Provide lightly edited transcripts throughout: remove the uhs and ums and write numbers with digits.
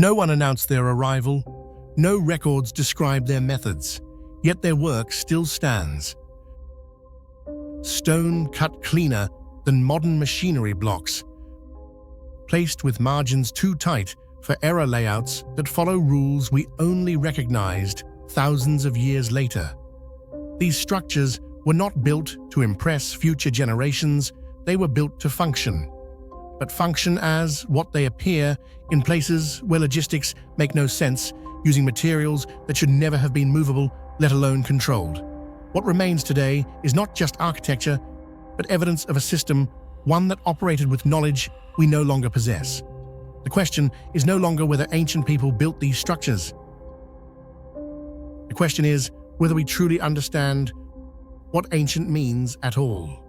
No one announced their arrival, no records describe their methods, yet their work still stands. Stone cut cleaner than modern machinery blocks, placed with margins too tight for error layouts that follow rules we only recognized thousands of years later. These structures were not built to impress future generations, they were built to function. But function as what they appear in places where logistics make no sense, using materials that should never have been movable, let alone controlled. What remains today is not just architecture, but evidence of a system, one that operated with knowledge we no longer possess. The question is no longer whether ancient people built these structures. The question is whether we truly understand what ancient means at all.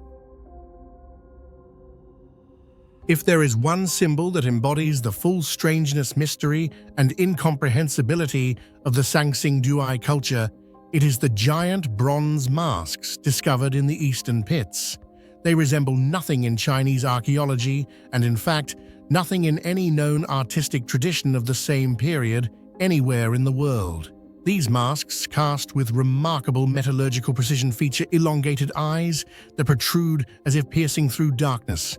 If there is one symbol that embodies the full strangeness, mystery, and incomprehensibility of the Sangsing-Dui culture, it is the giant bronze masks discovered in the eastern pits. They resemble nothing in Chinese archaeology, and in fact, nothing in any known artistic tradition of the same period anywhere in the world. These masks, cast with remarkable metallurgical precision, feature elongated eyes that protrude as if piercing through darkness,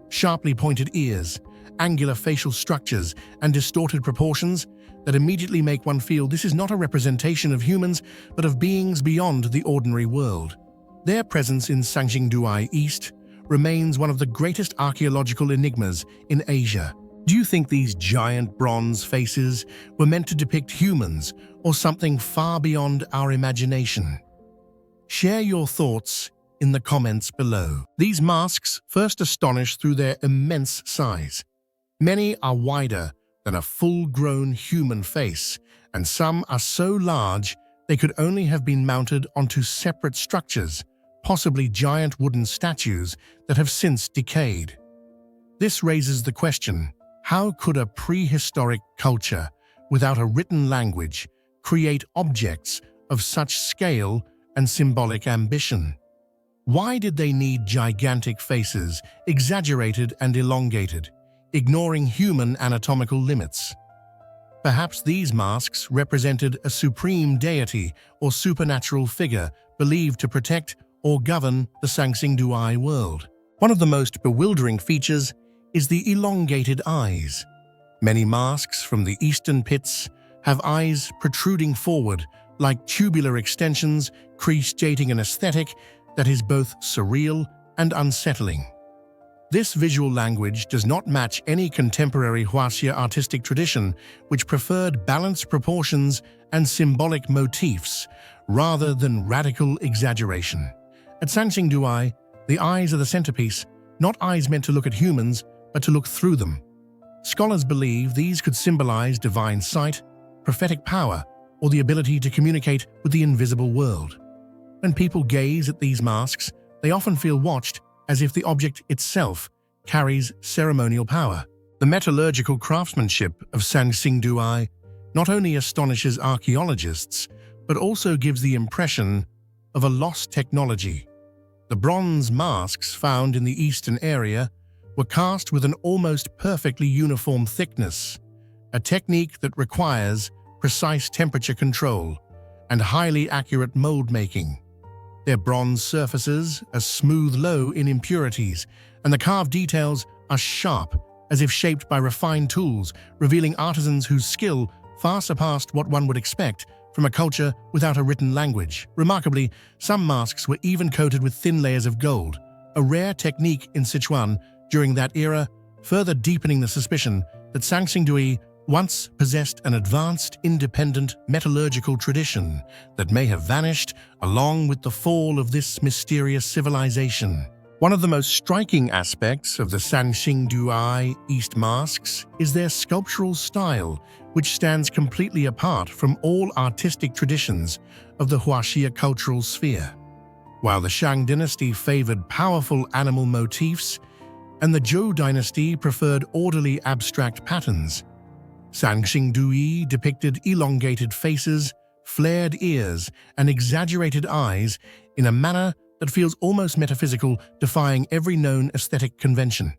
sharply pointed ears, angular facial structures, and distorted proportions that immediately make one feel this is not a representation of humans, but of beings beyond the ordinary world. Their presence in Sangsing-Dui East remains one of the greatest archaeological enigmas in Asia. Do you think these giant bronze faces were meant to depict humans or something far beyond our imagination? Share your thoughts in the comments below. These masks first astonish through their immense size. Many are wider than a full-grown human face, and some are so large they could only have been mounted onto separate structures, possibly giant wooden statues that have since decayed. This raises the question, how could a prehistoric culture, without a written language, create objects of such scale and symbolic ambition? Why did they need gigantic faces, exaggerated and elongated, ignoring human anatomical limits? Perhaps these masks represented a supreme deity or supernatural figure believed to protect or govern the Sangsing-Dui world. One of the most bewildering features is the elongated eyes. Many masks from the eastern pits have eyes protruding forward like tubular extensions, creating an aesthetic that is both surreal and unsettling. This visual language does not match any contemporary Huaxia artistic tradition, which preferred balanced proportions and symbolic motifs rather than radical exaggeration. At Sangsing-Dui, the eyes are the centerpiece, not eyes meant to look at humans, but to look through them. Scholars believe these could symbolize divine sight, prophetic power, or the ability to communicate with the invisible world. When people gaze at these masks, they often feel watched as if the object itself carries ceremonial power. The metallurgical craftsmanship of Sangsing-Dui not only astonishes archaeologists, but also gives the impression of a lost technology. The bronze masks found in the eastern area were cast with an almost perfectly uniform thickness, a technique that requires precise temperature control and highly accurate mold making. Their bronze surfaces are smooth, low in impurities, and the carved details are sharp, as if shaped by refined tools, revealing artisans whose skill far surpassed what one would expect from a culture without a written language. Remarkably, some masks were even coated with thin layers of gold, a rare technique in Sichuan during that era, further deepening the suspicion that Sangsing-Dui once possessed an advanced, independent metallurgical tradition that may have vanished along with the fall of this mysterious civilization. One of the most striking aspects of the Sangsing-Dui East masks is their sculptural style, which stands completely apart from all artistic traditions of the Huaxia cultural sphere. While the Shang dynasty favored powerful animal motifs and the Zhou dynasty preferred orderly abstract patterns, Sangsing-Dui depicted elongated faces, flared ears, and exaggerated eyes in a manner that feels almost metaphysical, defying every known aesthetic convention.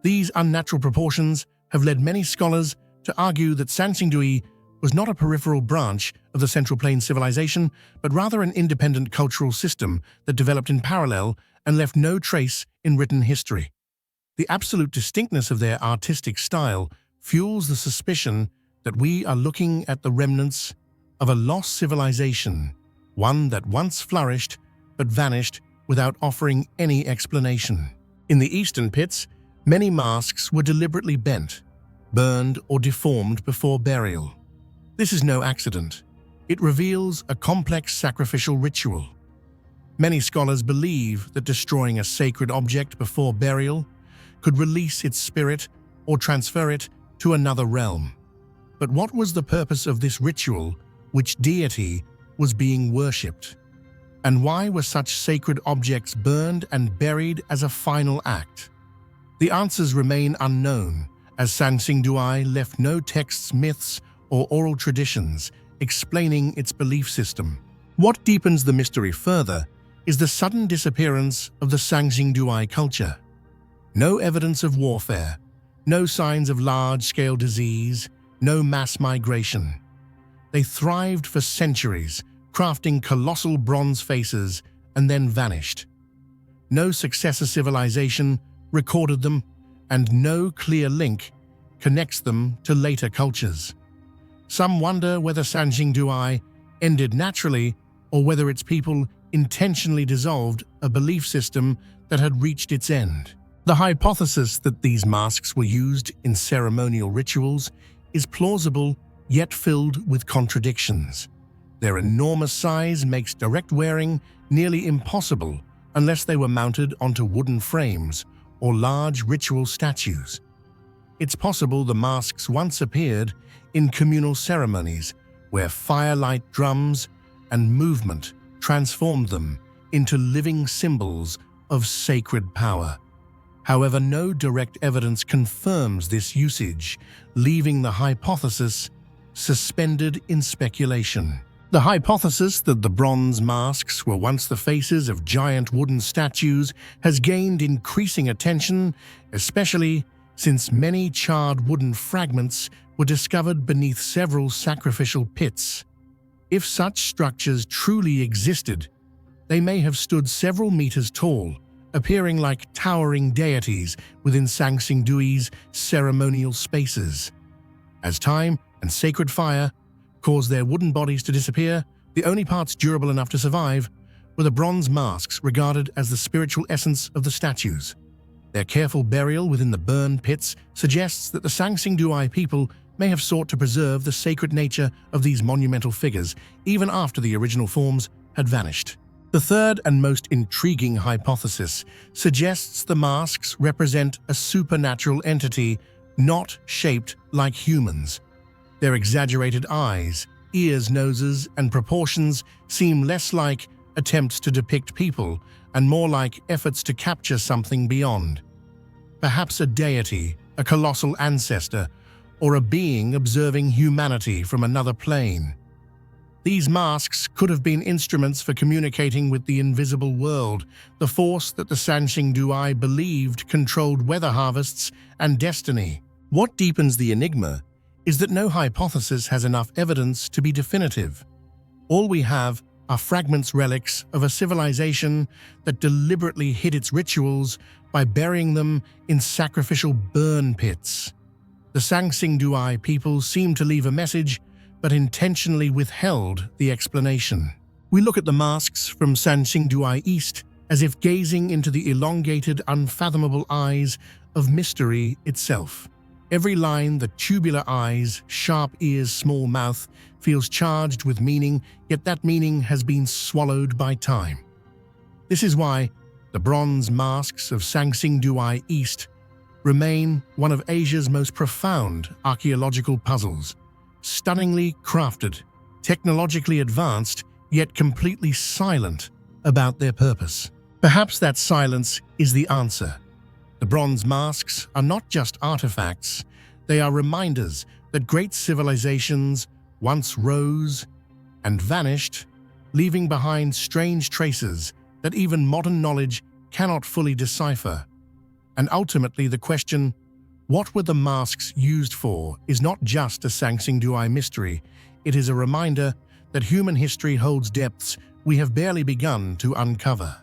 These unnatural proportions have led many scholars to argue that Sansingdui was not a peripheral branch of the Central Plain civilization, but rather an independent cultural system that developed in parallel and left no trace in written history. The absolute distinctness of their artistic style fuels the suspicion that we are looking at the remnants of a lost civilization, one that once flourished but vanished without offering any explanation. In the eastern pits, many masks were deliberately bent, burned, or deformed before burial. This is no accident. It reveals a complex sacrificial ritual. Many scholars believe that destroying a sacred object before burial could release its spirit or transfer it to another realm. But what was the purpose of this ritual? Which deity was being worshipped? And why were such sacred objects burned and buried as a final act? The answers remain unknown, as Sansingdui left no texts, myths, or oral traditions explaining its belief system. What deepens the mystery further is the sudden disappearance of the Sansingdui culture. No evidence of warfare, no signs of large-scale disease, no mass migration. They thrived for centuries, crafting colossal bronze faces and then vanished. No successor civilization recorded them, and no clear link connects them to later cultures. Some wonder whether Sansingdui ended naturally or whether its people intentionally dissolved a belief system that had reached its end. The hypothesis that these masks were used in ceremonial rituals is plausible yet filled with contradictions. Their enormous size makes direct wearing nearly impossible unless they were mounted onto wooden frames or large ritual statues. It's possible the masks once appeared in communal ceremonies where firelight, drums, and movement transformed them into living symbols of sacred power. However, no direct evidence confirms this usage, leaving the hypothesis suspended in speculation. The hypothesis that the bronze masks were once the faces of giant wooden statues has gained increasing attention, especially since many charred wooden fragments were discovered beneath several sacrificial pits. If such structures truly existed, they may have stood several meters tall, appearing like towering deities within Sansingdui's ceremonial spaces. As time and sacred fire caused their wooden bodies to disappear, the only parts durable enough to survive were the bronze masks regarded as the spiritual essence of the statues. Their careful burial within the burned pits suggests that the Sansingdui people may have sought to preserve the sacred nature of these monumental figures even after the original forms had vanished. The third and most intriguing hypothesis suggests the masks represent a supernatural entity not shaped like humans. Their exaggerated eyes, ears, noses, and proportions seem less like attempts to depict people and more like efforts to capture something beyond. Perhaps a deity, a colossal ancestor, or a being observing humanity from another plane. These masks could have been instruments for communicating with the invisible world, the force that the Sansingdui believed controlled weather harvests and destiny. What deepens the enigma is that no hypothesis has enough evidence to be definitive. All we have are fragments, relics of a civilization that deliberately hid its rituals by burying them in sacrificial burn pits. The Sansingdui people seem to leave a message, but intentionally withheld the explanation. We look at the masks from Sansingdui East as if gazing into the elongated, unfathomable eyes of mystery itself. Every line, the tubular eyes, sharp ears, small mouth, feels charged with meaning, yet that meaning has been swallowed by time. This is why the bronze masks of Sansingdui East remain one of Asia's most profound archaeological puzzles. Stunningly crafted, technologically advanced, yet completely silent about their purpose. Perhaps that silence is the answer. The bronze masks are not just artifacts, they are reminders that great civilizations once rose and vanished, leaving behind strange traces that even modern knowledge cannot fully decipher. And ultimately the question, What were the masks used for is not just a Sangsingduai mystery, it is a reminder that human history holds depths we have barely begun to uncover.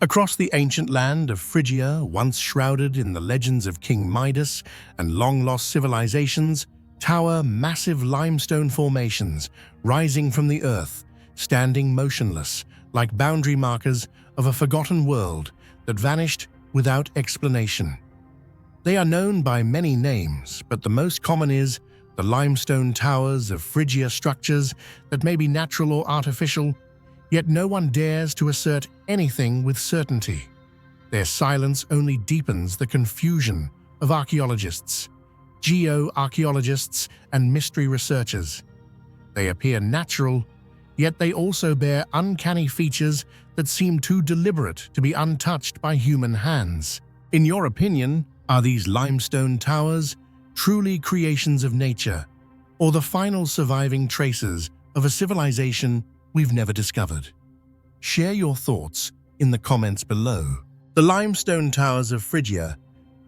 Across the ancient land of Phrygia, once shrouded in the legends of King Midas and long-lost civilizations, tower massive limestone formations rising from the earth, standing motionless like boundary markers of a forgotten world that vanished without explanation. They are known by many names, but the most common is the limestone towers of Phrygia, structures that may be natural or artificial, yet no one dares to assert anything with certainty. Their silence only deepens the confusion of archaeologists, geo-archaeologists, and mystery researchers. They appear natural, yet they also bear uncanny features that seem too deliberate to be untouched by human hands. In your opinion, are these limestone towers truly creations of nature, or the final surviving traces of a civilization we've never discovered? Share your thoughts in the comments below. The limestone towers of Phrygia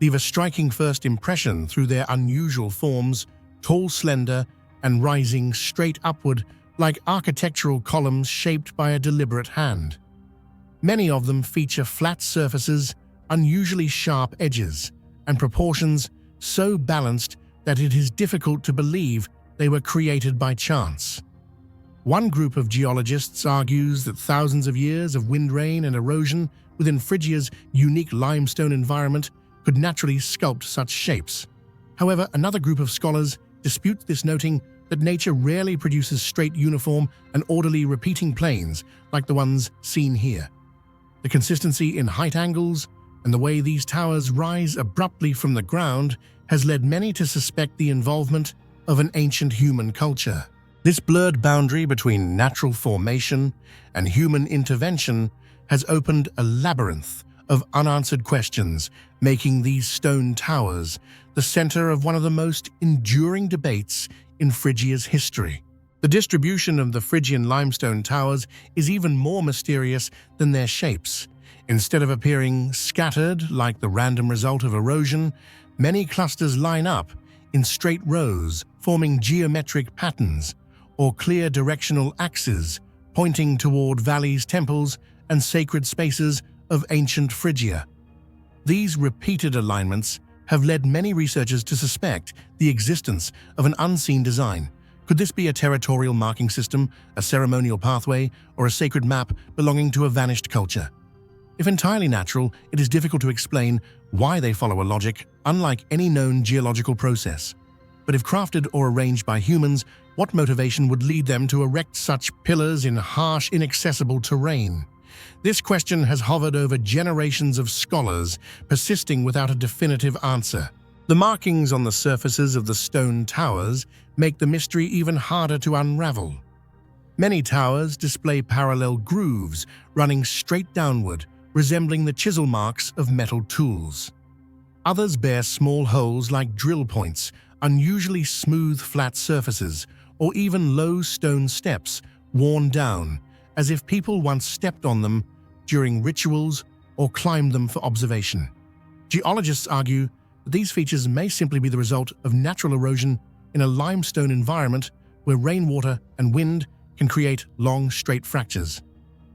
leave a striking first impression through their unusual forms, tall, slender, and rising straight upward like architectural columns shaped by a deliberate hand. Many of them feature flat surfaces, unusually sharp edges, and proportions so balanced that it is difficult to believe they were created by chance. One group of geologists argues that thousands of years of wind, rain, and erosion within Phrygia's unique limestone environment could naturally sculpt such shapes. However, another group of scholars disputes this, noting that nature rarely produces straight, uniform, and orderly repeating planes like the ones seen here. The consistency in height angles and the way these towers rise abruptly from the ground has led many to suspect the involvement of an ancient human culture. This blurred boundary between natural formation and human intervention has opened a labyrinth of unanswered questions, making these stone towers the center of one of the most enduring debates in Phrygia's history. The distribution of the Phrygian limestone towers is even more mysterious than their shapes. Instead of appearing scattered like the random result of erosion, many clusters line up in straight rows, forming geometric patterns or clear directional axes pointing toward valleys, temples, and sacred spaces of ancient Phrygia. These repeated alignments have led many researchers to suspect the existence of an unseen design. Could this be a territorial marking system, a ceremonial pathway, or a sacred map belonging to a vanished culture? If entirely natural, it is difficult to explain why they follow a logic unlike any known geological process. But if crafted or arranged by humans, what motivation would lead them to erect such pillars in harsh, inaccessible terrain? This question has hovered over generations of scholars, persisting without a definitive answer. The markings on the surfaces of the stone towers make the mystery even harder to unravel. Many towers display parallel grooves running straight downward, resembling the chisel marks of metal tools. Others bear small holes like drill points, unusually smooth flat surfaces, or even low stone steps worn down, as if people once stepped on them during rituals or climbed them for observation. Geologists argue that these features may simply be the result of natural erosion in a limestone environment where rainwater and wind can create long, straight fractures.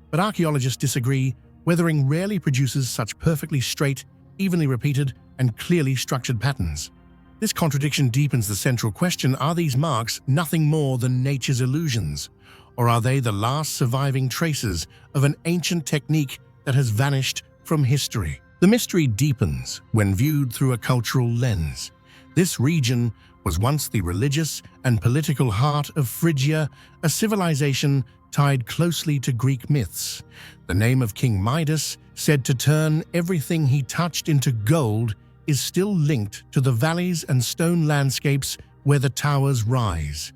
But archaeologists disagree. Weathering rarely produces such perfectly straight, evenly repeated, and clearly structured patterns. This contradiction deepens the central question: are these marks nothing more than nature's illusions? Or are they the last surviving traces of an ancient technique that has vanished from history? The mystery deepens when viewed through a cultural lens. This region was once the religious and political heart of Phrygia, a civilization tied closely to Greek myths. The name of King Midas, said to turn everything he touched into gold, is still linked to the valleys and stone landscapes where the towers rise.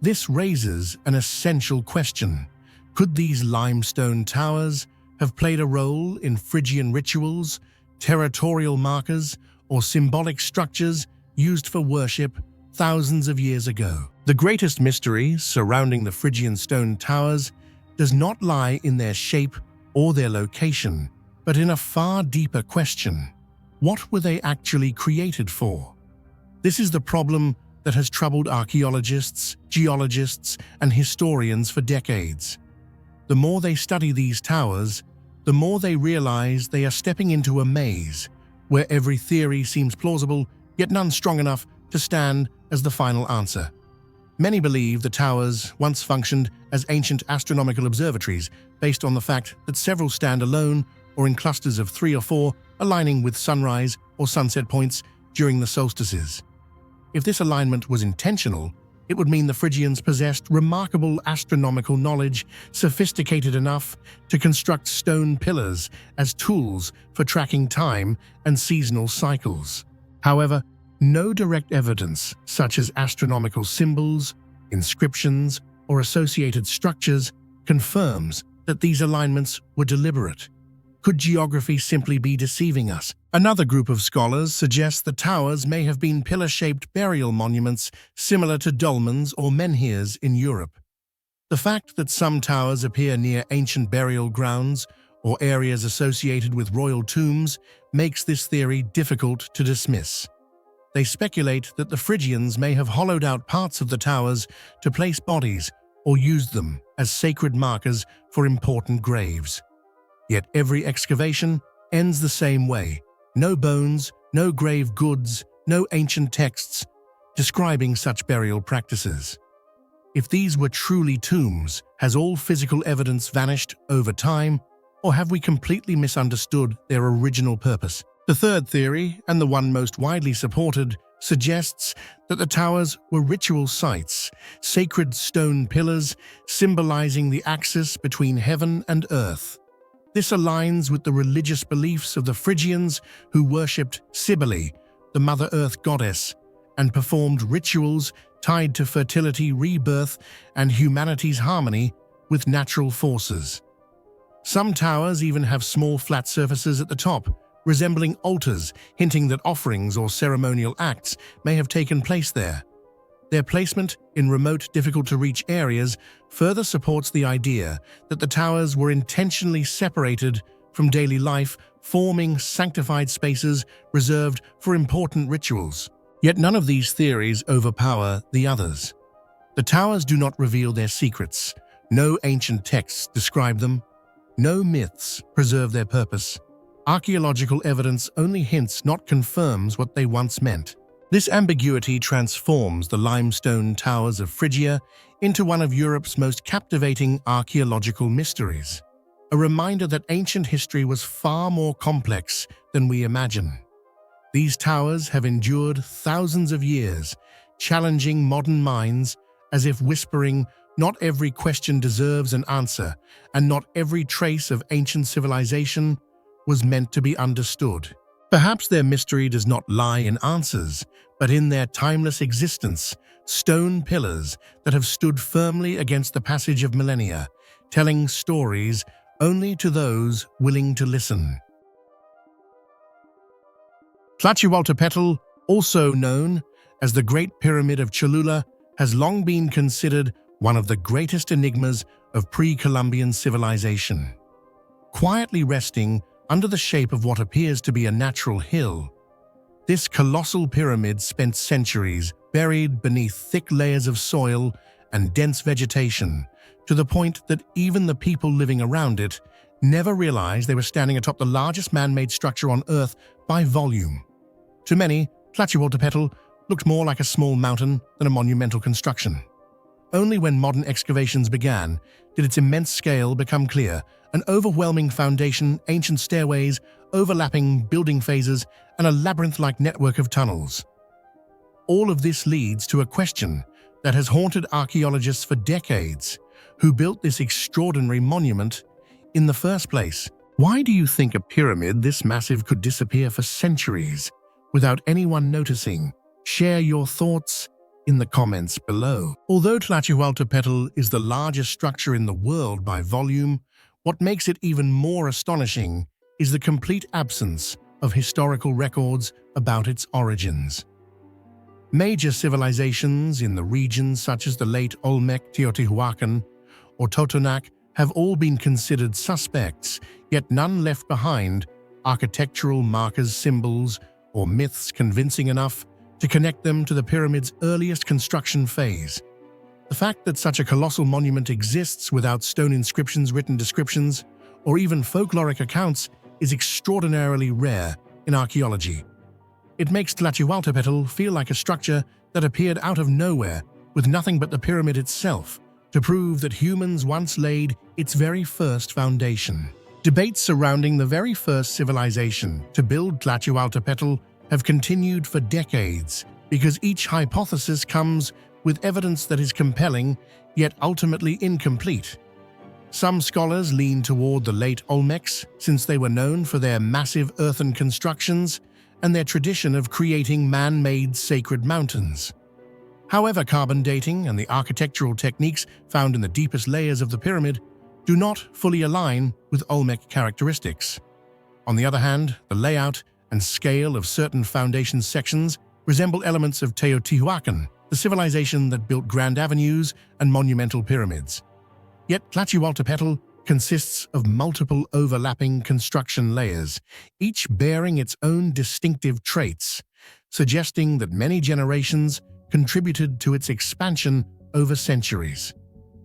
This raises an essential question. Could these limestone towers have played a role in Phrygian rituals, territorial markers, or symbolic structures used for worship thousands of years ago? The greatest mystery surrounding the Phrygian stone towers does not lie in their shape or their location, but in a far deeper question. What were they actually created for? This is the problem that has troubled archaeologists, geologists, and historians for decades. The more they study these towers, the more they realize they are stepping into a maze where every theory seems plausible, yet none strong enough to stand as the final answer. Many believe the towers once functioned as ancient astronomical observatories based on the fact that several stand alone or in clusters of 3 or 4, aligning with sunrise or sunset points during the solstices. If this alignment was intentional, it would mean the Phrygians possessed remarkable astronomical knowledge, sophisticated enough to construct stone pillars as tools for tracking time and seasonal cycles. However, no direct evidence, such as astronomical symbols, inscriptions, or associated structures, confirms that these alignments were deliberate. Could geography simply be deceiving us? Another group of scholars suggests the towers may have been pillar-shaped burial monuments similar to dolmens or menhirs in Europe. The fact that some towers appear near ancient burial grounds or areas associated with royal tombs makes this theory difficult to dismiss. They speculate that the Phrygians may have hollowed out parts of the towers to place bodies or used them as sacred markers for important graves. Yet every excavation ends the same way. No bones, no grave goods, no ancient texts describing such burial practices. If these were truly tombs, has all physical evidence vanished over time, or have we completely misunderstood their original purpose? The third theory, and the one most widely supported, suggests that the towers were ritual sites, sacred stone pillars symbolizing the axis between heaven and earth. This aligns with the religious beliefs of the Phrygians who worshipped Cybele, the Mother Earth goddess, and performed rituals tied to fertility, rebirth, and humanity's harmony with natural forces. Some towers even have small flat surfaces at the top, resembling altars, hinting that offerings or ceremonial acts may have taken place there. Their placement in remote, difficult-to-reach areas further supports the idea that the towers were intentionally separated from daily life, forming sanctified spaces reserved for important rituals. Yet none of these theories overpower the others. The towers do not reveal their secrets. No ancient texts describe them. No myths preserve their purpose. Archaeological evidence only hints, not confirms, what they once meant. This ambiguity transforms the limestone towers of Phrygia into one of Europe's most captivating archaeological mysteries, a reminder that ancient history was far more complex than we imagine. These towers have endured thousands of years, challenging modern minds as if whispering, not every question deserves an answer, and not every trace of ancient civilization was meant to be understood. Perhaps their mystery does not lie in answers, but in their timeless existence, stone pillars that have stood firmly against the passage of millennia, telling stories only to those willing to listen. Tlachihualtepetl, also known as the Great Pyramid of Cholula, has long been considered one of the greatest enigmas of pre-Columbian civilization. Quietly resting under the shape of what appears to be a natural hill, this colossal pyramid spent centuries buried beneath thick layers of soil and dense vegetation, to the point that even the people living around it never realized they were standing atop the largest man-made structure on Earth by volume. To many, Tlachihualtepetl looked more like a small mountain than a monumental construction. Only when modern excavations began did its immense scale become clear: an overwhelming foundation, ancient stairways, overlapping building phases, and a labyrinth-like network of tunnels. All of this leads to a question that has haunted archaeologists for decades: who built this extraordinary monument in the first place? Why do you think a pyramid this massive could disappear for centuries without anyone noticing? Share your thoughts in the comments below. Although Tlachihualtepetl is the largest structure in the world by volume, what makes it even more astonishing is the complete absence of historical records about its origins. Major civilizations in the region, such as the late Olmec Teotihuacan or Totonac, have all been considered suspects, yet none left behind architectural markers, symbols, or myths convincing enough to connect them to the pyramid's earliest construction phase. The fact that such a colossal monument exists without stone inscriptions, written descriptions, or even folkloric accounts is extraordinarily rare in archaeology. It makes Tlahualtepetl feel like a structure that appeared out of nowhere with nothing but the pyramid itself to prove that humans once laid its very first foundation. Debates surrounding the very first civilization to build Tlahualtepetl have continued for decades because each hypothesis comes with evidence that is compelling yet ultimately incomplete. Some scholars lean toward the late Olmecs since they were known for their massive earthen constructions and their tradition of creating man-made sacred mountains. However, carbon dating and the architectural techniques found in the deepest layers of the pyramid do not fully align with Olmec characteristics. On the other hand, the layout and scale of certain foundation sections resemble elements of Teotihuacan, the civilization that built grand avenues and monumental pyramids. Yet Tlahualtepetl consists of multiple overlapping construction layers, each bearing its own distinctive traits, suggesting that many generations contributed to its expansion over centuries.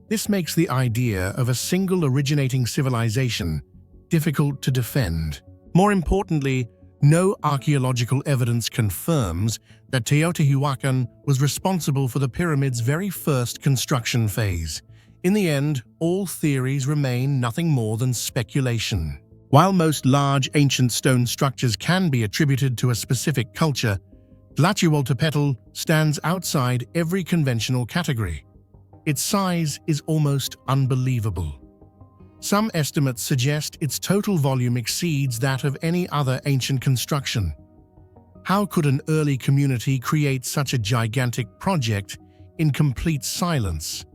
This makes the idea of a single originating civilization difficult to defend. More importantly, no archaeological evidence confirms that Teotihuacan was responsible for the pyramid's very first construction phase. In the end, all theories remain nothing more than speculation. While most large ancient stone structures can be attributed to a specific culture, Tlahualtepetl stands outside every conventional category. Its size is almost unbelievable. Some estimates suggest its total volume exceeds that of any other ancient construction. How could an early community create such a gigantic project in complete silence?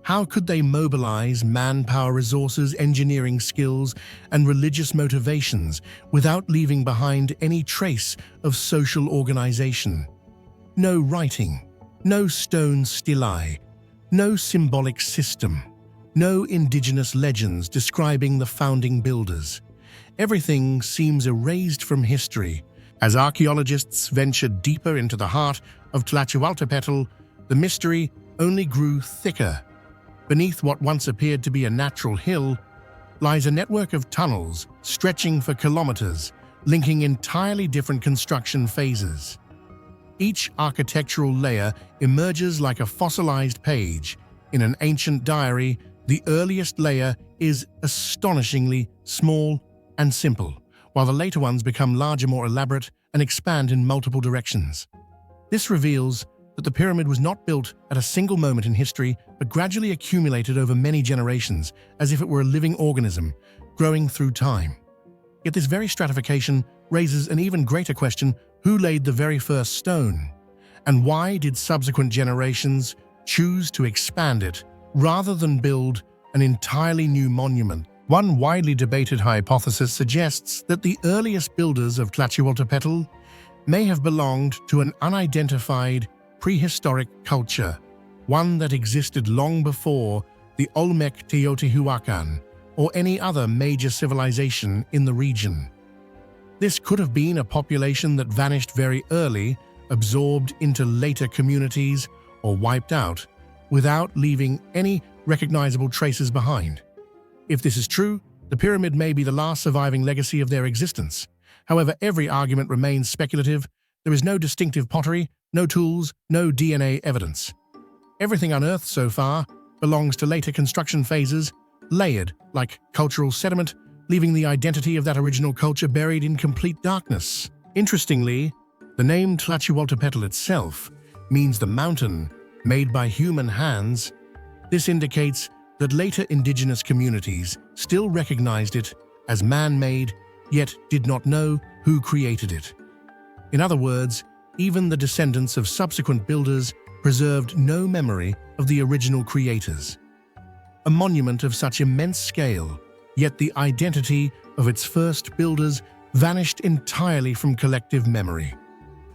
How could they mobilize manpower resources, engineering skills, and religious motivations without leaving behind any trace of social organization? No writing, no stone stelae, no symbolic system, no indigenous legends describing the founding builders. Everything seems erased from history. As archaeologists ventured deeper into the heart of Tlahualtepetl, the mystery only grew thicker. Beneath what once appeared to be a natural hill lies a network of tunnels stretching for kilometers, linking entirely different construction phases. Each architectural layer emerges like a fossilized page. In an ancient diary, the earliest layer is astonishingly small and simple, while the later ones become larger, more elaborate, and expand in multiple directions. This reveals that the pyramid was not built at a single moment in history, but gradually accumulated over many generations, as if it were a living organism, growing through time. Yet this very stratification raises an even greater question: who laid the very first stone? And why did subsequent generations choose to expand it rather than build an entirely new monument? One widely debated hypothesis suggests that the earliest builders of Tlahualtepetl may have belonged to an unidentified prehistoric culture, one that existed long before the Olmec Teotihuacan or any other major civilization in the region. This could have been a population that vanished very early, absorbed into later communities, or wiped out, without leaving any recognizable traces behind. If this is true, the pyramid may be the last surviving legacy of their existence. However, every argument remains speculative. There is no distinctive pottery, no tools, no DNA evidence. Everything unearthed so far belongs to later construction phases, layered like cultural sediment, leaving the identity of that original culture buried in complete darkness. Interestingly, the name Tlahualtepetl itself means the mountain made by human hands. This indicates that later indigenous communities still recognized it as man-made, yet did not know who created it. In other words, even the descendants of subsequent builders preserved no memory of the original creators. A monument of such immense scale, yet the identity of its first builders vanished entirely from collective memory.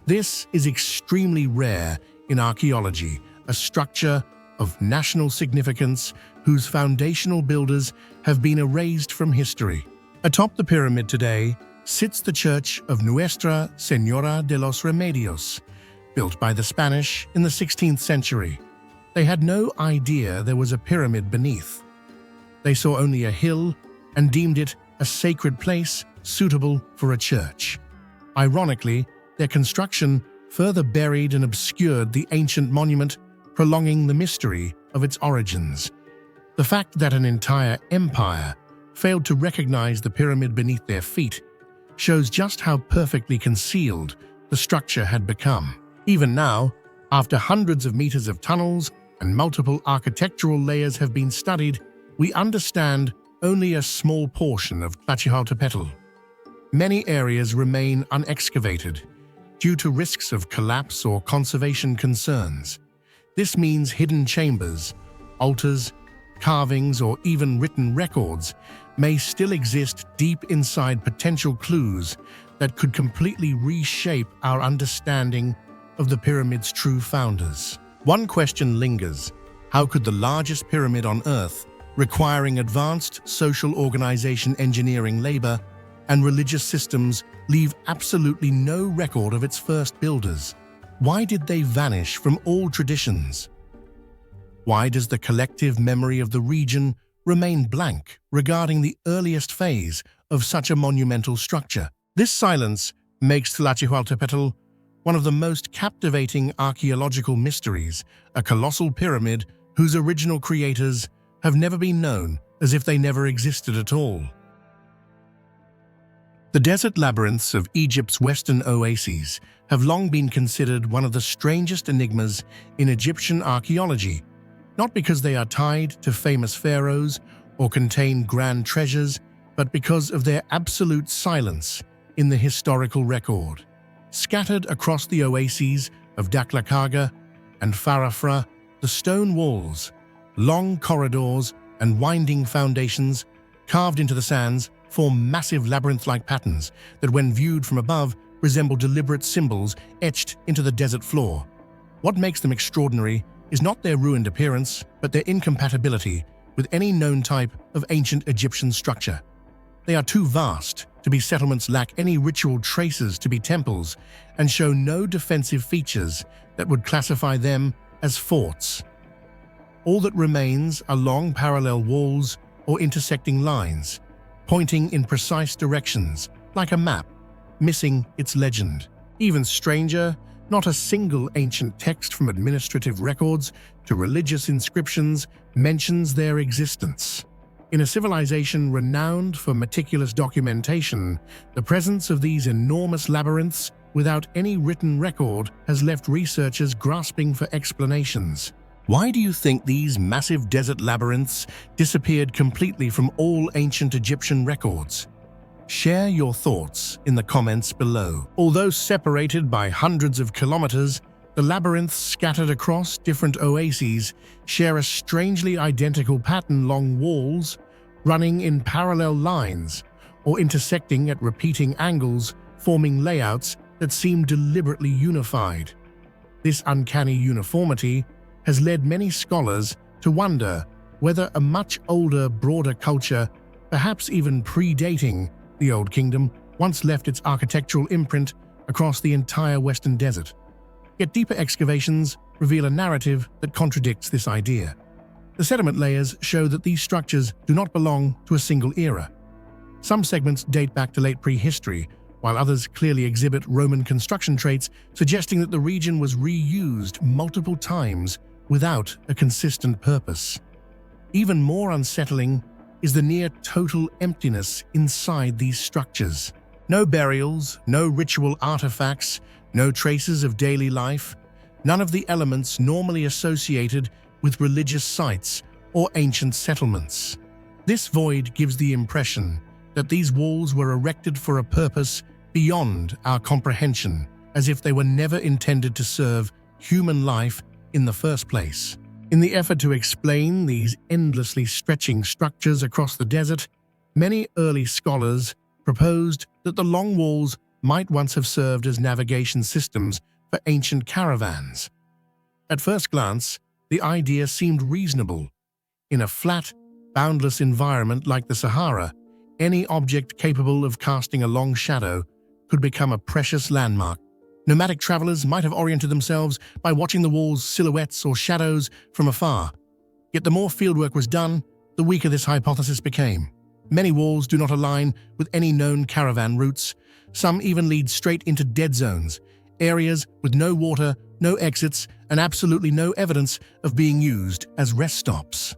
This is extremely rare in archaeology, a structure of national significance whose foundational builders have been erased from history. Atop the pyramid today, sits the church of Nuestra Señora de los Remedios, built by the Spanish in the 16th century. They had no idea there was a pyramid beneath. They saw only a hill and deemed it a sacred place suitable for a church. Ironically, their construction further buried and obscured the ancient monument, prolonging the mystery of its origins. The fact that an entire empire failed to recognize the pyramid beneath their feet shows just how perfectly concealed the structure had become. Even now, after hundreds of meters of tunnels and multiple architectural layers have been studied, we understand only a small portion of Tlachihualtepetl. Many areas remain unexcavated due to risks of collapse or conservation concerns. This means hidden chambers, altars, carvings, or even written records may still exist deep inside potential clues that could completely reshape our understanding of the pyramid's true founders. One question lingers: how could the largest pyramid on Earth, requiring advanced social organization, engineering, labor, and religious systems, leave absolutely no record of its first builders? Why did they vanish from all traditions? Why does the collective memory of the region remain blank regarding the earliest phase of such a monumental structure? This silence makes Tlachihualtepetl one of the most captivating archaeological mysteries, a colossal pyramid whose original creators have never been known, as if they never existed at all. The desert labyrinths of Egypt's western oases have long been considered one of the strangest enigmas in Egyptian archaeology, not because they are tied to famous pharaohs or contain grand treasures, but because of their absolute silence in the historical record. Scattered across the oases of Daklakaga and Farafra, the stone walls, long corridors, and winding foundations carved into the sands form massive labyrinth-like patterns that, when viewed from above, resemble deliberate symbols etched into the desert floor. What makes them extraordinary is not their ruined appearance, but their incompatibility with any known type of ancient Egyptian structure. They are too vast to be settlements, lack any ritual traces to be temples, and show no defensive features that would classify them as forts. All that remains are long parallel walls or intersecting lines, pointing in precise directions, like a map, missing its legend. Even stranger, not a single ancient text from administrative records to religious inscriptions mentions their existence. In a civilization renowned for meticulous documentation, the presence of these enormous labyrinths without any written record has left researchers grasping for explanations. Why do you think these massive desert labyrinths disappeared completely from all ancient Egyptian records? Share your thoughts in the comments below. Although separated by hundreds of kilometers, the labyrinths scattered across different oases share a strangely identical pattern: long walls running in parallel lines or intersecting at repeating angles, forming layouts that seem deliberately unified. This uncanny uniformity has led many scholars to wonder whether a much older, broader culture, perhaps even predating the Old Kingdom, once left its architectural imprint across the entire Western Desert. Yet deeper excavations reveal a narrative that contradicts this idea. The sediment layers show that these structures do not belong to a single era. Some segments date back to late prehistory, while others clearly exhibit Roman construction traits, suggesting that the region was reused multiple times without a consistent purpose. Even more unsettling is the near-total emptiness inside these structures. No burials, no ritual artifacts, no traces of daily life, none of the elements normally associated with religious sites or ancient settlements. This void gives the impression that these walls were erected for a purpose beyond our comprehension, as if they were never intended to serve human life in the first place. In the effort to explain these endlessly stretching structures across the desert, many early scholars proposed that the long walls might once have served as navigation systems for ancient caravans. At first glance, the idea seemed reasonable. In a flat, boundless environment like the Sahara, Any object capable of casting a long shadow could become a precious landmark. Nomadic travelers might have oriented themselves by watching the walls' silhouettes or shadows from afar. Yet the more fieldwork was done, the weaker this hypothesis became. Many walls do not align with any known caravan routes. Some even lead straight into dead zones, areas with no water, no exits, and absolutely no evidence of being used as rest stops.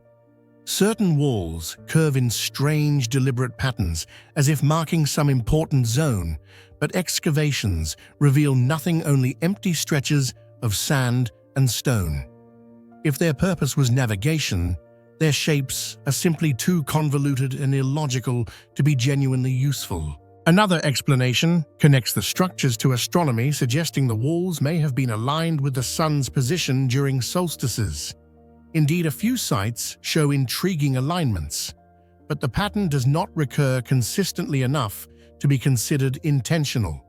Certain walls curve in strange, deliberate patterns, as if marking some important zone, but excavations reveal nothing, only empty stretches of sand and stone. If their purpose was navigation, their shapes are simply too convoluted and illogical to be genuinely useful. Another explanation connects the structures to astronomy, suggesting the walls may have been aligned with the sun's position during solstices. Indeed, a few sites show intriguing alignments, but the pattern does not recur consistently enough to be considered intentional.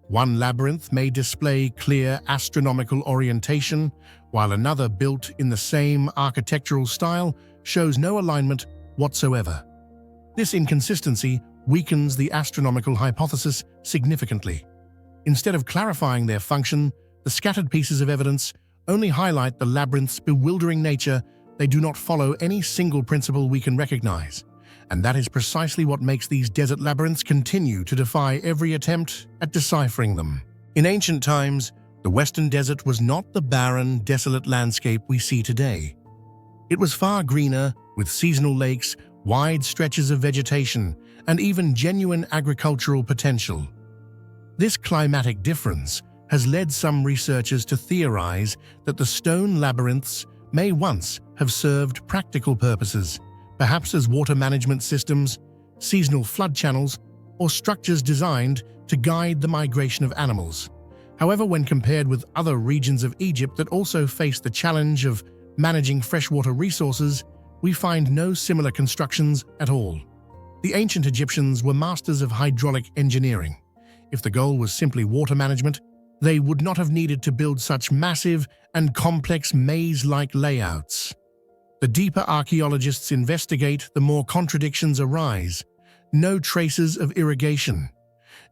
One labyrinth may display clear astronomical orientation, while another, built in the same architectural style, shows no alignment whatsoever. This inconsistency weakens the astronomical hypothesis significantly. Instead of clarifying their function, the scattered pieces of evidence only highlight the labyrinth's bewildering nature. They do not follow any single principle we can recognize. And that is precisely what makes these desert labyrinths continue to defy every attempt at deciphering them. In ancient times, the Western Desert was not the barren, desolate landscape we see today. It was far greener, with seasonal lakes, wide stretches of vegetation, and even genuine agricultural potential. This climatic difference has led some researchers to theorize that the stone labyrinths may once have served practical purposes, perhaps as water management systems, seasonal flood channels, or structures designed to guide the migration of animals. However, when compared with other regions of Egypt that also face the challenge of managing freshwater resources, we find no similar constructions at all. The ancient Egyptians were masters of hydraulic engineering. If the goal was simply water management, they would not have needed to build such massive and complex maze-like layouts. The deeper archaeologists investigate, the more contradictions arise. No traces of irrigation,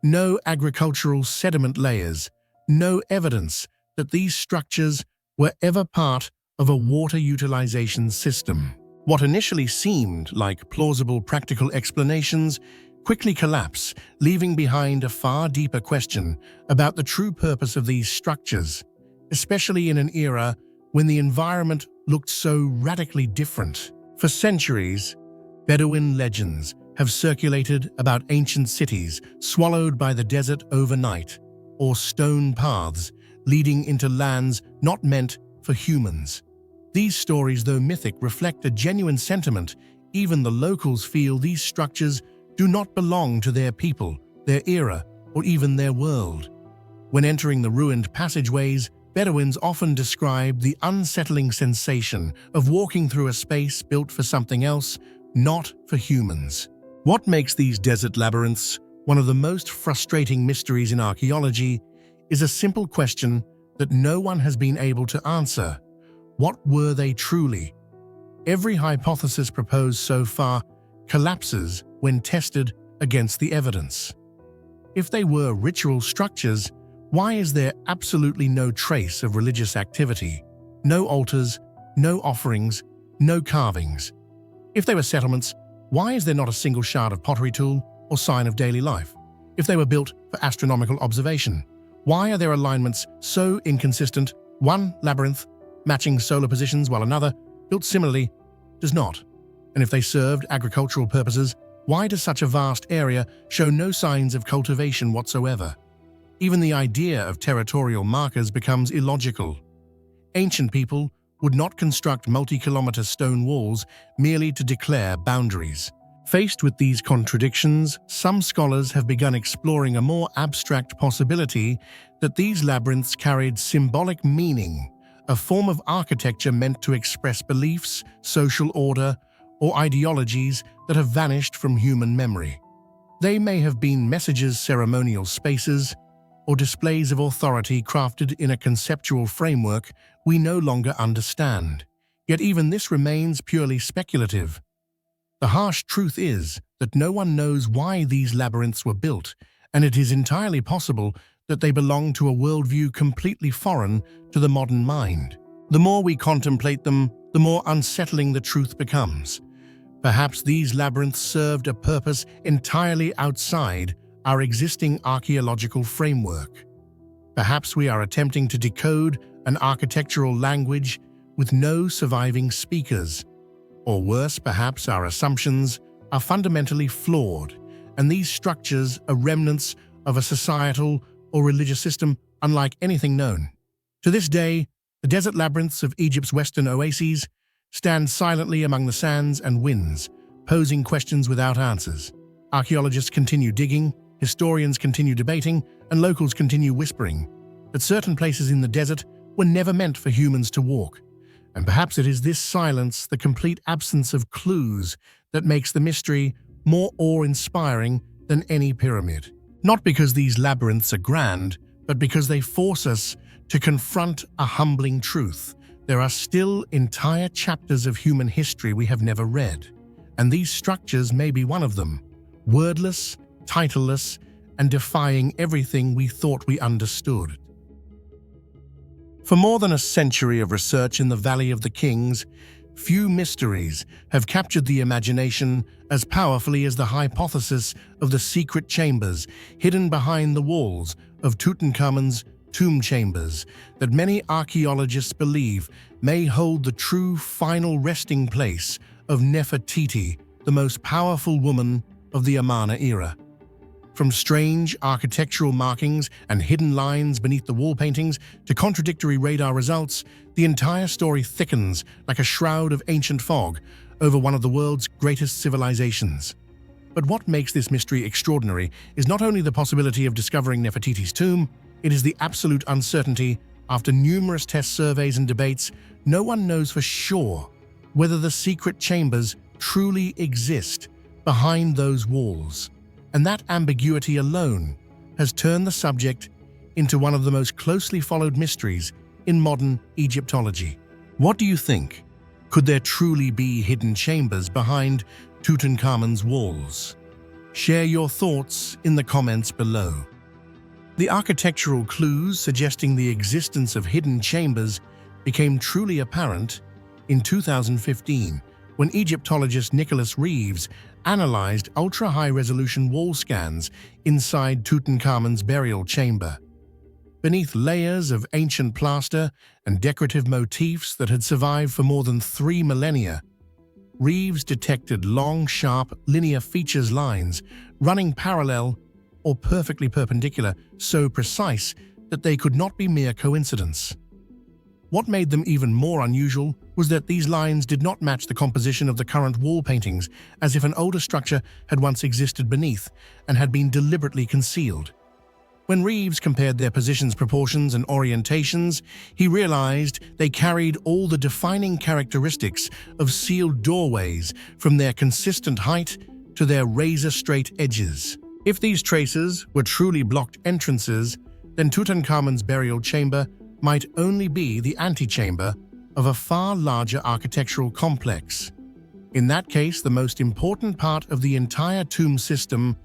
no agricultural sediment layers, no evidence that these structures were ever part of a water utilization system. What initially seemed like plausible practical explanations quickly collapse, leaving behind a far deeper question about the true purpose of these structures, especially in an era when the environment looked so radically different. For centuries, Bedouin legends have circulated about ancient cities swallowed by the desert overnight, or stone paths leading into lands not meant for humans. These stories, though mythic, reflect a genuine sentiment. Even the locals feel these structures do not belong to their people, their era, or even their world. When entering the ruined passageways, Bedouins often describe the unsettling sensation of walking through a space built for something else, not for humans. What makes these desert labyrinths one of the most frustrating mysteries in archaeology is a simple question that no one has been able to answer. What were they truly? Every hypothesis proposed so far collapses when tested against the evidence. If they were ritual structures, why is there absolutely no trace of religious activity? No altars, no offerings, no carvings. If they were settlements, why is there not a single shard of pottery tool or sign of daily life? If they were built for astronomical observation, why are their alignments so inconsistent? One labyrinth matching solar positions while another, built similarly, does not. And if they served agricultural purposes, why does such a vast area show no signs of cultivation whatsoever? Even the idea of territorial markers becomes illogical. Ancient people would not construct multi-kilometer stone walls merely to declare boundaries. Faced with these contradictions, some scholars have begun exploring a more abstract possibility that these labyrinths carried symbolic meaning, a form of architecture meant to express beliefs, social order, or ideologies that have vanished from human memory. They may have been messages, ceremonial spaces, or displays of authority crafted in a conceptual framework we no longer understand. Yet even this remains purely speculative. The harsh truth is that no one knows why these labyrinths were built, and it is entirely possible that they belong to a worldview completely foreign to the modern mind. The more we contemplate them, the more unsettling the truth becomes. Perhaps these labyrinths served a purpose entirely outside our existing archaeological framework. Perhaps we are attempting to decode an architectural language with no surviving speakers. Or worse, perhaps our assumptions are fundamentally flawed, and these structures are remnants of a societal or religious system unlike anything known. To this day, the desert labyrinths of Egypt's western oases stand silently among the sands and winds, posing questions without answers. Archaeologists continue digging, historians continue debating, and locals continue whispering that certain places in the desert were never meant for humans to walk. And perhaps it is this silence, the complete absence of clues, that makes the mystery more awe-inspiring than any pyramid. Not because these labyrinths are grand, but because they force us to confront a humbling truth. There are still entire chapters of human history we have never read, and these structures may be one of them, wordless, titleless, and defying everything we thought we understood. For more than a century of research in the Valley of the Kings, few mysteries have captured the imagination as powerfully as the hypothesis of the secret chambers hidden behind the walls of Tutankhamun's tomb chambers that many archaeologists believe may hold the true final resting place of Nefertiti, the most powerful woman of the Amarna era. From strange architectural markings and hidden lines beneath the wall paintings to contradictory radar results, the entire story thickens like a shroud of ancient fog over one of the world's greatest civilizations. But what makes this mystery extraordinary is not only the possibility of discovering Nefertiti's tomb, it is the absolute uncertainty. After numerous test surveys and debates, no one knows for sure whether the secret chambers truly exist behind those walls. And that ambiguity alone has turned the subject into one of the most closely followed mysteries in modern Egyptology. What do you think? Could there truly be hidden chambers behind Tutankhamun's walls? Share your thoughts in the comments below. The architectural clues suggesting the existence of hidden chambers became truly apparent in 2015 when Egyptologist Nicholas Reeves analyzed ultra-high-resolution wall scans inside Tutankhamun's burial chamber. Beneath layers of ancient plaster and decorative motifs that had survived for more than 3 millennia, Reeves detected long, sharp, linear features lines running parallel or perfectly perpendicular, so precise that they could not be mere coincidence. What made them even more unusual was that these lines did not match the composition of the current wall paintings, as if an older structure had once existed beneath and had been deliberately concealed. When Reeves compared their positions, proportions, and orientations, he realized they carried all the defining characteristics of sealed doorways, from their consistent height to their razor-straight edges. If these traces were truly blocked entrances, then Tutankhamun's burial chamber might only be the antechamber of a far larger architectural complex. In that case, the most important part of the entire tomb system,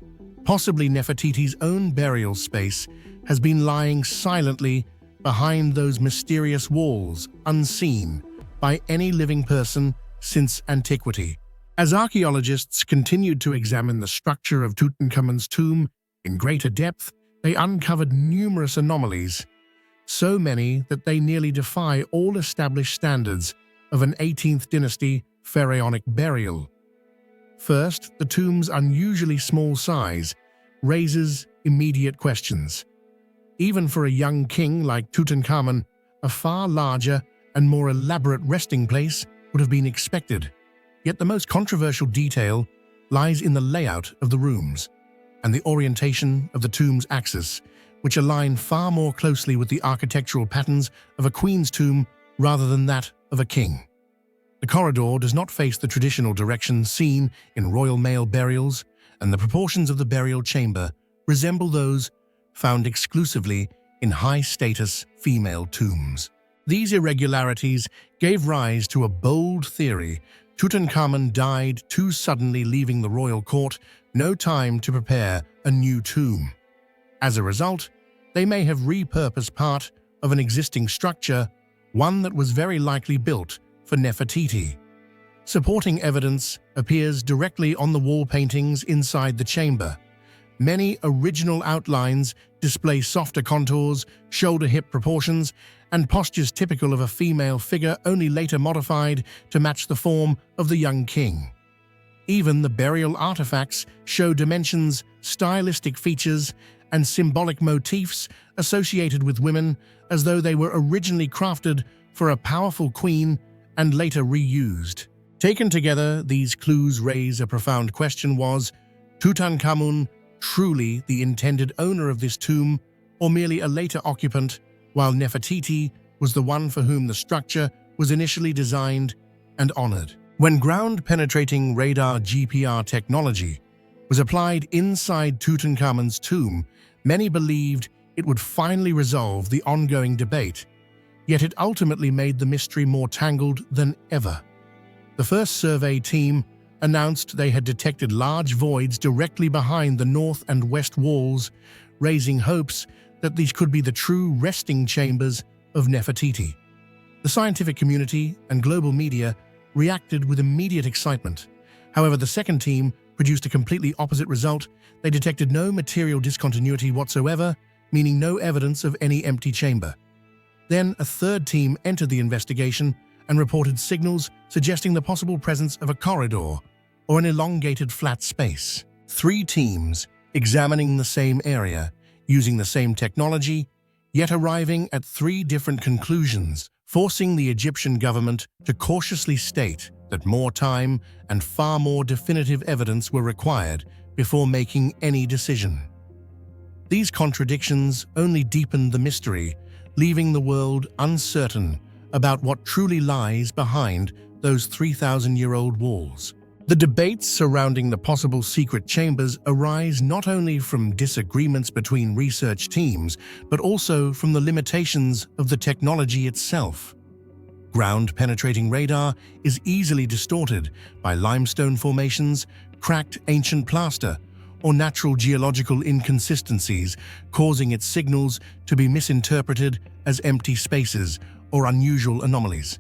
possibly Nefertiti's own burial space, has been lying silently behind those mysterious walls, unseen by any living person since antiquity. As archaeologists continued to examine the structure of Tutankhamun's tomb in greater depth, they uncovered numerous anomalies, so many that they nearly defy all established standards of an 18th dynasty pharaonic burial. First, the tomb's unusually small size raises immediate questions. Even for a young king like Tutankhamun, a far larger and more elaborate resting place would have been expected. Yet the most controversial detail lies in the layout of the rooms and the orientation of the tomb's axis, which align far more closely with the architectural patterns of a queen's tomb rather than that of a king. The corridor does not face the traditional direction seen in royal male burials, and the proportions of the burial chamber resemble those found exclusively in high-status female tombs. These irregularities gave rise to a bold theory Tutankhamun died too suddenly, leaving the royal court no time to prepare a new tomb. As a result, they may have repurposed part of an existing structure, one that was very likely built for Nefertiti. Supporting evidence appears directly on the wall paintings inside the chamber. Many original outlines display softer contours, shoulder-hip proportions, and postures typical of a female figure, only later modified to match the form of the young king. Even the burial artifacts show dimensions, stylistic features, and symbolic motifs associated with women, as though they were originally crafted for a powerful queen and later reused. Taken together, these clues raise a profound question: was Tutankhamun truly the intended owner of this tomb, or merely a later occupant, while Nefertiti was the one for whom the structure was initially designed and honored? When ground-penetrating radar GPR technology was applied inside Tutankhamun's tomb, many believed it would finally resolve the ongoing debate, yet it ultimately made the mystery more tangled than ever. The first survey team announced they had detected large voids directly behind the north and west walls, raising hopes that these could be the true resting chambers of Nefertiti. The scientific community and global media reacted with immediate excitement. However, the second team produced a completely opposite result. They detected no material discontinuity whatsoever, meaning no evidence of any empty chamber. Then a third team entered the investigation and reported signals suggesting the possible presence of a corridor or an elongated flat space. Three teams examining the same area, using the same technology, yet arriving at three different conclusions, forcing the Egyptian government to cautiously state that more time and far more definitive evidence were required before making any decision. These contradictions only deepened the mystery, leaving the world uncertain about what truly lies behind those 3,000-year-old walls. The debates surrounding the possible secret chambers arise not only from disagreements between research teams, but also from the limitations of the technology itself. Ground-penetrating radar is easily distorted by limestone formations, cracked ancient plaster, or natural geological inconsistencies, causing its signals to be misinterpreted as empty spaces or unusual anomalies.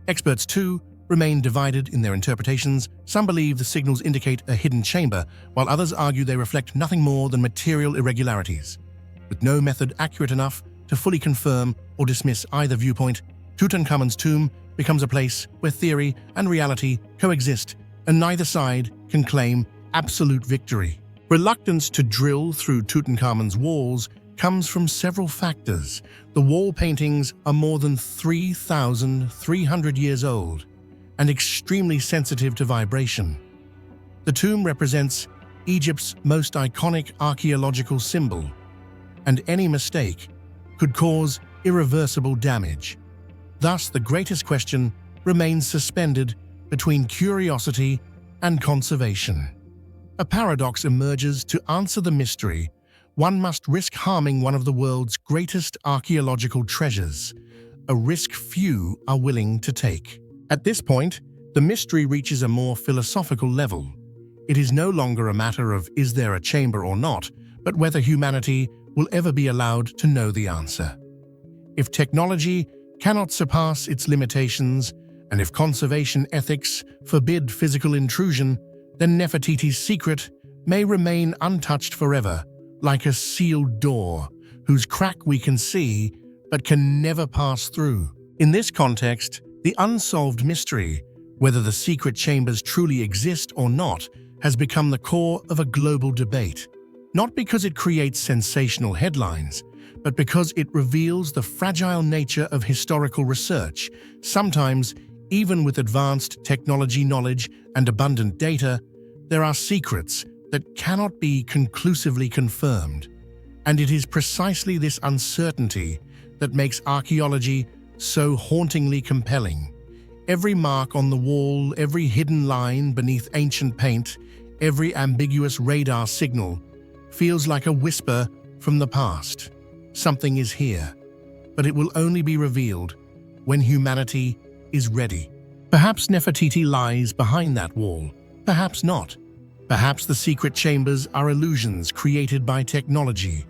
Experts, too, remain divided in their interpretations. Some believe the signals indicate a hidden chamber, while others argue they reflect nothing more than material irregularities. With no method accurate enough to fully confirm or dismiss either viewpoint, Tutankhamun's tomb becomes a place where theory and reality coexist, and neither side can claim absolute victory. Reluctance to drill through Tutankhamun's walls comes from several factors. The wall paintings are more than 3,300 years old and extremely sensitive to vibration. The tomb represents Egypt's most iconic archaeological symbol, and any mistake could cause irreversible damage. Thus, the greatest question remains suspended between curiosity and conservation. A paradox emerges: to answer the mystery, one must risk harming one of the world's greatest archaeological treasures, a risk few are willing to take. At this point, the mystery reaches a more philosophical level. It is no longer a matter of is there a chamber or not, but whether humanity will ever be allowed to know the answer. If technology cannot surpass its limitations, and if conservation ethics forbid physical intrusion, then Nefertiti's secret may remain untouched forever, like a sealed door whose crack we can see but can never pass through. In this context, the unsolved mystery, whether the secret chambers truly exist or not, has become the core of a global debate. Not because it creates sensational headlines, but because it reveals the fragile nature of historical research. Sometimes, even with advanced technology knowledge and abundant data, there are secrets that cannot be conclusively confirmed. And it is precisely this uncertainty that makes archaeology so hauntingly compelling. Every mark on the wall, every hidden line beneath ancient paint, every ambiguous radar signal feels like a whisper from the past. Something is here, but it will only be revealed when humanity is ready. Perhaps Nefertiti lies behind that wall, perhaps not. Perhaps the secret chambers are illusions created by technology.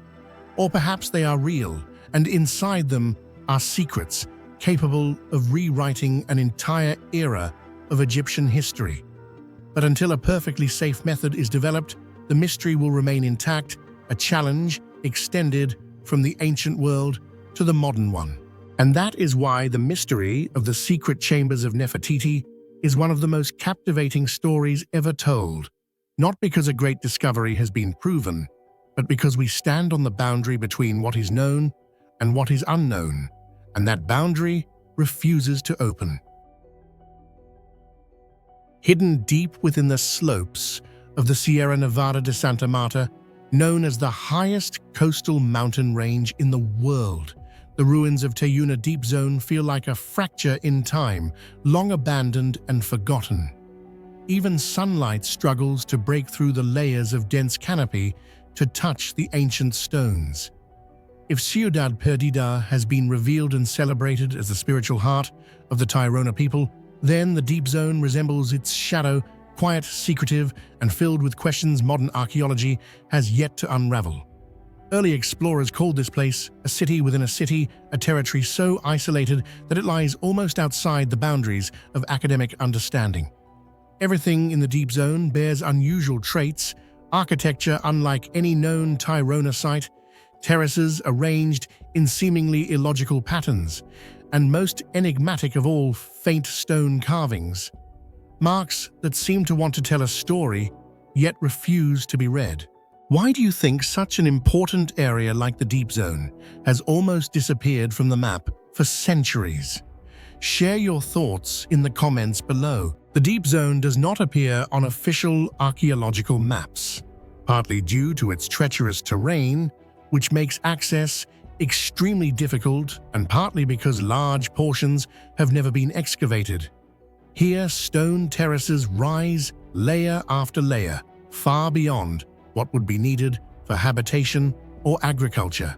Or perhaps they are real, and inside them are secrets capable of rewriting an entire era of Egyptian history. But until a perfectly safe method is developed, the mystery will remain intact, a challenge extended from the ancient world to the modern one. And that is why the mystery of the secret chambers of Nefertiti is one of the most captivating stories ever told. Not because a great discovery has been proven, but because we stand on the boundary between what is known and what is unknown, and that boundary refuses to open. Hidden deep within the slopes of the Sierra Nevada de Santa Marta, known as the highest coastal mountain range in the world, the ruins of Tayuna Deep Zone feel like a fracture in time, long abandoned and forgotten. Even sunlight struggles to break through the layers of dense canopy to touch the ancient stones. If Ciudad Perdida has been revealed and celebrated as the spiritual heart of the Tairona people, then the Deep Zone resembles its shadow, quiet, secretive, and filled with questions modern archaeology has yet to unravel. Early explorers called this place a city within a city, a territory so isolated that it lies almost outside the boundaries of academic understanding. Everything in the Deep Zone bears unusual traits, architecture unlike any known Tairona site, terraces arranged in seemingly illogical patterns, and most enigmatic of all, faint stone carvings. Marks that seem to want to tell a story, yet refuse to be read. Why do you think such an important area like the Deep Zone has almost disappeared from the map for centuries? Share your thoughts in the comments below. The Deep Zone does not appear on official archaeological maps, partly due to its treacherous terrain, which makes access extremely difficult, and partly because large portions have never been excavated. Here, stone terraces rise layer after layer, far beyond what would be needed for habitation or agriculture.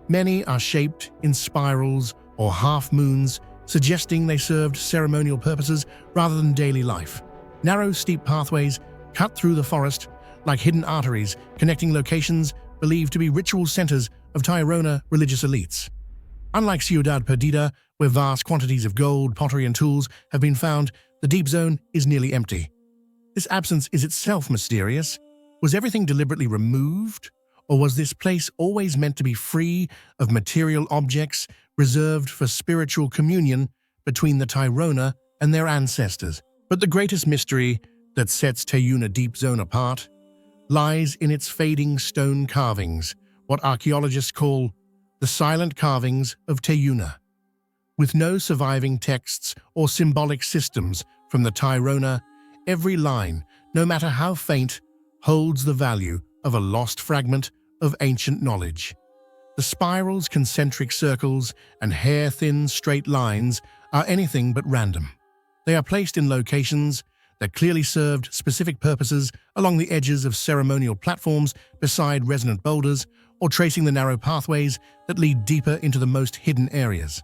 Many are shaped in spirals or half-moons, suggesting they served ceremonial purposes rather than daily life. Narrow, steep pathways cut through the forest like hidden arteries, connecting locations believed to be ritual centers of Tairona religious elites. Unlike Ciudad Perdida, where vast quantities of gold, pottery, and tools have been found, the Deep Zone is nearly empty. This absence is itself mysterious. Was everything deliberately removed, or was this place always meant to be free of material objects reserved for spiritual communion between the Tairona and their ancestors? But the greatest mystery that sets Tayuna Deep Zone apart lies in its fading stone carvings, what archaeologists call the silent carvings of Tayuna. With no surviving texts or symbolic systems from the Tairona, every line, no matter how faint, holds the value of a lost fragment of ancient knowledge. The spirals, concentric circles, and hair-thin straight lines are anything but random. They are placed in locations that clearly served specific purposes along the edges of ceremonial platforms beside resonant boulders or tracing the narrow pathways that lead deeper into the most hidden areas.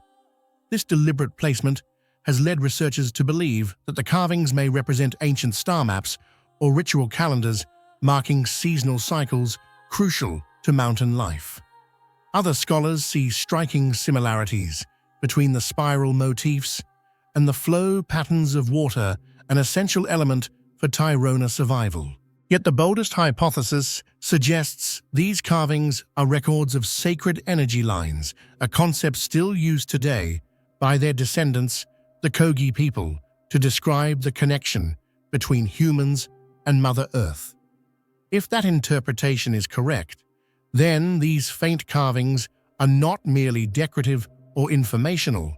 This deliberate placement has led researchers to believe that the carvings may represent ancient star maps or ritual calendars marking seasonal cycles crucial to mountain life. Other scholars see striking similarities between the spiral motifs and the flow patterns of water, an essential element for Tairona survival. Yet the boldest hypothesis suggests these carvings are records of sacred energy lines, a concept still used today by their descendants, the Kogi people, to describe the connection between humans and Mother Earth. If that interpretation is correct, then these faint carvings are not merely decorative or informational.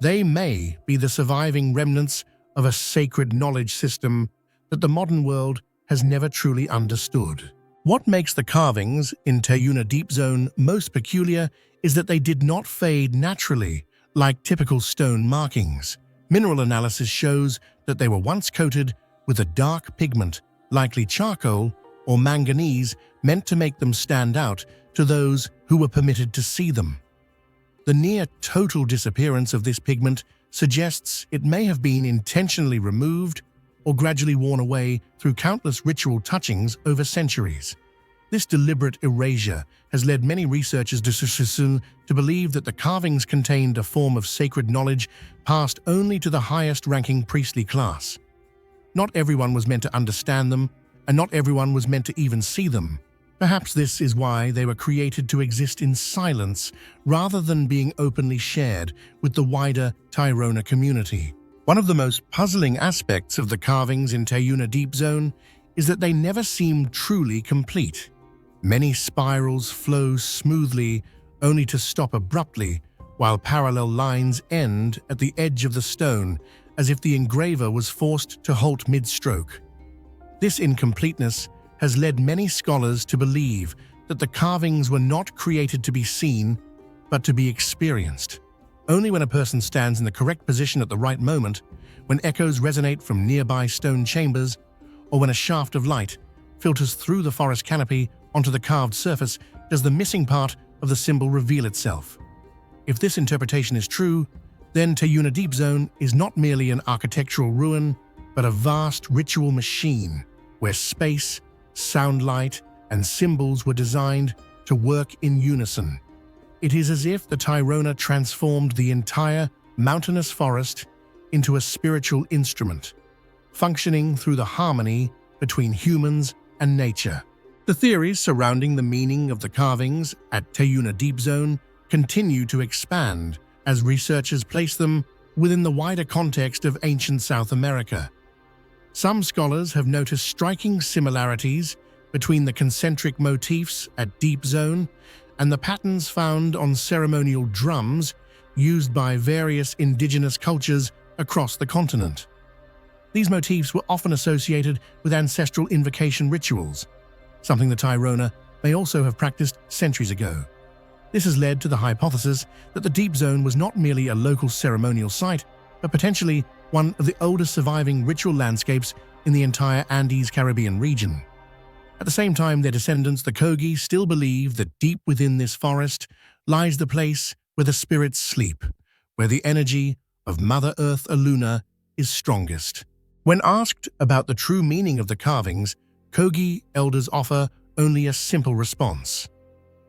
They may be the surviving remnants of a sacred knowledge system that the modern world has never truly understood. What makes the carvings in Tayuna Deep Zone most peculiar is that they did not fade naturally like typical stone markings. Mineral analysis shows that they were once coated with a dark pigment, likely charcoal or manganese, meant to make them stand out to those who were permitted to see them. The near total disappearance of this pigment suggests it may have been intentionally removed or gradually worn away through countless ritual touchings over centuries. This deliberate erasure has led many researchers to believe that the carvings contained a form of sacred knowledge passed only to the highest-ranking priestly class. Not everyone was meant to understand them, and not everyone was meant to even see them. Perhaps this is why they were created to exist in silence rather than being openly shared with the wider Tairona community. One of the most puzzling aspects of the carvings in Tairona Deep Zone is that they never seem truly complete. Many spirals flow smoothly only to stop abruptly, while parallel lines end at the edge of the stone as if the engraver was forced to halt mid-stroke. This incompleteness has led many scholars to believe that the carvings were not created to be seen, but to be experienced. Only when a person stands in the correct position at the right moment, when echoes resonate from nearby stone chambers, or when a shaft of light filters through the forest canopy onto the carved surface, does the missing part of the symbol reveal itself. If this interpretation is true, then Tairona Deep Zone is not merely an architectural ruin, but a vast ritual machine where space, sound, light, and symbols were designed to work in unison. It is as if the Tairona transformed the entire mountainous forest into a spiritual instrument, functioning through the harmony between humans and nature. The theories surrounding the meaning of the carvings at Tairona Deep Zone continue to expand as researchers place them within the wider context of ancient South America. Some scholars have noticed striking similarities between the concentric motifs at Deep Zone and the patterns found on ceremonial drums used by various indigenous cultures across the continent. These motifs were often associated with ancestral invocation rituals, something the Tairona may also have practiced centuries ago. This has led to the hypothesis that the Deep Zone was not merely a local ceremonial site, but potentially one of the oldest surviving ritual landscapes in the entire Andes Caribbean region. At the same time, their descendants, the Kogi, still believe that deep within this forest lies the place where the spirits sleep, where the energy of Mother Earth Aluna is strongest. When asked about the true meaning of the carvings, Kogi elders offer only a simple response.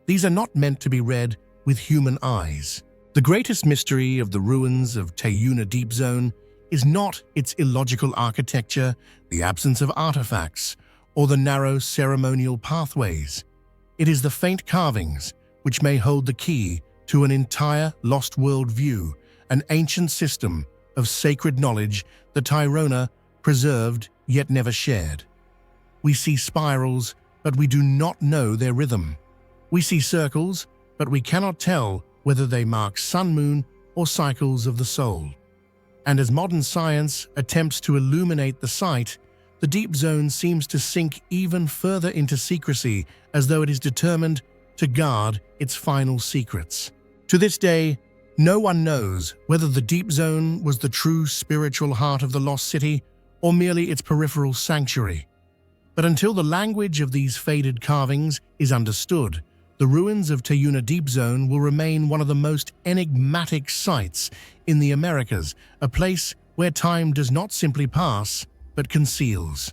These are not meant to be read with human eyes. The greatest mystery of the ruins of Tairona Deep Zone is not its illogical architecture, the absence of artifacts, or the narrow ceremonial pathways. It is the faint carvings which may hold the key to an entire lost world view, an ancient system of sacred knowledge the Tairona preserved yet never shared. We see spirals, but we do not know their rhythm. We see circles, but we cannot tell whether they mark sun-moon or cycles of the soul. And as modern science attempts to illuminate the site, the Deep Zone seems to sink even further into secrecy, as though it is determined to guard its final secrets. To this day, no one knows whether the Deep Zone was the true spiritual heart of the lost city or merely its peripheral sanctuary. But until the language of these faded carvings is understood, the ruins of Tairona Deep Zone will remain one of the most enigmatic sites in the Americas, a place where time does not simply pass, but conceals.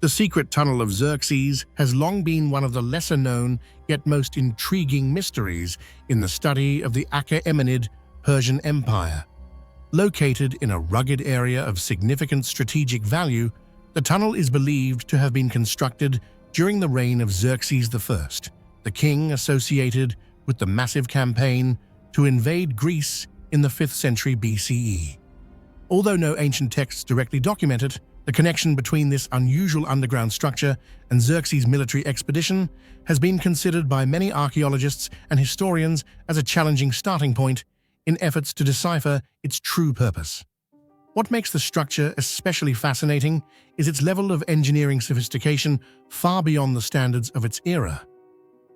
The secret tunnel of Xerxes has long been one of the lesser-known yet most intriguing mysteries in the study of the Achaemenid Persian Empire. Located in a rugged area of significant strategic value, the tunnel is believed to have been constructed during the reign of Xerxes I, the king associated with the massive campaign to invade Greece in the 5th century BCE. Although no ancient texts directly document it, the connection between this unusual underground structure and Xerxes' military expedition has been considered by many archaeologists and historians as a challenging starting point in efforts to decipher its true purpose. What makes the structure especially fascinating is its level of engineering sophistication far beyond the standards of its era.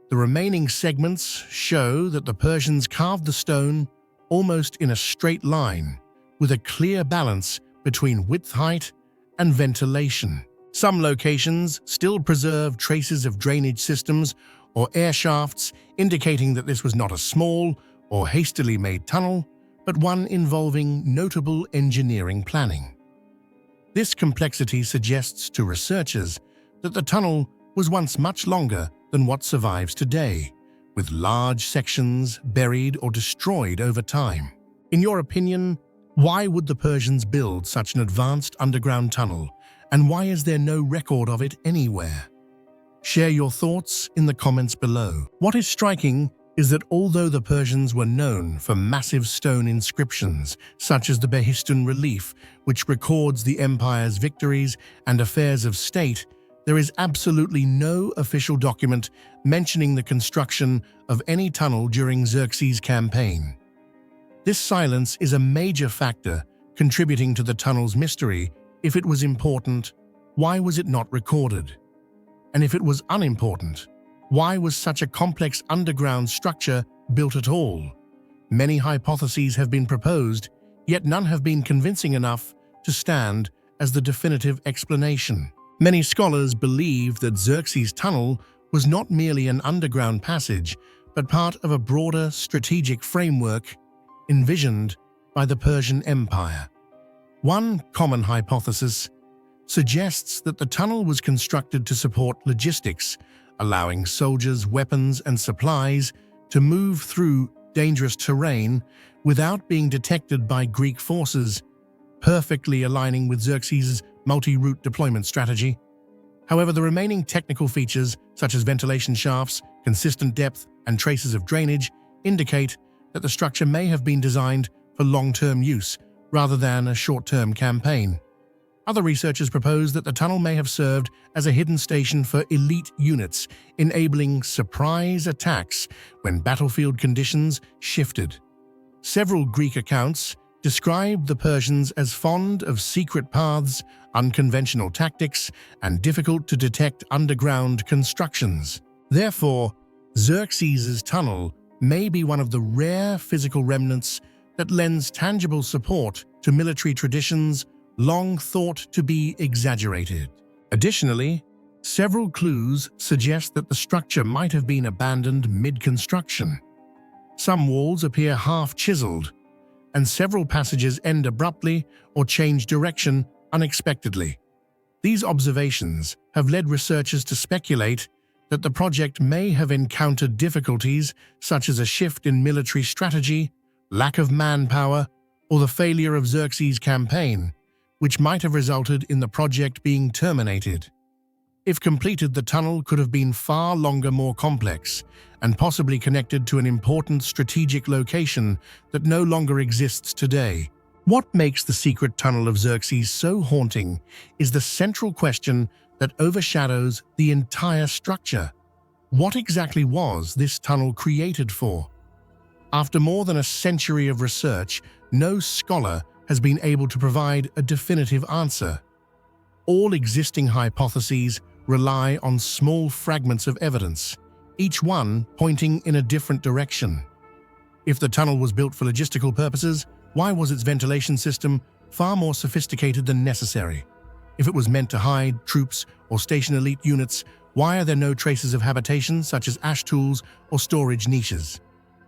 The remaining segments show that the Persians carved the stone almost in a straight line, with a clear balance between width, height, and ventilation. Some locations still preserve traces of drainage systems or air shafts, indicating that this was not a small or hastily made tunnel, but one involving notable engineering planning. This complexity suggests to researchers that the tunnel was once much longer than what survives today, with large sections buried or destroyed over time. In your opinion, why would the Persians build such an advanced underground tunnel, and why is there no record of it anywhere? Share your thoughts in the comments below. What is striking is that although the Persians were known for massive stone inscriptions, such as the Behistun relief, which records the empire's victories and affairs of state, there is absolutely no official document mentioning the construction of any tunnel during Xerxes' campaign. This silence is a major factor contributing to the tunnel's mystery. If it was important, why was it not recorded? And if it was unimportant, why was such a complex underground structure built at all? Many hypotheses have been proposed, yet none have been convincing enough to stand as the definitive explanation. Many scholars believe that Xerxes' tunnel was not merely an underground passage, but part of a broader strategic framework envisioned by the Persian Empire. One common hypothesis suggests that the tunnel was constructed to support logistics, allowing soldiers, weapons, and supplies to move through dangerous terrain without being detected by Greek forces, perfectly aligning with Xerxes' multi-route deployment strategy. However, the remaining technical features, such as ventilation shafts, consistent depth, and traces of drainage, indicate that the structure may have been designed for long-term use rather than a short-term campaign. Other researchers propose that the tunnel may have served as a hidden station for elite units, enabling surprise attacks when battlefield conditions shifted. Several Greek accounts describe the Persians as fond of secret paths, unconventional tactics, and difficult-to-detect underground constructions. Therefore, Xerxes' tunnel may be one of the rare physical remnants that lends tangible support to military traditions long thought to be exaggerated. Additionally, several clues suggest that the structure might have been abandoned mid-construction. Some walls appear half-chiseled, and several passages end abruptly or change direction unexpectedly. These observations have led researchers to speculate that the project may have encountered difficulties such as a shift in military strategy, lack of manpower, or the failure of Xerxes' campaign, which might have resulted in the project being terminated. If completed, the tunnel could have been far longer, more complex, and possibly connected to an important strategic location that no longer exists today. What makes the secret tunnel of Xerxes so haunting is the central question that overshadows the entire structure. What exactly was this tunnel created for? After more than a century of research, no scholar has been able to provide a definitive answer. All existing hypotheses rely on small fragments of evidence, each one pointing in a different direction. If the tunnel was built for logistical purposes, why was its ventilation system far more sophisticated than necessary? If it was meant to hide troops or station elite units, why are there no traces of habitation such as ash tools or storage niches?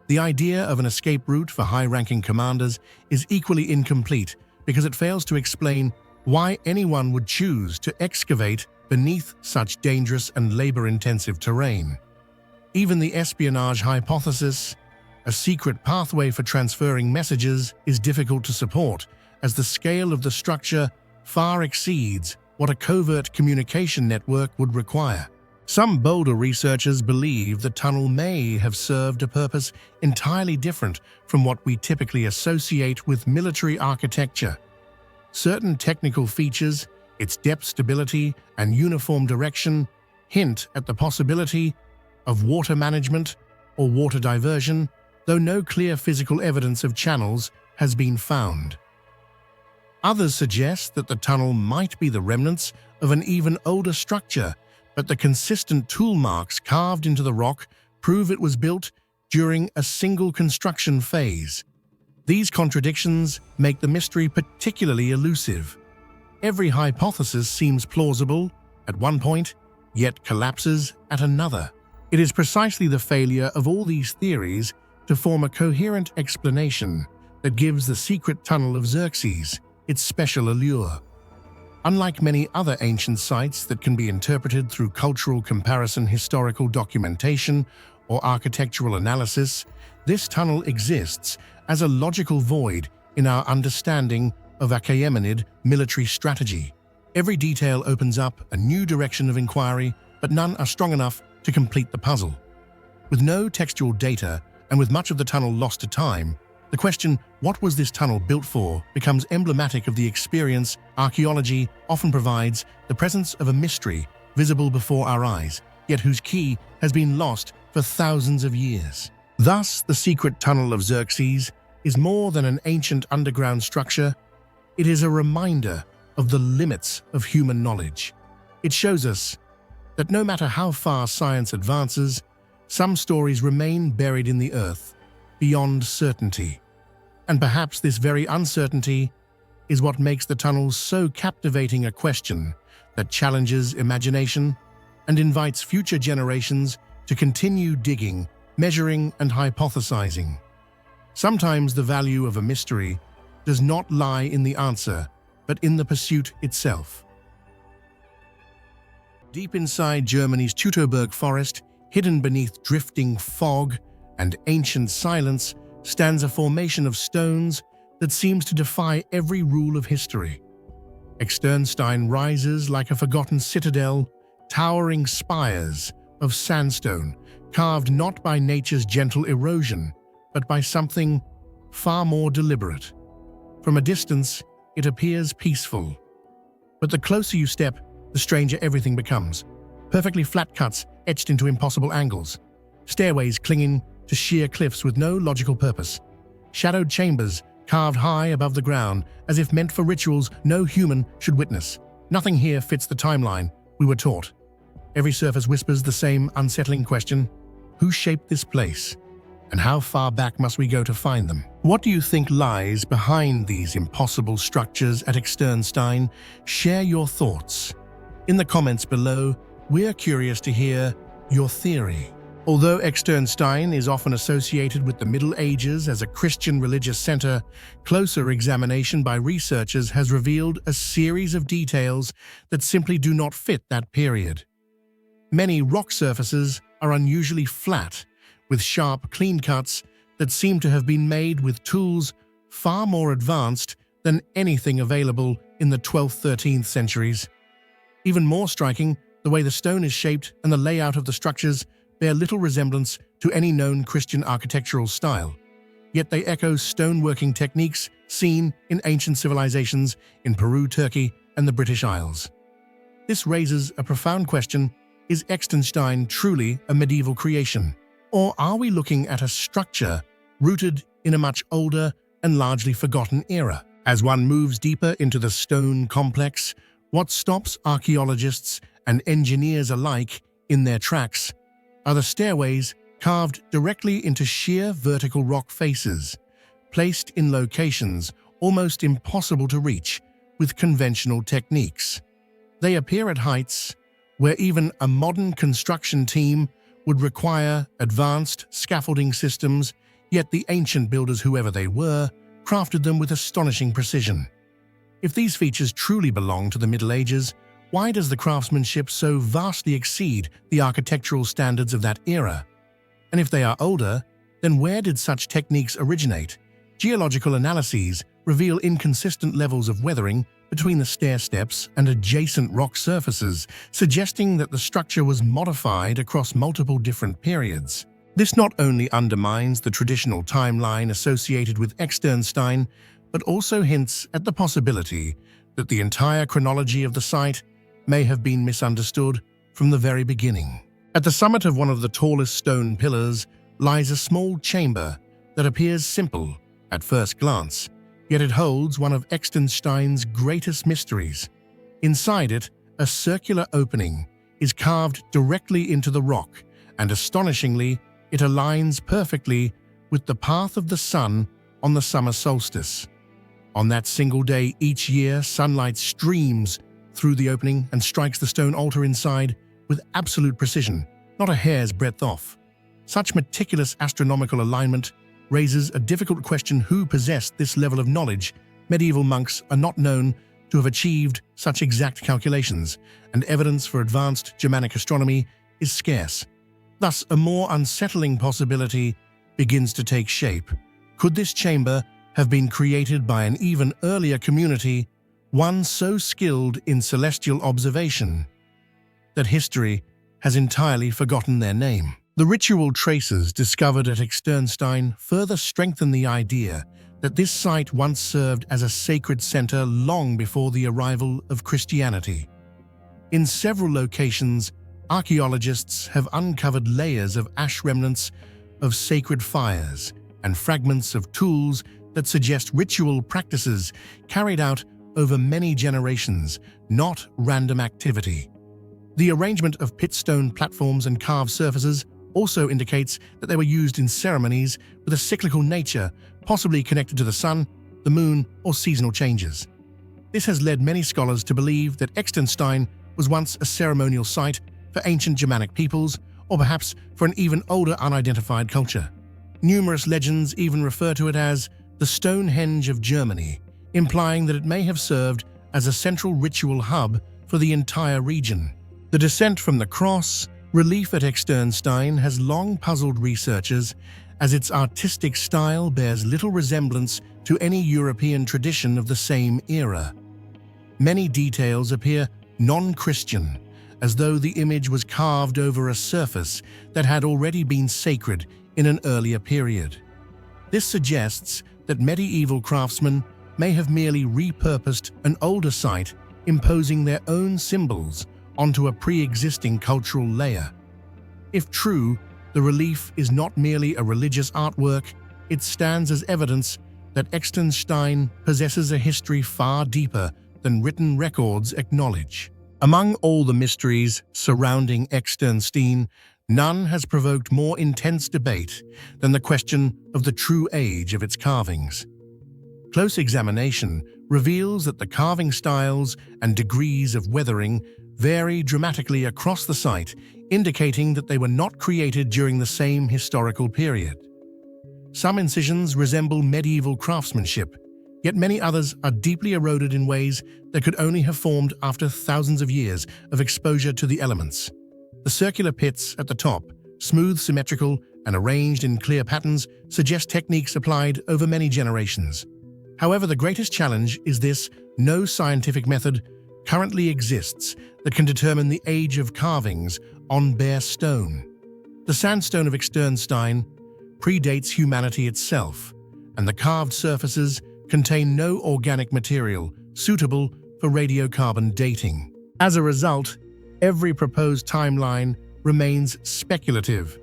The idea of an escape route for high-ranking commanders is equally incomplete because it fails to explain why anyone would choose to excavate beneath such dangerous and labor-intensive terrain. Even the espionage hypothesis, a secret pathway for transferring messages, is difficult to support, as the scale of the structure far exceeds what a covert communication network would require. Some bolder researchers believe the tunnel may have served a purpose entirely different from what we typically associate with military architecture. Certain technical features, its depth, stability, and uniform direction hint at the possibility of water management or water diversion, though no clear physical evidence of channels has been found. Others suggest that the tunnel might be the remnants of an even older structure, but the consistent tool marks carved into the rock prove it was built during a single construction phase. These contradictions make the mystery particularly elusive. Every hypothesis seems plausible at one point, yet collapses at another. It is precisely the failure of all these theories to form a coherent explanation that gives the secret tunnel of Xerxes its special allure. Unlike many other ancient sites that can be interpreted through cultural comparison, historical documentation, or architectural analysis, this tunnel exists as a logical void in our understanding of Achaemenid military strategy. Every detail opens up a new direction of inquiry, but none are strong enough to complete the puzzle. With no textual data and with much of the tunnel lost to time, the question, what was this tunnel built for, becomes emblematic of the experience archaeology often provides, the presence of a mystery visible before our eyes, yet whose key has been lost for thousands of years. Thus, the secret tunnel of Xerxes is more than an ancient underground structure. It is a reminder of the limits of human knowledge. It shows us that no matter how far science advances, some stories remain buried in the earth, beyond certainty. And perhaps this very uncertainty is what makes the tunnels so captivating, a question that challenges imagination and invites future generations to continue digging, measuring, and hypothesizing. Sometimes the value of a mystery does not lie in the answer, but in the pursuit itself. Deep inside Germany's Teutoburg forest, hidden beneath drifting fog and ancient silence, stands a formation of stones that seems to defy every rule of history. Externstein rises like a forgotten citadel, towering spires of sandstone, carved not by nature's gentle erosion, but by something far more deliberate. From a distance, it appears peaceful. But the closer you step, the stranger everything becomes. Perfectly flat cuts etched into impossible angles. Stairways clinging to sheer cliffs with no logical purpose. Shadowed chambers carved high above the ground as if meant for rituals no human should witness. Nothing here fits the timeline we were taught. Every surface whispers the same unsettling question: who shaped this place? And how far back must we go to find them? What do you think lies behind these impossible structures at Externstein? Share your thoughts in the comments below. We're curious to hear your theory. Although Externstein is often associated with the Middle Ages as a Christian religious center, closer examination by researchers has revealed a series of details that simply do not fit that period. Many rock surfaces are unusually flat, with sharp, clean cuts that seem to have been made with tools far more advanced than anything available in the 12th, 13th centuries. Even more striking, the way the stone is shaped and the layout of the structures bear little resemblance to any known Christian architectural style. Yet they echo stoneworking techniques seen in ancient civilizations in Peru, Turkey, and the British Isles. This raises a profound question: is Externstein truly a medieval creation? Or are we looking at a structure rooted in a much older and largely forgotten era? As one moves deeper into the stone complex, what stops archaeologists and engineers alike in their tracks are the stairways carved directly into sheer vertical rock faces, placed in locations almost impossible to reach with conventional techniques. They appear at heights where even a modern construction team would require advanced scaffolding systems, yet the ancient builders, whoever they were, crafted them with astonishing precision. If these features truly belong to the Middle Ages, why does the craftsmanship so vastly exceed the architectural standards of that era? And if they are older, then where did such techniques originate? Geological analyses reveal inconsistent levels of weathering between the stair steps and adjacent rock surfaces, suggesting that the structure was modified across multiple different periods. This not only undermines the traditional timeline associated with Externstein, but also hints at the possibility that the entire chronology of the site may have been misunderstood from the very beginning. At the summit of one of the tallest stone pillars lies a small chamber that appears simple at first glance, yet it holds one of Externstein's greatest mysteries. Inside it, a circular opening is carved directly into the rock, and astonishingly, it aligns perfectly with the path of the sun on the summer solstice. On that single day each year, sunlight streams through the opening and strikes the stone altar inside with absolute precision, not a hair's breadth off. Such meticulous astronomical alignment raises a difficult question: who possessed this level of knowledge? Medieval monks are not known to have achieved such exact calculations, and evidence for advanced Germanic astronomy is scarce. Thus, a more unsettling possibility begins to take shape. Could this chamber have been created by an even earlier community, one so skilled in celestial observation that history has entirely forgotten their name? The ritual traces discovered at Externstein further strengthen the idea that this site once served as a sacred center long before the arrival of Christianity. In several locations, archaeologists have uncovered layers of ash remnants of sacred fires and fragments of tools that suggest ritual practices carried out over many generations, not random activity. The arrangement of pit stone platforms and carved surfaces also indicates that they were used in ceremonies with a cyclical nature, possibly connected to the sun, the moon, or seasonal changes. This has led many scholars to believe that Externstein was once a ceremonial site for ancient Germanic peoples, or perhaps for an even older unidentified culture. Numerous legends even refer to it as the Stonehenge of Germany, implying that it may have served as a central ritual hub for the entire region. The descent from the cross relief at Externstein has long puzzled researchers, as its artistic style bears little resemblance to any European tradition of the same era. Many details appear non-Christian, as though the image was carved over a surface that had already been sacred in an earlier period. This suggests that medieval craftsmen may have merely repurposed an older site, imposing their own symbols onto a pre-existing cultural layer. If true, the relief is not merely a religious artwork, it stands as evidence that Externstein possesses a history far deeper than written records acknowledge. Among all the mysteries surrounding Externstein, none has provoked more intense debate than the question of the true age of its carvings. Close examination reveals that the carving styles and degrees of weathering vary dramatically across the site, indicating that they were not created during the same historical period. Some incisions resemble medieval craftsmanship, yet many others are deeply eroded in ways that could only have formed after thousands of years of exposure to the elements. The circular pits at the top, smooth, symmetrical, and arranged in clear patterns, suggest techniques applied over many generations. However, the greatest challenge is this: no scientific method currently exists that can determine the age of carvings on bare stone. The sandstone of Externstein predates humanity itself, and the carved surfaces contain no organic material suitable for radiocarbon dating. As a result, every proposed timeline remains speculative,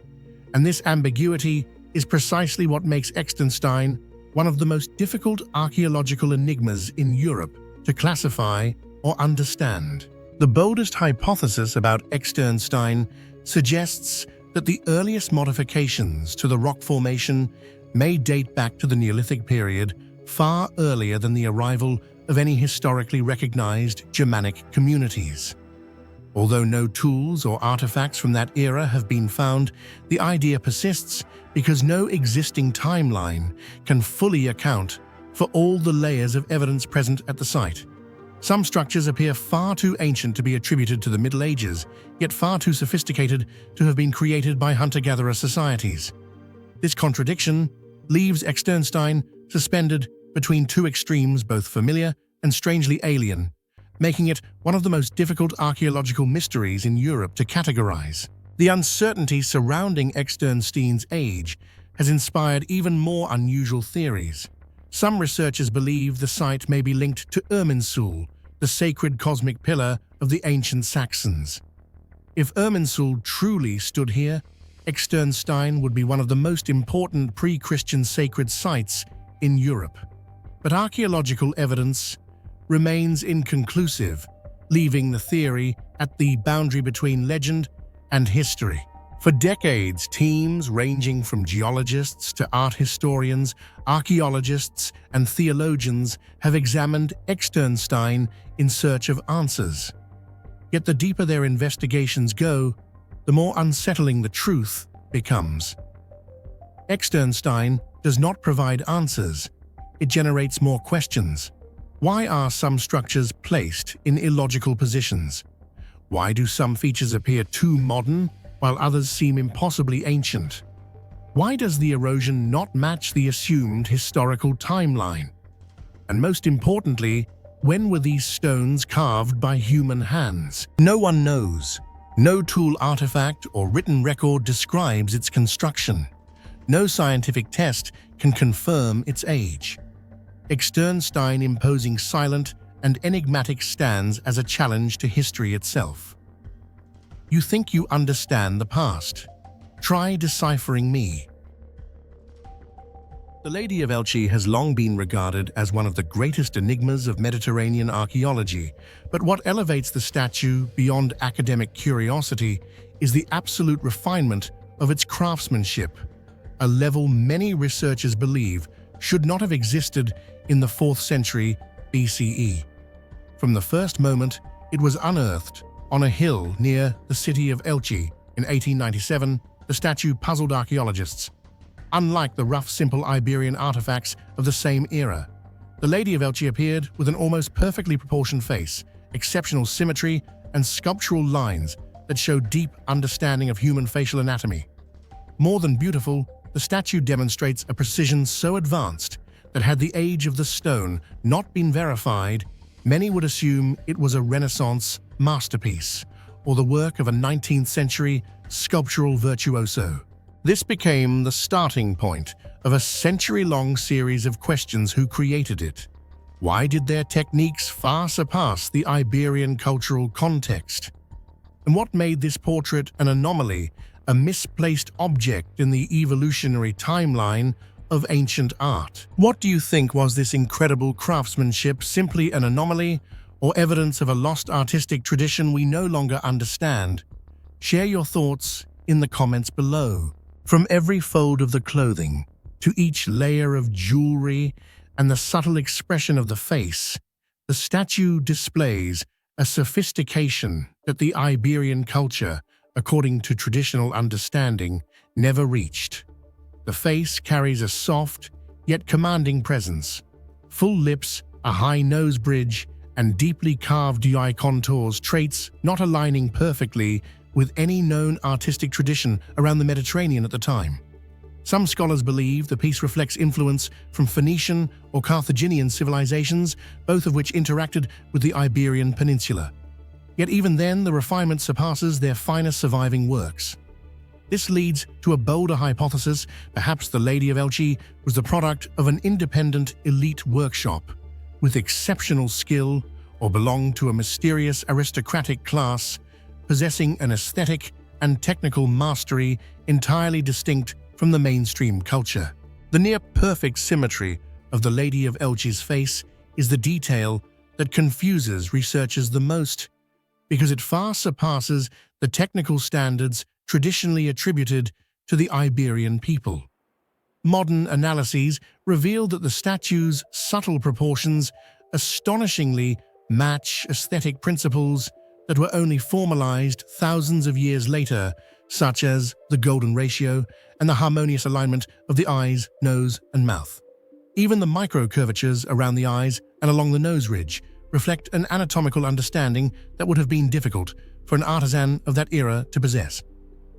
and this ambiguity is precisely what makes Externstein one of the most difficult archaeological enigmas in Europe to classify or understand. The boldest hypothesis about Externstein suggests that the earliest modifications to the rock formation may date back to the Neolithic period, far earlier than the arrival of any historically recognized Germanic communities. Although no tools or artifacts from that era have been found, the idea persists because no existing timeline can fully account for all the layers of evidence present at the site. Some structures appear far too ancient to be attributed to the Middle Ages, yet far too sophisticated to have been created by hunter-gatherer societies. This contradiction leaves Externstein suspended between two extremes, both familiar and strangely alien, making it one of the most difficult archaeological mysteries in Europe to categorize. The uncertainty surrounding Externstein's age has inspired even more unusual theories. Some researchers believe the site may be linked to Irminsul, the sacred cosmic pillar of the ancient Saxons. If Irminsul truly stood here, Externstein would be one of the most important pre-Christian sacred sites in Europe. But archaeological evidence remains inconclusive, leaving the theory at the boundary between legend and history. For decades, teams ranging from geologists to art historians, archaeologists, and theologians have examined Externstein in search of answers. Yet the deeper their investigations go, the more unsettling the truth becomes. Externstein does not provide answers. It generates more questions. Why are some structures placed in illogical positions? Why do some features appear too modern while others seem impossibly ancient? Why does the erosion not match the assumed historical timeline? And most importantly, when were these stones carved by human hands? No one knows. No tool artifact or written record describes its construction. No scientific test can confirm its age. Externstein imposing silent and enigmatic stands as a challenge to history itself. You think you understand the past? Try deciphering me. The Lady of Elche has long been regarded as one of the greatest enigmas of Mediterranean archaeology, but what elevates the statue beyond academic curiosity is the absolute refinement of its craftsmanship, a level many researchers believe should not have existed in the 4th century BCE. From the first moment it was unearthed on a hill near the city of Elche in 1897, the statue puzzled archaeologists. Unlike the rough, simple Iberian artifacts of the same era, the Lady of Elche appeared with an almost perfectly proportioned face, exceptional symmetry, and sculptural lines that show deep understanding of human facial anatomy. More than beautiful, the statue demonstrates a precision so advanced that had the age of the stone not been verified, many would assume it was a Renaissance masterpiece or the work of a 19th century sculptural virtuoso. This became the starting point of a century-long series of questions: who created it? Why did their techniques far surpass the Iberian cultural context? And what made this portrait an anomaly, a misplaced object in the evolutionary timeline of ancient art? What do you think was this incredible craftsmanship, simply an anomaly or evidence of a lost artistic tradition we no longer understand? Share your thoughts in the comments below. From every fold of the clothing, to each layer of jewelry and the subtle expression of the face, the statue displays a sophistication that the Iberian culture, according to traditional understanding, never reached. The face carries a soft, yet commanding presence. Full lips, a high nose bridge, and deeply carved eye contours, traits not aligning perfectly with any known artistic tradition around the Mediterranean at the time. Some scholars believe the piece reflects influence from Phoenician or Carthaginian civilizations, both of which interacted with the Iberian Peninsula. Yet even then, the refinement surpasses their finest surviving works. This leads to a bolder hypothesis: perhaps the Lady of Elche was the product of an independent elite workshop with exceptional skill, or belonged to a mysterious aristocratic class possessing an aesthetic and technical mastery entirely distinct from the mainstream culture. The near-perfect symmetry of the Lady of Elche's face is the detail that confuses researchers the most, because it far surpasses the technical standards traditionally attributed to the Iberian people. Modern analyses reveal that the statue's subtle proportions astonishingly match aesthetic principles that were only formalized thousands of years later, such as the golden ratio and the harmonious alignment of the eyes, nose, and mouth. Even the micro-curvatures around the eyes and along the nose ridge reflect an anatomical understanding that would have been difficult for an artisan of that era to possess.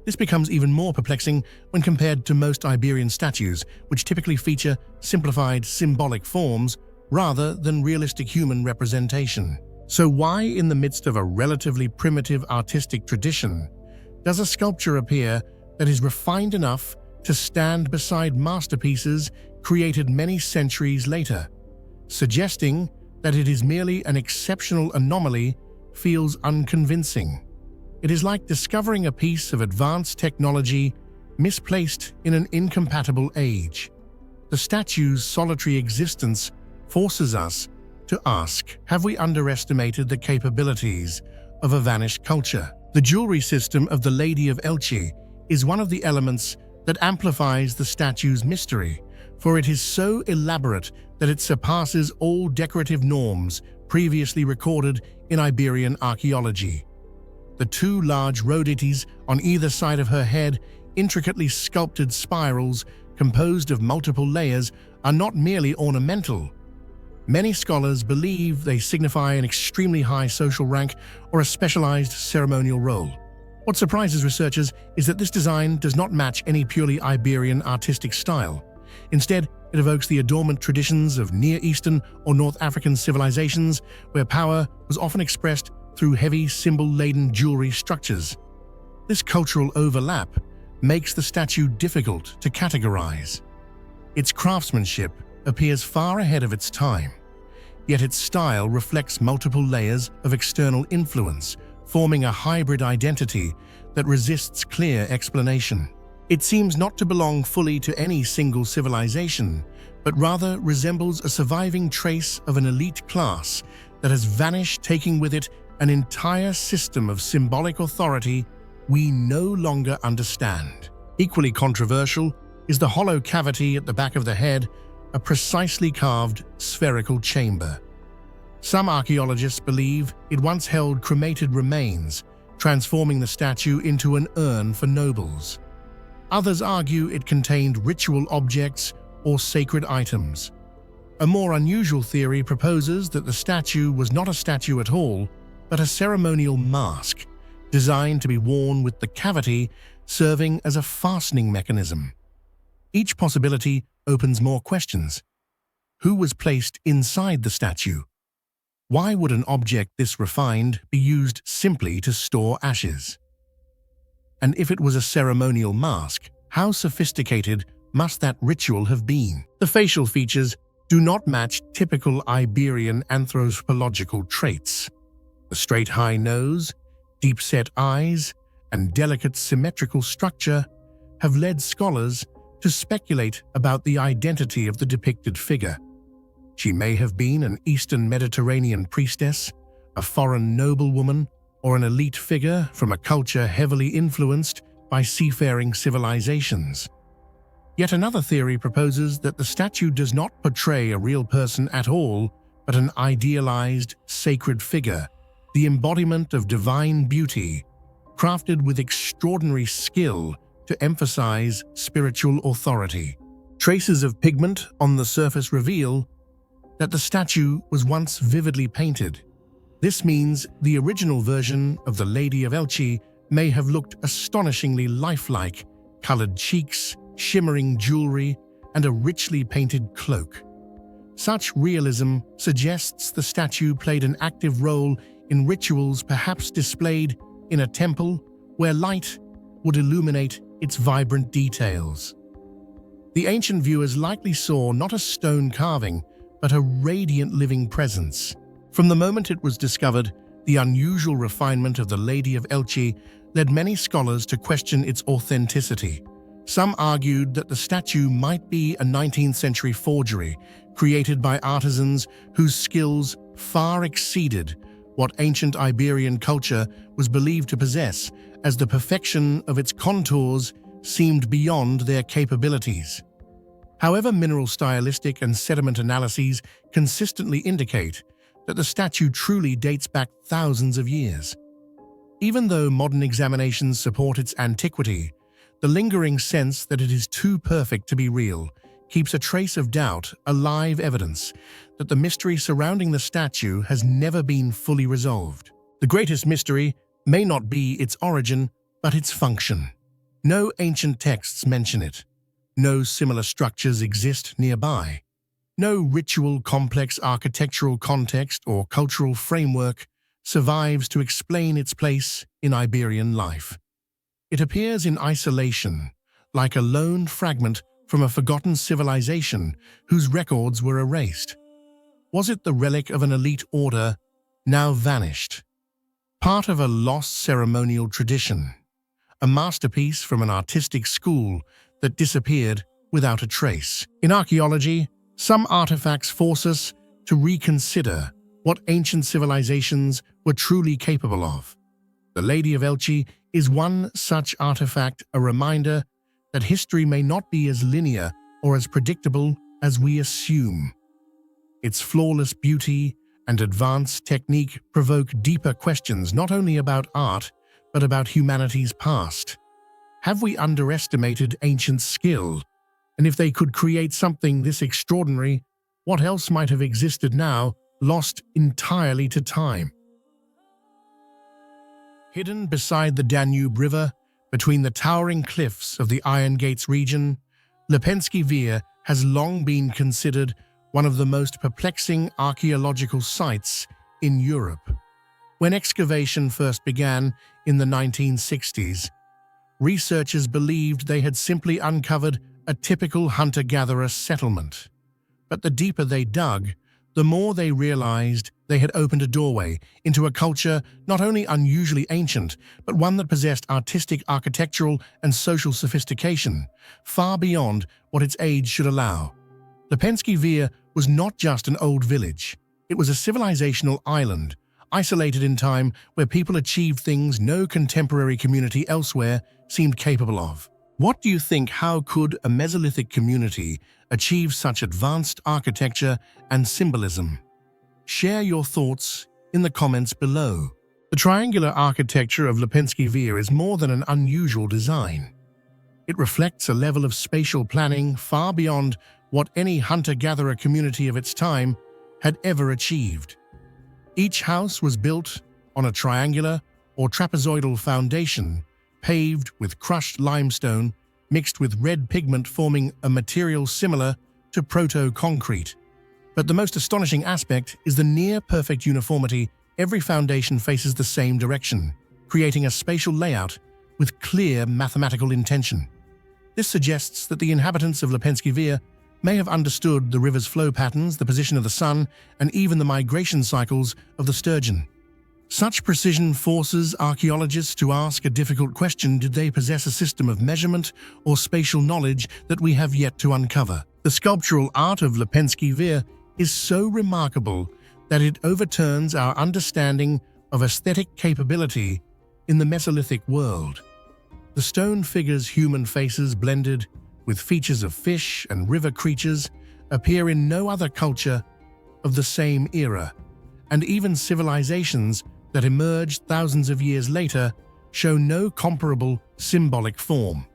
This becomes even more perplexing when compared to most Iberian statues, which typically feature simplified symbolic forms rather than realistic human representation. So why, in the midst of a relatively primitive artistic tradition, does a sculpture appear that is refined enough to stand beside masterpieces created many centuries later? Suggesting that it is merely an exceptional anomaly feels unconvincing. It is like discovering a piece of advanced technology misplaced in an incompatible age. The statue's solitary existence forces us to ask, have we underestimated the capabilities of a vanished culture? The jewelry system of the Lady of Elche is one of the elements that amplifies the statue's mystery, for it is so elaborate that it surpasses all decorative norms previously recorded in Iberian archaeology. The two large rhodetes on either side of her head intricately sculpted spirals composed of multiple layers are not merely ornamental. Many scholars believe they signify an extremely high social rank or a specialized ceremonial role. What surprises researchers is that this design does not match any purely Iberian artistic style. Instead, it evokes the adornment traditions of Near Eastern or North African civilizations, where power was often expressed through heavy, symbol-laden jewelry structures. This cultural overlap makes the statue difficult to categorize. Its craftsmanship appears far ahead of its time, yet its style reflects multiple layers of external influence, forming a hybrid identity that resists clear explanation. It seems not to belong fully to any single civilization, but rather resembles a surviving trace of an elite class that has vanished, taking with it an entire system of symbolic authority we no longer understand. Equally controversial is the hollow cavity at the back of the head, a precisely carved spherical chamber. Some archaeologists believe it once held cremated remains, transforming the statue into an urn for nobles. Others argue it contained ritual objects or sacred items. A more unusual theory proposes that the statue was not a statue at all, but a ceremonial mask, designed to be worn with the cavity serving as a fastening mechanism. Each possibility opens more questions. Who was placed inside the statue? Why would an object this refined be used simply to store ashes? And if it was a ceremonial mask, how sophisticated must that ritual have been? The facial features do not match typical Iberian anthropological traits. The straight high nose, deep-set eyes, and delicate symmetrical structure have led scholars to speculate about the identity of the depicted figure. She may have been an Eastern Mediterranean priestess, a foreign noblewoman, or an elite figure from a culture heavily influenced by seafaring civilizations. Yet another theory proposes that the statue does not portray a real person at all, but an idealized, sacred figure, the embodiment of divine beauty, crafted with extraordinary skill to emphasize spiritual authority. Traces of pigment on the surface reveal that the statue was once vividly painted. This means the original version of the Lady of Elche may have looked astonishingly lifelike, colored cheeks, shimmering jewelry, and a richly painted cloak. Such realism suggests the statue played an active role in rituals, perhaps displayed in a temple where light would illuminate its vibrant details. The ancient viewers likely saw not a stone carving, but a radiant living presence. From the moment it was discovered, the unusual refinement of the Lady of Elche led many scholars to question its authenticity. Some argued that the statue might be a 19th century forgery created by artisans whose skills far exceeded what ancient Iberian culture was believed to possess, as the perfection of its contours seemed beyond their capabilities. However, mineral stylistic and sediment analyses consistently indicate that the statue truly dates back thousands of years. Even though modern examinations support its antiquity, the lingering sense that it is too perfect to be real keeps a trace of doubt, alive evidence that the mystery surrounding the statue has never been fully resolved. The greatest mystery may not be its origin, but its function. No ancient texts mention it. No similar structures exist nearby. No ritual, complex architectural context or cultural framework survives to explain its place in Iberian life. It appears in isolation, like a lone fragment from a forgotten civilization whose records were erased. Was it the relic of an elite order, now vanished? Part of a lost ceremonial tradition? A masterpiece from an artistic school that disappeared without a trace? In archaeology, some artifacts force us to reconsider what ancient civilizations were truly capable of. The Lady of Elche is one such artifact, a reminder that history may not be as linear or as predictable as we assume. Its flawless beauty and advanced technique provoke deeper questions not only about art, but about humanity's past. Have we underestimated ancient skill? And if they could create something this extraordinary, what else might have existed now, lost entirely to time? Hidden beside the Danube River, between the towering cliffs of the Iron Gates region, Lepenski Vir has long been considered one of the most perplexing archaeological sites in Europe. When excavation first began in the 1960s, researchers believed they had simply uncovered a typical hunter-gatherer settlement. But the deeper they dug, the more they realized they had opened a doorway into a culture not only unusually ancient, but one that possessed artistic, architectural, and social sophistication, far beyond what its age should allow. Lepenski Vir was not just an old village. It was a civilizational island, isolated in time, where people achieved things no contemporary community elsewhere seemed capable of. What do you think? How could a Mesolithic community achieve such advanced architecture and symbolism? Share your thoughts in the comments below. The triangular architecture of Lepenski Vir is more than an unusual design. It reflects a level of spatial planning far beyond what any hunter-gatherer community of its time had ever achieved. Each house was built on a triangular or trapezoidal foundation, paved with crushed limestone mixed with red pigment, forming a material similar to proto-concrete. But the most astonishing aspect is the near-perfect uniformity. Every foundation faces the same direction, creating a spatial layout with clear mathematical intention. This suggests that the inhabitants of Lepenski Vir may have understood the river's flow patterns, the position of the sun, and even the migration cycles of the sturgeon. Such precision forces archaeologists to ask a difficult question: did they possess a system of measurement or spatial knowledge that we have yet to uncover? The sculptural art of Lepenski Vir is so remarkable that it overturns our understanding of aesthetic capability in the Mesolithic world. The stone figures' human faces, blended with features of fish and river creatures, appear in no other culture of the same era, and even civilizations that emerged thousands of years later show no comparable symbolic form.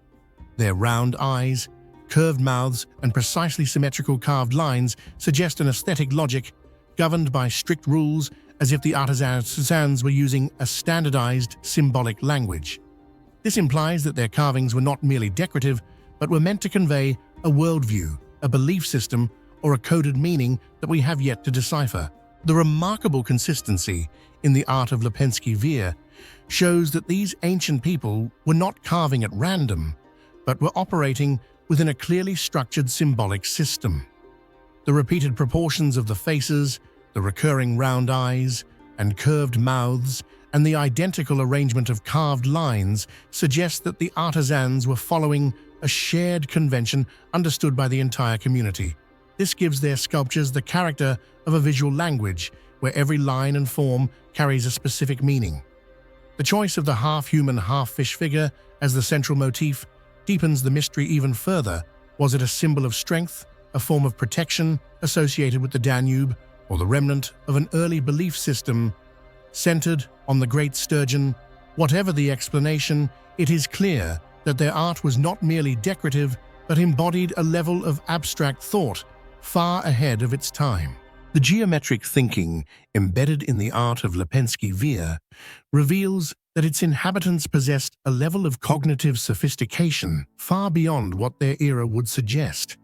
Their round eyes, curved mouths, and precisely symmetrical carved lines suggest an aesthetic logic governed by strict rules, as if the artisans were using a standardized symbolic language. This implies that their carvings were not merely decorative, but were meant to convey a worldview, a belief system, or a coded meaning that we have yet to decipher. The remarkable consistency in the art of Lepenski Vir shows that these ancient people were not carving at random, but were operating within a clearly structured symbolic system. The repeated proportions of the faces, the recurring round eyes and curved mouths, and the identical arrangement of carved lines suggest that the artisans were following a shared convention understood by the entire community. This gives their sculptures the character of a visual language, where every line and form carries a specific meaning. The choice of the half-human, half-fish figure as the central motif deepens the mystery even further. Was it a symbol of strength, a form of protection associated with the Danube, or the remnant of an early belief system centered on the great sturgeon? Whatever the explanation, it is clear that their art was not merely decorative, but embodied a level of abstract thought far ahead of its time. The geometric thinking embedded in the art of Lepenski Vir reveals that its inhabitants possessed a level of cognitive sophistication far beyond what their era would suggest.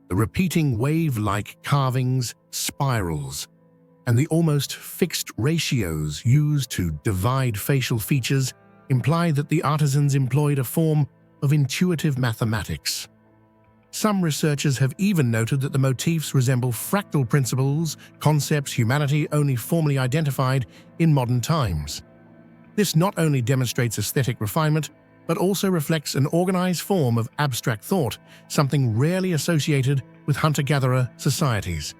The repeating wave-like carvings, spirals, and the almost fixed ratios used to divide facial features imply that the artisans employed a form of intuitive mathematics. Some researchers have even noted that the motifs resemble fractal principles, concepts humanity only formally identified in modern times. This not only demonstrates aesthetic refinement, but also reflects an organized form of abstract thought, something rarely associated with hunter-gatherer societies.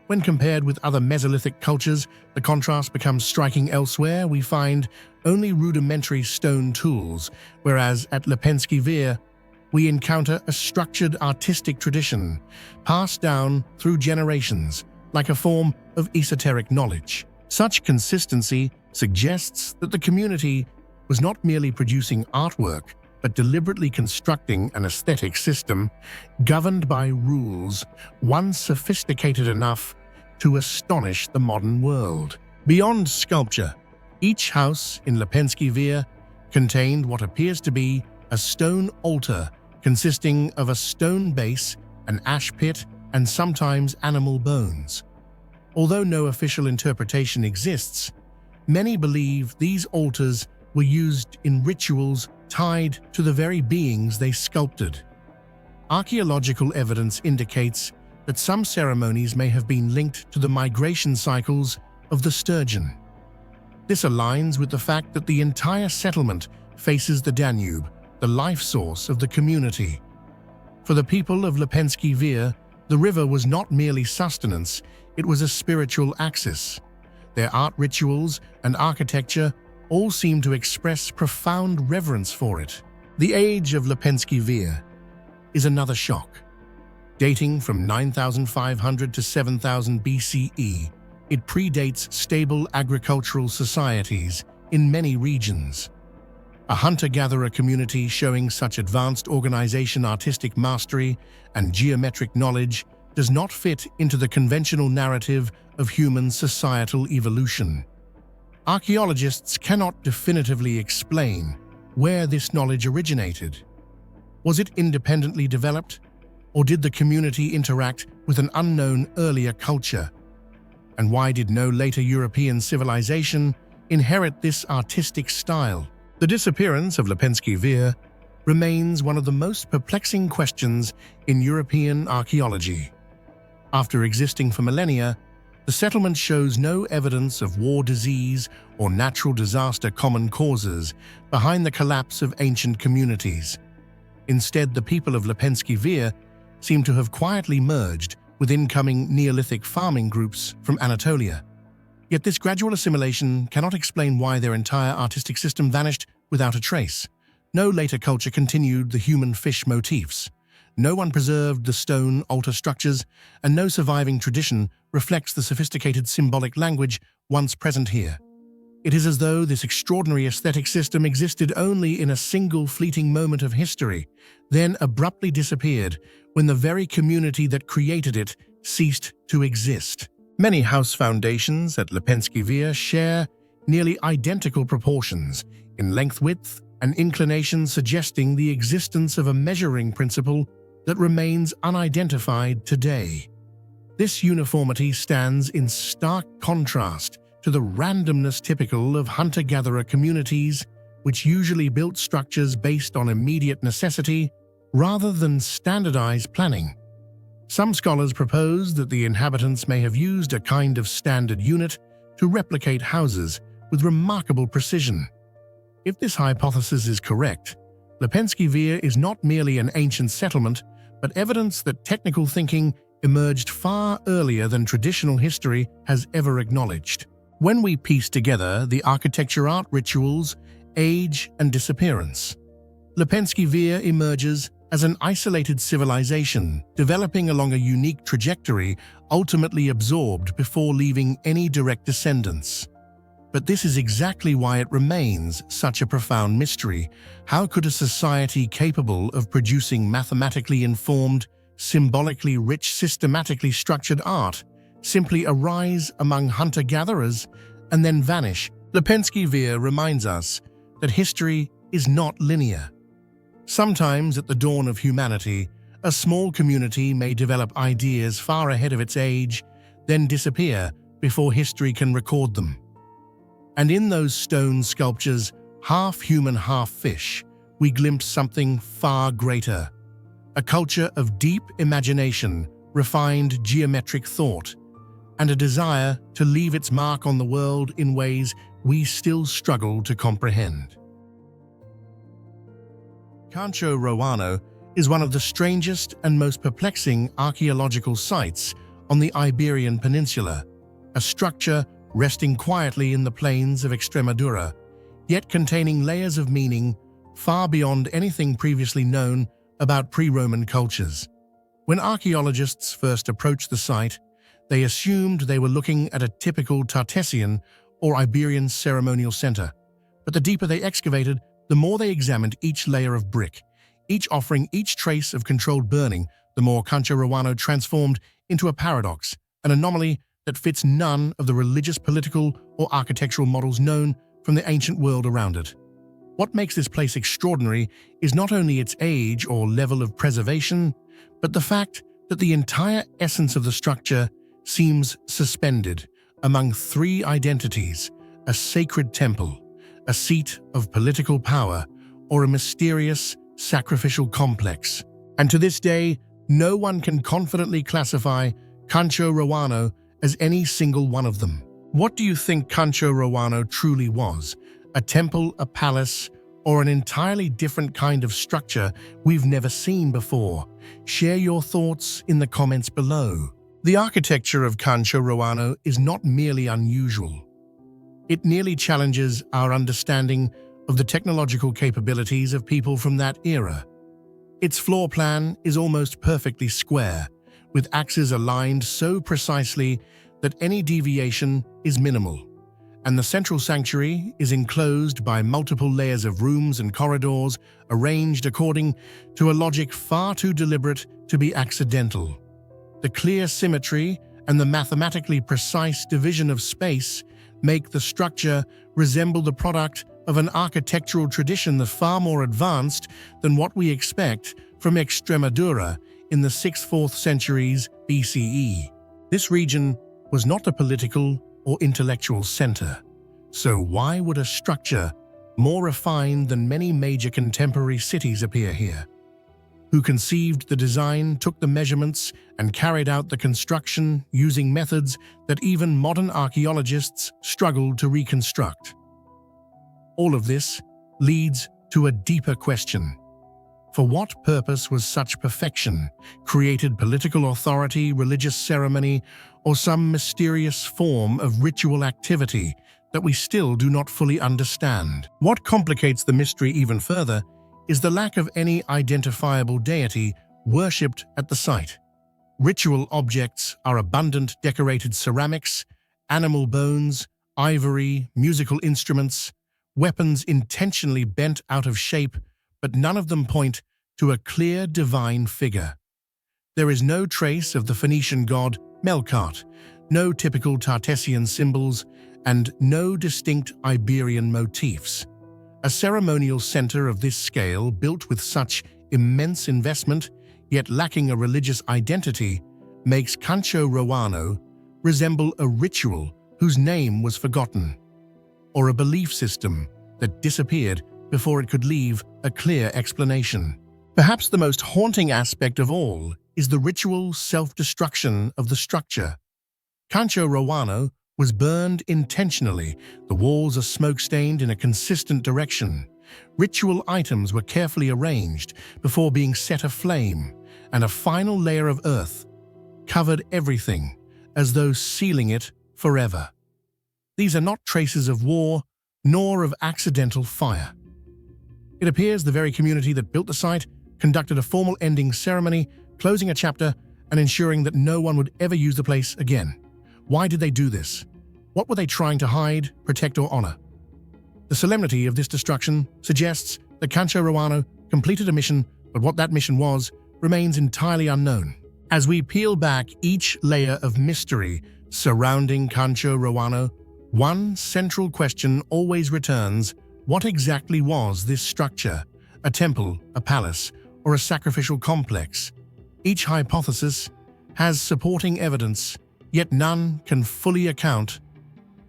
When compared with other Mesolithic cultures, the contrast becomes striking. Elsewhere, we find only rudimentary stone tools, whereas at Lepenski Vir, we encounter a structured artistic tradition passed down through generations, like a form of esoteric knowledge. Such consistency suggests that the community was not merely producing artwork, but deliberately constructing an aesthetic system governed by rules once sophisticated enough to astonish the modern world. Beyond sculpture, each house in Lepenski Vir contained what appears to be a stone altar consisting of a stone base, an ash pit, and sometimes animal bones. Although no official interpretation exists, many believe these altars were used in rituals tied to the very beings they sculpted. Archaeological evidence indicates that some ceremonies may have been linked to the migration cycles of the sturgeon. This aligns with the fact that the entire settlement faces the Danube, the life source of the community. For the people of Lepenski Vir, the river was not merely sustenance, it was a spiritual axis. Their art rituals and architecture all seem to express profound reverence for it. The age of Lepenski Vir is another shock. Dating from 9,500 to 7,000 BCE, it predates stable agricultural societies in many regions. A hunter-gatherer community showing such advanced organization, artistic mastery, and geometric knowledge does not fit into the conventional narrative of human societal evolution. Archaeologists cannot definitively explain where this knowledge originated. Was it independently developed, or did the community interact with an unknown earlier culture? And why did no later European civilization inherit this artistic style? The disappearance of Lepenski Vir remains one of the most perplexing questions in European archaeology. After existing for millennia, the settlement shows no evidence of war, disease, or natural disaster common causes behind the collapse of ancient communities. Instead, the people of Lepenski Vir seem to have quietly merged with incoming Neolithic farming groups from Anatolia. Yet this gradual assimilation cannot explain why their entire artistic system vanished without a trace. No later culture continued the human fish motifs. No one preserved the stone altar structures, and no surviving tradition reflects the sophisticated symbolic language once present here. It is as though this extraordinary aesthetic system existed only in a single fleeting moment of history, then abruptly disappeared when the very community that created it ceased to exist. Many house foundations at Lepenski Vir share nearly identical proportions in length, width, and inclination, suggesting the existence of a measuring principle that remains unidentified today. This uniformity stands in stark contrast to the randomness typical of hunter-gatherer communities, which usually built structures based on immediate necessity rather than standardized planning. Some scholars propose that the inhabitants may have used a kind of standard unit to replicate houses with remarkable precision. If this hypothesis is correct, Lepenski Vir is not merely an ancient settlement, but evidence that technical thinking emerged far earlier than traditional history has ever acknowledged. When we piece together the architecture, art rituals, age, and disappearance, Lepenski Vir emerges as an isolated civilization, developing along a unique trajectory, ultimately absorbed before leaving any direct descendants. But this is exactly why it remains such a profound mystery. How could a society capable of producing mathematically informed, symbolically rich, systematically structured art simply arise among hunter-gatherers and then vanish? Lepenski Vir reminds us that history is not linear. Sometimes at the dawn of humanity, a small community may develop ideas far ahead of its age, then disappear before history can record them. And in those stone sculptures, half human, half fish, we glimpse something far greater. A culture of deep imagination, refined geometric thought, and a desire to leave its mark on the world in ways we still struggle to comprehend. Cancho Roano is one of the strangest and most perplexing archaeological sites on the Iberian Peninsula, a structure resting quietly in the plains of Extremadura, yet containing layers of meaning far beyond anything previously known about pre-Roman cultures. When archaeologists first approached the site, they assumed they were looking at a typical Tartessian or Iberian ceremonial center. But the deeper they excavated, The more they examined each layer of brick, each offering each trace of controlled burning, the more Concho transformed into a paradox, an anomaly that fits none of the religious, political, or architectural models known from the ancient world around it. What makes this place extraordinary is not only its age or level of preservation, but the fact that the entire essence of the structure seems suspended among three identities: a sacred temple, a seat of political power, or a mysterious sacrificial complex. And to this day, no one can confidently classify Concho as any single one of them. What do you think Concho truly was? A temple, a palace, or an entirely different kind of structure we've never seen before? Share your thoughts in the comments below. The architecture of Concho is not merely unusual. It nearly challenges our understanding of the technological capabilities of people from that era. Its floor plan is almost perfectly square, with axes aligned so precisely that any deviation is minimal, and the central sanctuary is enclosed by multiple layers of rooms and corridors arranged according to a logic far too deliberate to be accidental. The clear symmetry and the mathematically precise division of space make the structure resemble the product of an architectural tradition that far more advanced than what we expect from Extremadura in the 6th–4th centuries BCE. This region was not a political or intellectual center, so why would a structure more refined than many major contemporary cities appear here? Who conceived the design, took the measurements, and carried out the construction using methods that even modern archaeologists struggle to reconstruct? All of this leads to a deeper question. For what purpose was such perfection? Created political authority, religious ceremony, or some mysterious form of ritual activity that we still do not fully understand? What complicates the mystery even further is the lack of any identifiable deity worshipped at the site. Ritual objects are abundant: decorated ceramics, animal bones, ivory, musical instruments, weapons intentionally bent out of shape, but none of them point to a clear divine figure. There is no trace of the Phoenician god Melkart, no typical Tartessian symbols, and no distinct Iberian motifs. A ceremonial center of this scale, built with such immense investment, yet lacking a religious identity, makes Concho resemble a ritual whose name was forgotten, or a belief system that disappeared before it could leave a clear explanation. Perhaps the most haunting aspect of all is the ritual self-destruction of the structure. Concho was burned intentionally. The walls are smoke-stained in a consistent direction. Ritual items were carefully arranged before being set aflame, and a final layer of earth covered everything, as though sealing it forever. These are not traces of war, nor of accidental fire. It appears the very community that built the site conducted a formal ending ceremony, closing a chapter and ensuring that no one would ever use the place again. Why did they do this? What were they trying to hide, protect, or honor? The solemnity of this destruction suggests that Concho completed a mission, but what that mission was remains entirely unknown. As we peel back each layer of mystery surrounding Concho, one central question always returns: what exactly was this structure? A temple, a palace, or a sacrificial complex? Each hypothesis has supporting evidence, yet none can fully account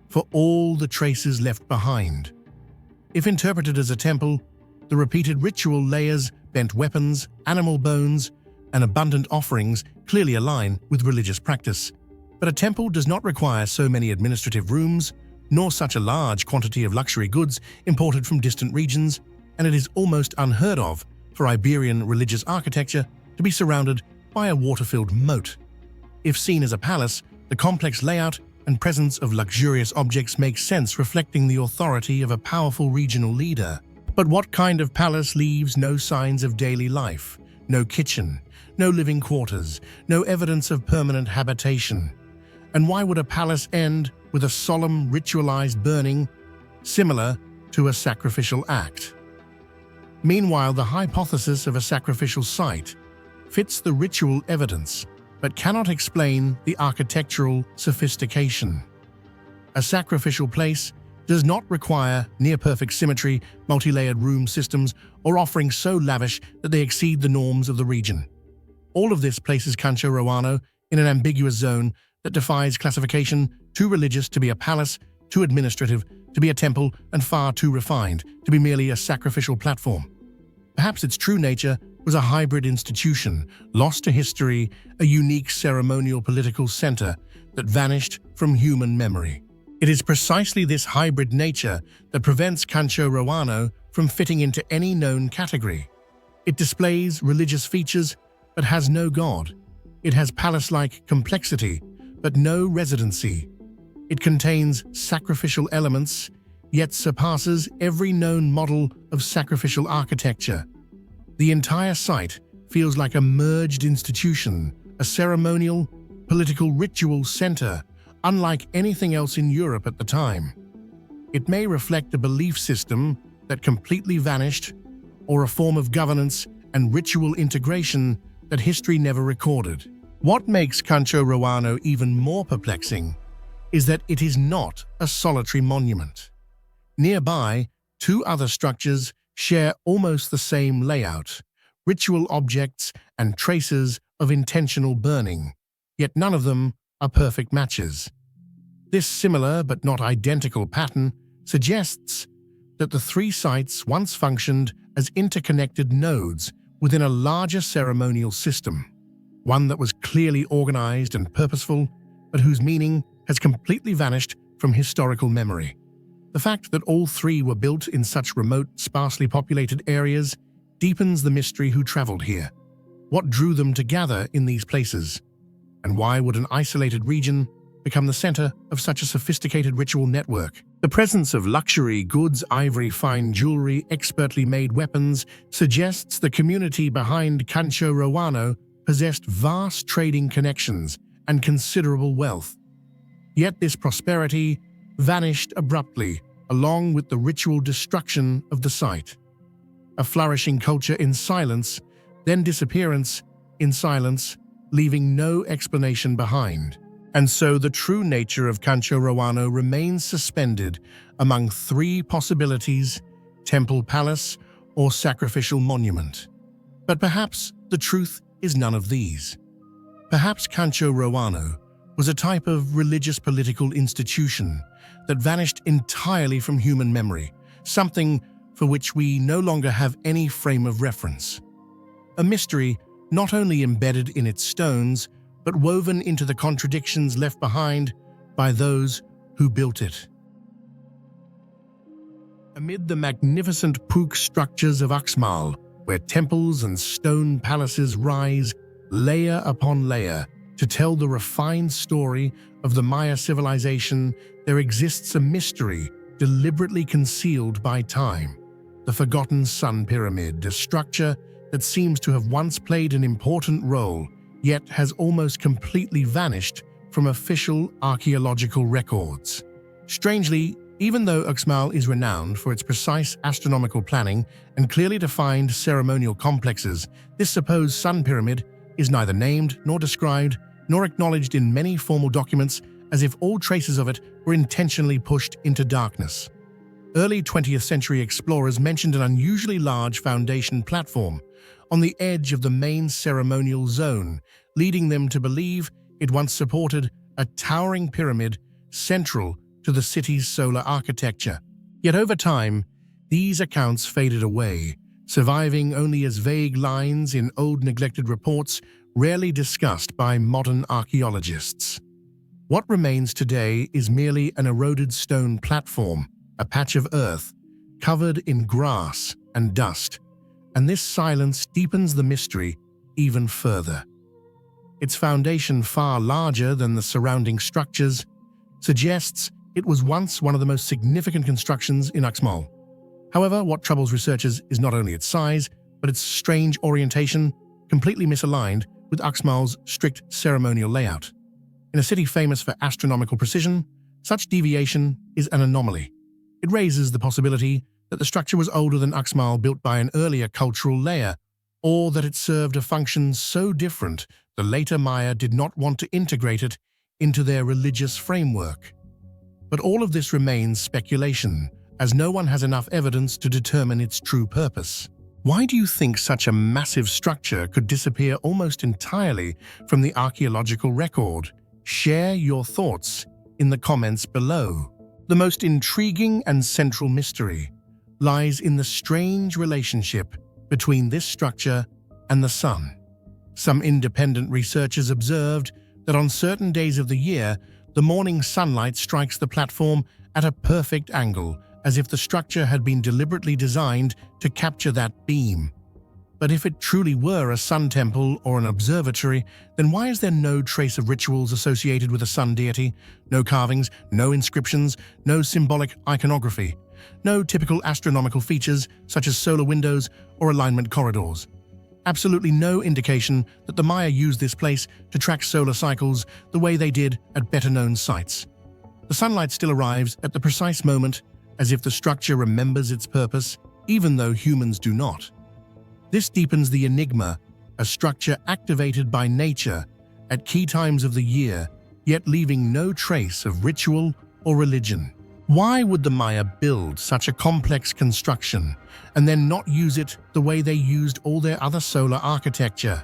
for all the traces left behind. If interpreted as a temple, the repeated ritual layers, bent weapons, animal bones, and abundant offerings clearly align with religious practice. But a temple does not require so many administrative rooms, nor such a large quantity of luxury goods imported from distant regions, and it is almost unheard of for Iberian religious architecture to be surrounded by a water-filled moat. If seen as a palace, the complex layout and presence of luxurious objects makes sense, reflecting the authority of a powerful regional leader. But what kind of palace leaves no signs of daily life? No kitchen, no living quarters, no evidence of permanent habitation. And why would a palace end with a solemn, ritualized burning, similar to a sacrificial act? Meanwhile, the hypothesis of a sacrificial site fits the ritual evidence, but cannot explain the architectural sophistication. A sacrificial place does not require near-perfect symmetry, multi-layered room systems, or offerings so lavish that they exceed the norms of the region. All of this places Cancho Roano in an ambiguous zone that defies classification, too religious to be a palace, too administrative to be a temple, and far too refined to be merely a sacrificial platform. Perhaps its true nature was a hybrid institution, lost to history, a unique ceremonial political center that vanished from human memory. It is precisely this hybrid nature that prevents Cancho Roano from fitting into any known category. It displays religious features, but has no god. It has palace-like complexity, but no residency. It contains sacrificial elements, yet surpasses every known model of sacrificial architecture. The entire site feels like a merged institution, a ceremonial, political ritual center, unlike anything else in Europe at the time. It may reflect a belief system that completely vanished, or a form of governance and ritual integration that history never recorded. What makes Cancho Roano even more perplexing is that it is not a solitary monument. Nearby, two other structures share almost the same layout, ritual objects and traces of intentional burning, yet none of them are perfect matches. This similar but not identical pattern suggests that the three sites once functioned as interconnected nodes within a larger ceremonial system, one that was clearly organized and purposeful, but whose meaning has completely vanished from historical memory. The fact that all three were built in such remote, sparsely populated areas deepens the mystery who traveled here. What drew them to gather in these places? And why would an isolated region become the center of such a sophisticated ritual network? The presence of luxury goods, ivory, fine jewelry, expertly made weapons suggests the community behind Cancho Roano possessed vast trading connections and considerable wealth. Yet this prosperity vanished abruptly, along with the ritual destruction of the site. A flourishing culture in silence, then disappearance in silence, leaving no explanation behind. And so the true nature of Cancho Roano remains suspended among three possibilities: temple palace or sacrificial monument. But perhaps the truth is none of these. Perhaps Cancho Roano was a type of religious political institution that vanished entirely from human memory, something for which we no longer have any frame of reference. A mystery not only embedded in its stones, but woven into the contradictions left behind by those who built it. Amid the magnificent Puuc structures of Uxmal, where temples and stone palaces rise layer upon layer to tell the refined story of the Maya civilization, there exists a mystery deliberately concealed by time. The forgotten Sun Pyramid, a structure that seems to have once played an important role, yet has almost completely vanished from official archaeological records. Strangely, even though Uxmal is renowned for its precise astronomical planning and clearly defined ceremonial complexes, this supposed sun pyramid is neither named nor described nor acknowledged in many formal documents, as if all traces of it were intentionally pushed into darkness. Early 20th century explorers mentioned an unusually large foundation platform on the edge of the main ceremonial zone, leading them to believe it once supported a towering pyramid central to the city's solar architecture. Yet over time, these accounts faded away, surviving only as vague lines in old neglected reports rarely discussed by modern archaeologists. What remains today is merely an eroded stone platform, a patch of earth covered in grass and dust, and this silence deepens the mystery even further. Its foundation, far larger than the surrounding structures, suggests it was once one of the most significant constructions in Uxmal. However, what troubles researchers is not only its size, but its strange orientation, completely misaligned with Uxmal's strict ceremonial layout. In a city famous for astronomical precision, such deviation is an anomaly. It raises the possibility that the structure was older than Uxmal, built by an earlier cultural layer, or that it served a function so different the later Maya did not want to integrate it into their religious framework. But all of this remains speculation, as no one has enough evidence to determine its true purpose. Why do you think such a massive structure could disappear almost entirely from the archaeological record? Share your thoughts in the comments below. The most intriguing and central mystery lies in the strange relationship between this structure and the sun. Some independent researchers observed that on certain days of the year, the morning sunlight strikes the platform at a perfect angle, as if the structure had been deliberately designed to capture that beam. But if it truly were a sun temple or an observatory, then why is there no trace of rituals associated with a sun deity? No carvings, no inscriptions, no symbolic iconography, no typical astronomical features such as solar windows or alignment corridors. Absolutely no indication that the Maya used this place to track solar cycles the way they did at better-known sites. The sunlight still arrives at the precise moment, as if the structure remembers its purpose, even though humans do not. This deepens the enigma, a structure activated by nature at key times of the year, yet leaving no trace of ritual or religion. Why would the Maya build such a complex construction and then not use it the way they used all their other solar architecture?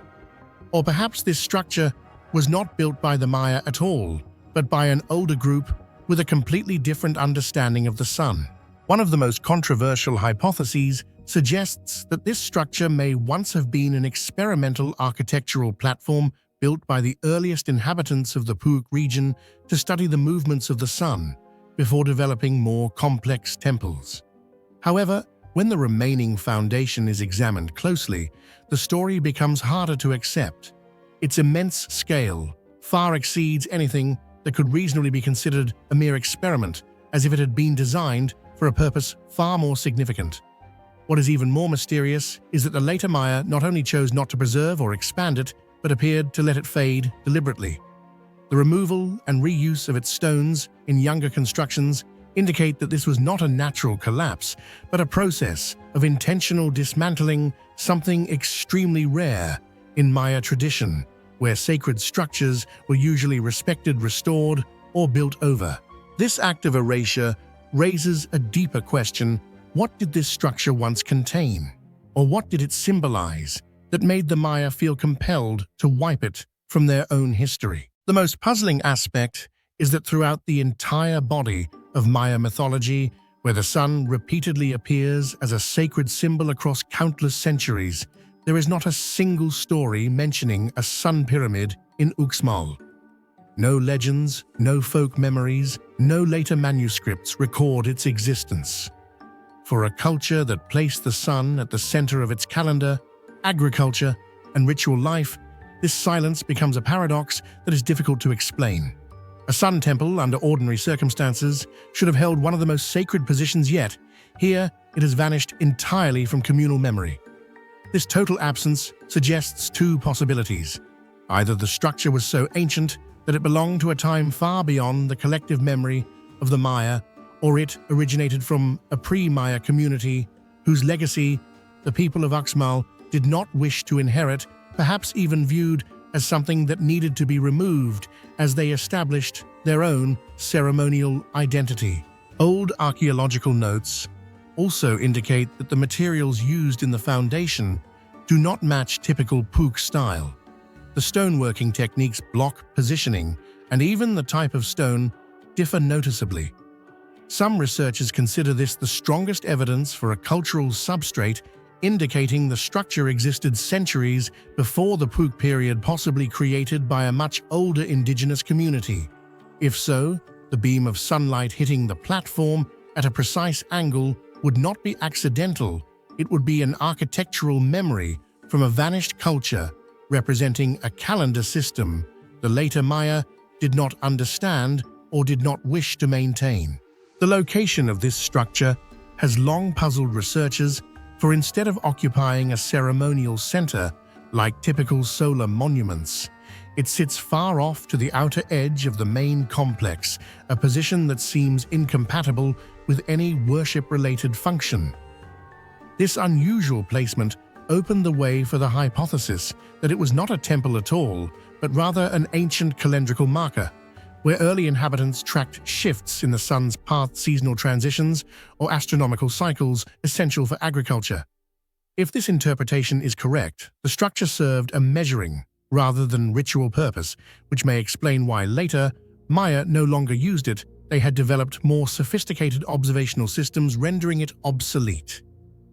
Or perhaps this structure was not built by the Maya at all, but by an older group with a completely different understanding of the sun. One of the most controversial hypotheses suggests that this structure may once have been an experimental architectural platform built by the earliest inhabitants of the Puuc region to study the movements of the sun, before developing more complex temples. However, when the remaining foundation is examined closely, the story becomes harder to accept. Its immense scale far exceeds anything that could reasonably be considered a mere experiment, as if it had been designed for a purpose far more significant. What is even more mysterious is that the later Maya not only chose not to preserve or expand it, but appeared to let it fade deliberately. The removal and reuse of its stones in younger constructions indicate that this was not a natural collapse, but a process of intentional dismantling, something extremely rare in Maya tradition, where sacred structures were usually respected, restored, or built over. This act of erasure raises a deeper question: what did this structure once contain? Or what did it symbolize that made the Maya feel compelled to wipe it from their own history? The most puzzling aspect is that throughout the entire body of Maya mythology, where the sun repeatedly appears as a sacred symbol across countless centuries, there is not a single story mentioning a sun pyramid in Uxmal. No legends, no folk memories, no later manuscripts record its existence. For a culture that placed the sun at the center of its calendar, agriculture, and ritual life, this silence becomes a paradox that is difficult to explain. A sun temple, under ordinary circumstances, should have held one of the most sacred positions yet. Here, it has vanished entirely from communal memory. This total absence suggests two possibilities. Either the structure was so ancient that it belonged to a time far beyond the collective memory of the Maya, or it originated from a pre-Maya community whose legacy the people of Uxmal did not wish to inherit, perhaps even viewed as something that needed to be removed as they established their own ceremonial identity. Old archaeological notes also indicate that the materials used in the foundation do not match typical Puuc style. The stoneworking techniques, block positioning, and even the type of stone differ noticeably. Some researchers consider this the strongest evidence for a cultural substrate, indicating the structure existed centuries before the Puuc period, possibly created by a much older indigenous community. If so, the beam of sunlight hitting the platform at a precise angle would not be accidental. It would be an architectural memory from a vanished culture, representing a calendar system the later Maya did not understand or did not wish to maintain. The location of this structure has long puzzled researchers, for instead of occupying a ceremonial center like typical solar monuments, it sits far off to the outer edge of the main complex, a position that seems incompatible with any worship-related function. This unusual placement opened the way for the hypothesis that it was not a temple at all, but rather an ancient calendrical marker, where early inhabitants tracked shifts in the sun's path, seasonal transitions, or astronomical cycles essential for agriculture. If this interpretation is correct, the structure served a measuring rather than ritual purpose, which may explain why later, Maya no longer used it. They had developed more sophisticated observational systems, rendering it obsolete.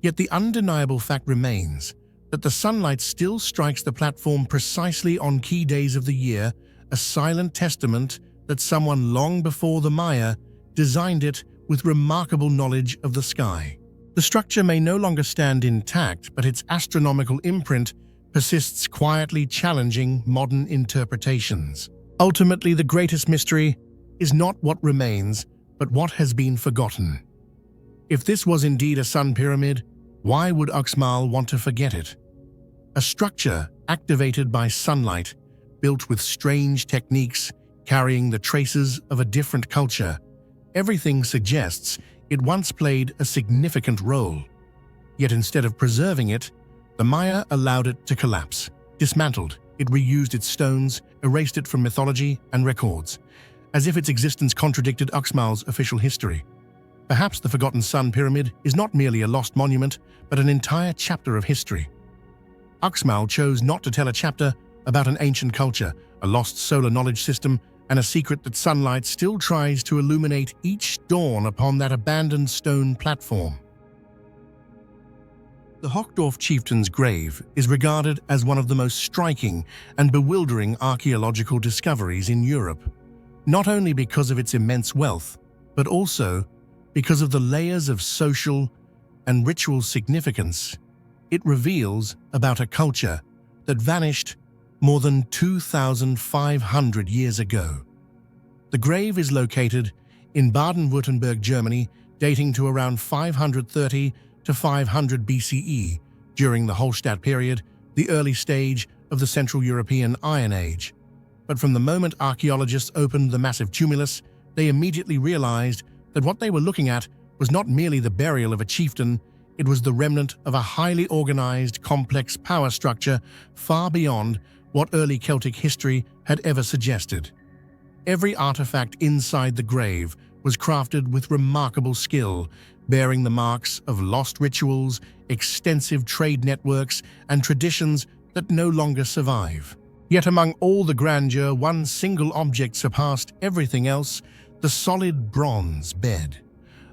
Yet the undeniable fact remains that the sunlight still strikes the platform precisely on key days of the year, a silent testament that someone long before the Maya designed it with remarkable knowledge of the sky. The structure may no longer stand intact, but its astronomical imprint persists, quietly challenging modern interpretations. Ultimately, the greatest mystery is not what remains, but what has been forgotten. If this was indeed a sun pyramid, why would Uxmal want to forget it? A structure activated by sunlight, built with strange techniques, carrying the traces of a different culture. Everything suggests it once played a significant role. Yet instead of preserving it, the Maya allowed it to collapse. Dismantled, it reused its stones, erased it from mythology and records, as if its existence contradicted Uxmal's official history. Perhaps the Forgotten Sun Pyramid is not merely a lost monument, but an entire chapter of history. Uxmal chose not to tell a chapter about an ancient culture, a lost solar knowledge system, and a secret that sunlight still tries to illuminate each dawn upon that abandoned stone platform. The Hochdorf chieftain's grave is regarded as one of the most striking and bewildering archaeological discoveries in Europe, not only because of its immense wealth, but also because of the layers of social and ritual significance it reveals about a culture that vanished more than 2,500 years ago. The grave is located in Baden-Württemberg, Germany, dating to around 530 to 500 BCE, during the Hallstatt period, the early stage of the Central European Iron Age. But from the moment archaeologists opened the massive tumulus, they immediately realized that what they were looking at was not merely the burial of a chieftain, it was the remnant of a highly organized, complex power structure far beyond what early Celtic history had ever suggested. Every artifact inside the grave was crafted with remarkable skill, bearing the marks of lost rituals, extensive trade networks, and traditions that no longer survive. Yet among all the grandeur, one single object surpassed everything else: the solid bronze bed.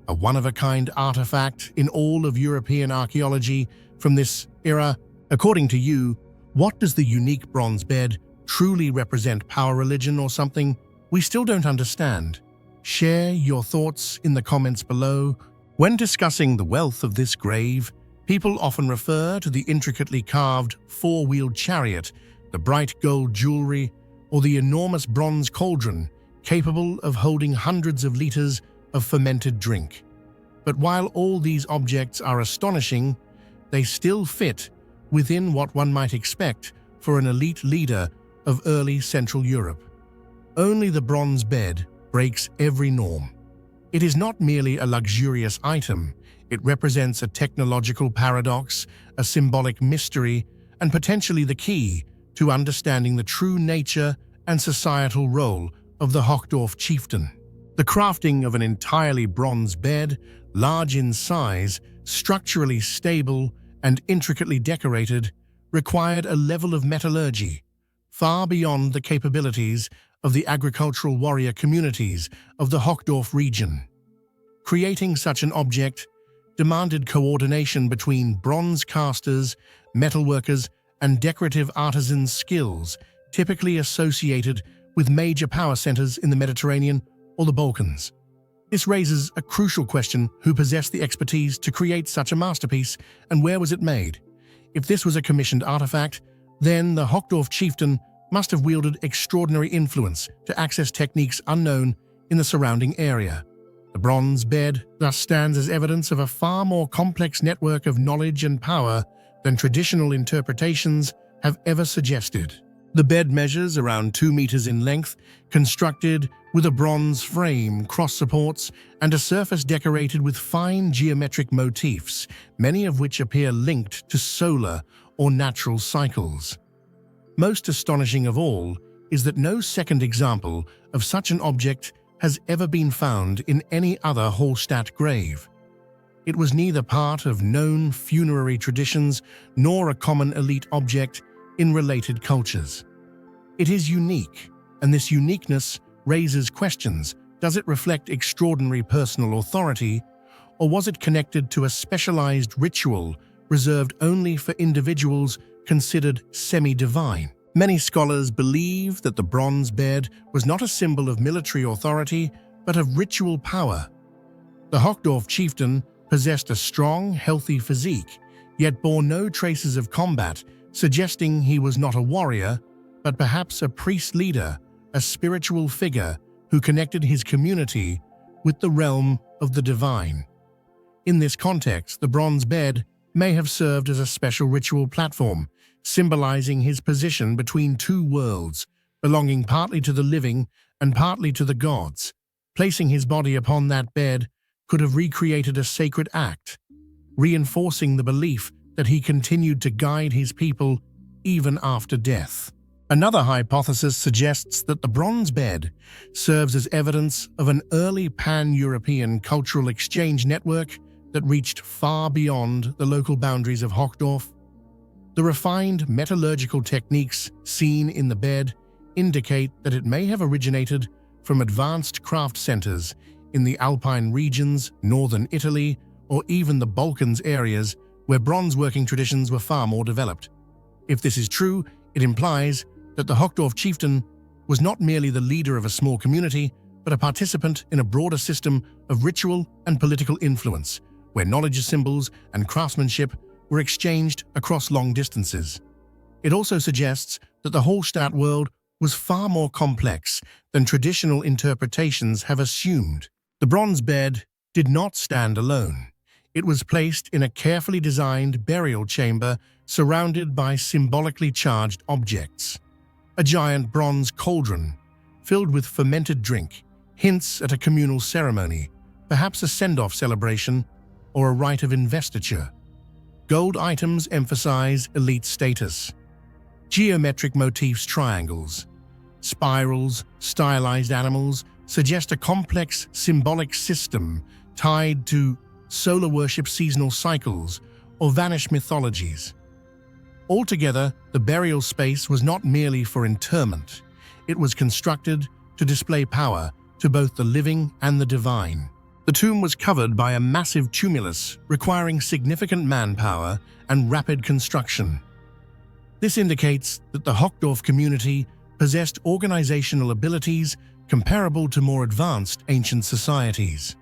A one-of-a-kind artifact in all of European archaeology from this era. According to you, what does the unique bronze bed truly represent? Power, religion, or something we still don't understand? Share your thoughts in the comments below. When discussing the wealth of this grave, people often refer to the intricately carved four-wheeled chariot, the bright gold jewelry, or the enormous bronze cauldron capable of holding hundreds of liters of fermented drink. But while all these objects are astonishing, they still fit within what one might expect for an elite leader of early Central Europe. Only the bronze bed breaks every norm. It is not merely a luxurious item, it represents a technological paradox, a symbolic mystery, and potentially the key to understanding the true nature and societal role of the Hochdorf chieftain. The crafting of an entirely bronze bed, large in size, structurally stable, and intricately decorated, required a level of metallurgy far beyond the capabilities of the agricultural warrior communities of the Hochdorf region. Creating such an object demanded coordination between bronze casters, metalworkers, and decorative artisans' skills typically associated with major power centers in the Mediterranean or the Balkans. This raises a crucial question: who possessed the expertise to create such a masterpiece, and where was it made? If this was a commissioned artifact, then the Hochdorf chieftain must have wielded extraordinary influence to access techniques unknown in the surrounding area. The bronze bed thus stands as evidence of a far more complex network of knowledge and power than traditional interpretations have ever suggested. The bed measures around 2 meters in length, constructed with a bronze frame, cross supports, and a surface decorated with fine geometric motifs, many of which appear linked to solar or natural cycles. Most astonishing of all is that no second example of such an object has ever been found in any other Hallstatt grave. It was neither part of known funerary traditions nor a common elite object in related cultures. It is unique, and this uniqueness raises questions. Does it reflect extraordinary personal authority, or was it connected to a specialized ritual reserved only for individuals considered semi-divine? Many scholars believe that the bronze bed was not a symbol of military authority, but of ritual power. The Hochdorf chieftain possessed a strong, healthy physique, yet bore no traces of combat, suggesting he was not a warrior, but perhaps a priest leader, a spiritual figure who connected his community with the realm of the divine. In this context, the bronze bed may have served as a special ritual platform, symbolizing his position between two worlds, belonging partly to the living and partly to the gods. Placing his body upon that bed could have recreated a sacred act, reinforcing the belief that he continued to guide his people even after death. Another hypothesis suggests that the bronze bed serves as evidence of an early pan-European cultural exchange network that reached far beyond the local boundaries of Hochdorf. The refined metallurgical techniques seen in the bed indicate that it may have originated from advanced craft centers in the Alpine regions, northern Italy, or even the Balkans areas where bronze working traditions were far more developed. If this is true, it implies that the Hochdorf chieftain was not merely the leader of a small community, but a participant in a broader system of ritual and political influence, where knowledge symbols and craftsmanship were exchanged across long distances. It also suggests that the Hallstatt world was far more complex than traditional interpretations have assumed. The bronze bed did not stand alone. It was placed in a carefully designed burial chamber surrounded by symbolically charged objects. A giant bronze cauldron, filled with fermented drink, hints at a communal ceremony, perhaps a send-off celebration or a rite of investiture. Gold items emphasize elite status. Geometric motifs, triangles, spirals, stylized animals suggest a complex symbolic system tied to solar worship, seasonal cycles, or vanished mythologies. Altogether, the burial space was not merely for interment. It was constructed to display power to both the living and the divine. The tomb was covered by a massive tumulus requiring significant manpower and rapid construction. This indicates that the Hochdorf community possessed organizational abilities comparable to more advanced ancient societies.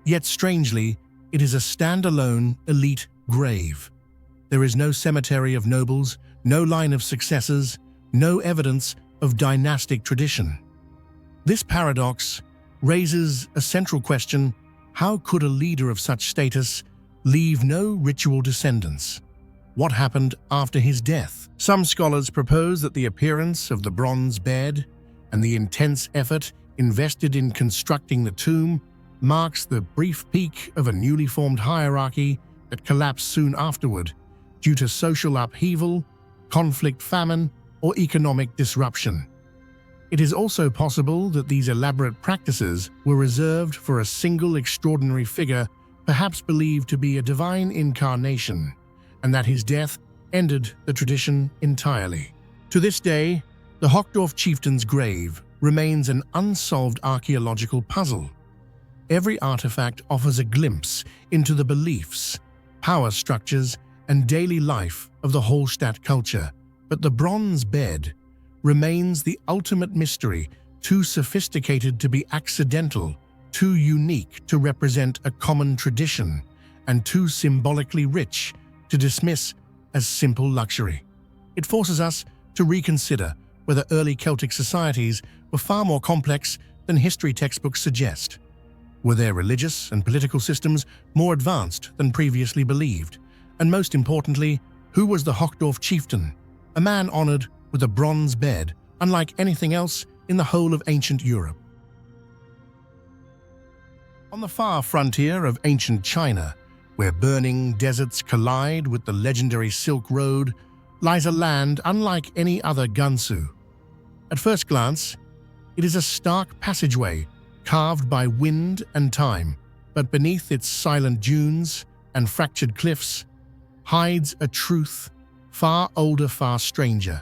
Yet strangely, it is a standalone elite grave. There is no cemetery of nobles, no line of successors, no evidence of dynastic tradition. This paradox raises a central question: how could a leader of such status leave no ritual descendants? What happened after his death? Some scholars propose that the appearance of the bronze bed and the intense effort invested in constructing the tomb marks the brief peak of a newly formed hierarchy that collapsed soon afterward due to social upheaval, conflict, famine, or economic disruption. It is also possible that these elaborate practices were reserved for a single extraordinary figure, perhaps believed to be a divine incarnation, and that his death ended the tradition entirely. To this day, the Hochdorf chieftain's grave remains an unsolved archaeological puzzle. Every artifact offers a glimpse into the beliefs, power structures, and daily life of the Hallstatt culture, but the bronze bed remains the ultimate mystery, too sophisticated to be accidental, too unique to represent a common tradition, and too symbolically rich to dismiss as simple luxury. It forces us to reconsider whether early Celtic societies were far more complex than history textbooks suggest. Were their religious and political systems more advanced than previously believed? And most importantly, who was the Hochdorf chieftain? A man honored with a bronze bed, unlike anything else in the whole of ancient Europe. On the far frontier of ancient China, where burning deserts collide with the legendary Silk Road, lies a land unlike any other Gansu. At first glance, it is a stark passageway carved by wind and time, but beneath its silent dunes and fractured cliffs hides a truth far older, far stranger.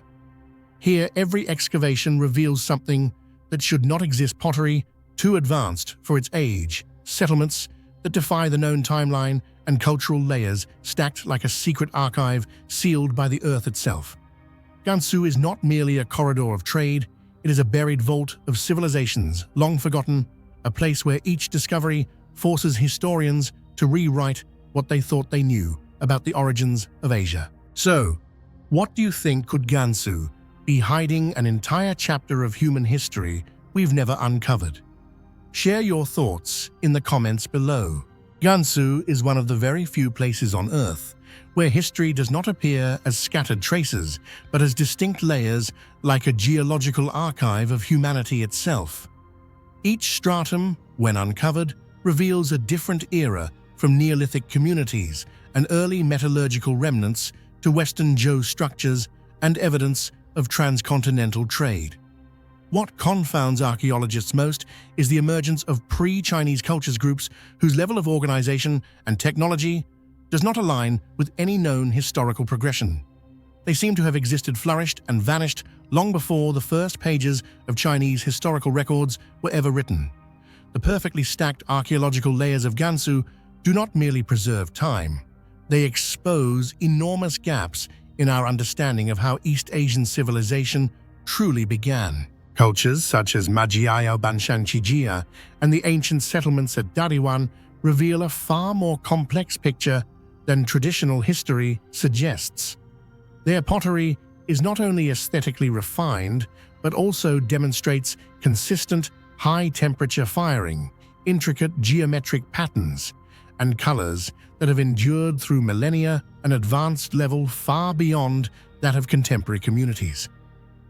Here, every excavation reveals something that should not exist: pottery too advanced for its age, settlements that defy the known timeline, and cultural layers stacked like a secret archive sealed by the earth itself. Gansu is not merely a corridor of trade, it is a buried vault of civilizations long forgotten, a place where each discovery forces historians to rewrite what they thought they knew about the origins of Asia. So, what do you think? Could Gansu be hiding an entire chapter of human history we've never uncovered? Share your thoughts in the comments below. Gansu is one of the very few places on Earth where history does not appear as scattered traces, but as distinct layers, like a geological archive of humanity itself. Each stratum, when uncovered, reveals a different era, from Neolithic communities and early metallurgical remnants to Western geostructures and evidence of transcontinental trade. What confounds archaeologists most is the emergence of pre-Chinese cultures groups whose level of organization and technology does not align with any known historical progression. They seem to have existed, flourished, and vanished long before the first pages of Chinese historical records were ever written. The perfectly stacked archaeological layers of Gansu do not merely preserve time, they expose enormous gaps in our understanding of how East Asian civilization truly began. Cultures such as Magyayao Banshanchijia and the ancient settlements at Dariwan reveal a far more complex picture than traditional history suggests. Their pottery is not only aesthetically refined, but also demonstrates consistent, high-temperature firing, intricate geometric patterns, and colors that have endured through millennia, an advanced level far beyond that of contemporary communities.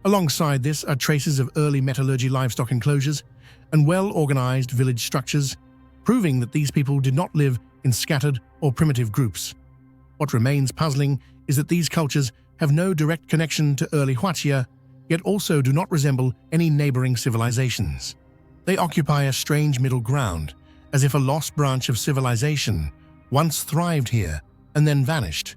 Alongside this are traces of early metallurgy livestock enclosures and well-organized village structures, proving that these people did not live in scattered or primitive groups. What remains puzzling is that these cultures have no direct connection to early Huatia, yet also do not resemble any neighboring civilizations. They occupy a strange middle ground, as if a lost branch of civilization once thrived here and then vanished,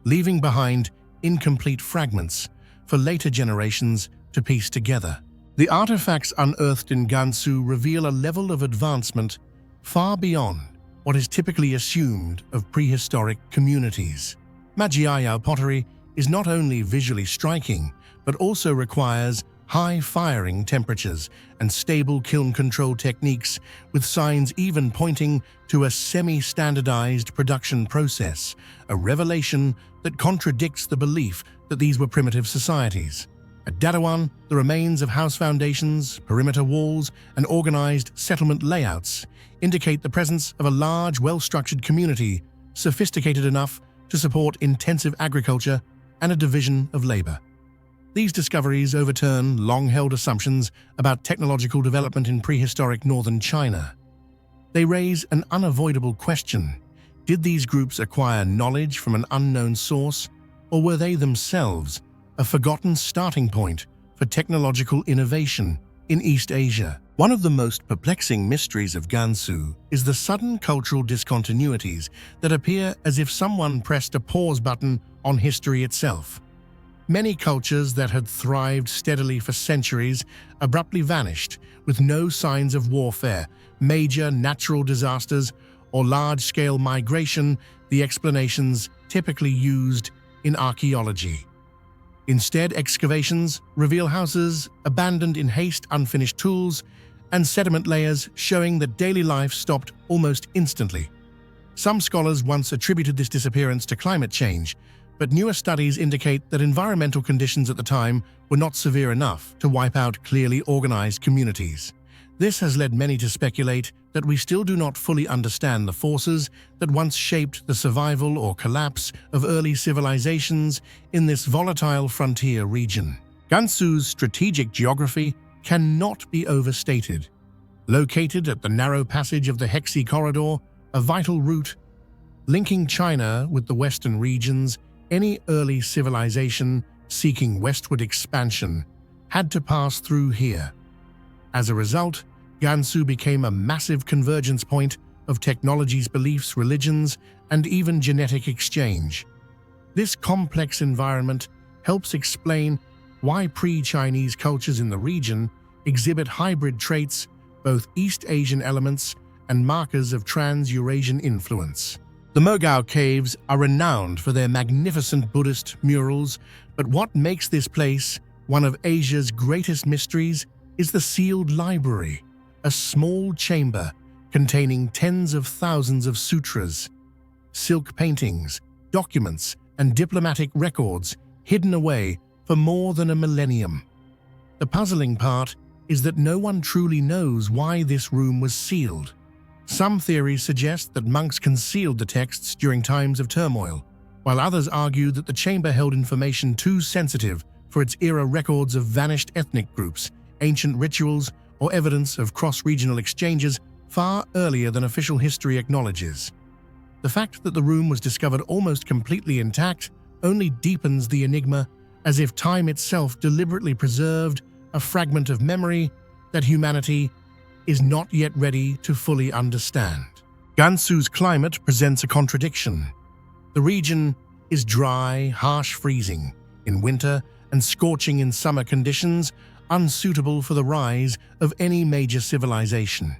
leaving behind incomplete fragments for later generations to piece together. The artifacts unearthed in Gansu reveal a level of advancement far beyond what is typically assumed of prehistoric communities. Magyayao pottery is not only visually striking, but also requires high firing temperatures and stable kiln control techniques, with signs even pointing to a semi-standardized production process, a revelation that contradicts the belief that these were primitive societies. At Dadawan, the remains of house foundations, perimeter walls, and organized settlement layouts indicate the presence of a large, well-structured community, sophisticated enough to support intensive agriculture and a division of labor. These discoveries overturn long-held assumptions about technological development in prehistoric northern China. They raise an unavoidable question: did these groups acquire knowledge from an unknown source, or were they themselves a forgotten starting point for technological innovation in East Asia? One of the most perplexing mysteries of Gansu is the sudden cultural discontinuities that appear as if someone pressed a pause button on history itself. Many cultures that had thrived steadily for centuries abruptly vanished, with no signs of warfare, major natural disasters, or large-scale migration, the explanations typically used in archaeology. Instead, excavations reveal houses abandoned in haste, unfinished tools, and sediment layers showing that daily life stopped almost instantly. Some scholars once attributed this disappearance to climate change, but newer studies indicate that environmental conditions at the time were not severe enough to wipe out clearly organized communities. This has led many to speculate that we still do not fully understand the forces that once shaped the survival or collapse of early civilizations in this volatile frontier region. Gansu's strategic geography cannot be overstated. Located at the narrow passage of the Hexi Corridor, a vital route linking China with the western regions, any early civilization seeking westward expansion had to pass through here. As a result, Gansu became a massive convergence point of technologies, beliefs, religions, and even genetic exchange. This complex environment helps explain why pre-Chinese cultures in the region exhibit hybrid traits, both East Asian elements and markers of trans-Eurasian influence. The Mogao Caves are renowned for their magnificent Buddhist murals, but what makes this place one of Asia's greatest mysteries is the sealed library, a small chamber containing tens of thousands of sutras, silk paintings, documents, and diplomatic records hidden away for more than a millennium. The puzzling part is that no one truly knows why this room was sealed. Some theories suggest that monks concealed the texts during times of turmoil, while others argue that the chamber held information too sensitive for its era records of vanished ethnic groups, ancient rituals, or evidence of cross-regional exchanges far earlier than official history acknowledges. The fact that the room was discovered almost completely intact only deepens the enigma, as if time itself deliberately preserved a fragment of memory that humanity is not yet ready to fully understand. Gansu's climate presents a contradiction. The region is dry, harsh freezing in winter and scorching in summer conditions, unsuitable for the rise of any major civilization.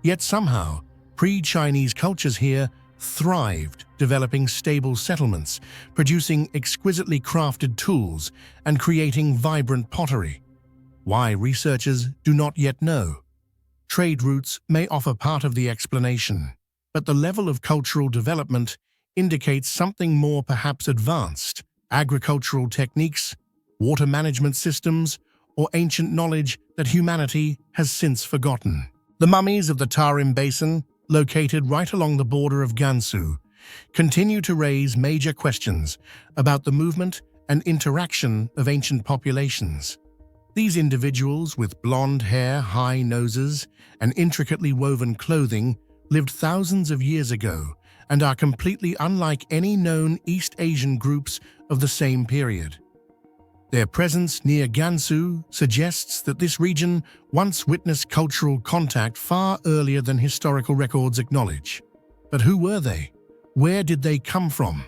Yet somehow, pre-Chinese cultures here thrived, developing stable settlements, producing exquisitely crafted tools, and creating vibrant pottery. Why, researchers do not yet know. Trade routes may offer part of the explanation, but the level of cultural development indicates something more perhaps advanced: agricultural techniques, water management systems, or ancient knowledge that humanity has since forgotten. The mummies of the Tarim Basin, located right along the border of Gansu, continue to raise major questions about the movement and interaction of ancient populations. These individuals with blonde hair, high noses, and intricately woven clothing lived thousands of years ago and are completely unlike any known East Asian groups of the same period. Their presence near Gansu suggests that this region once witnessed cultural contact far earlier than historical records acknowledge. But who were they? Where did they come from?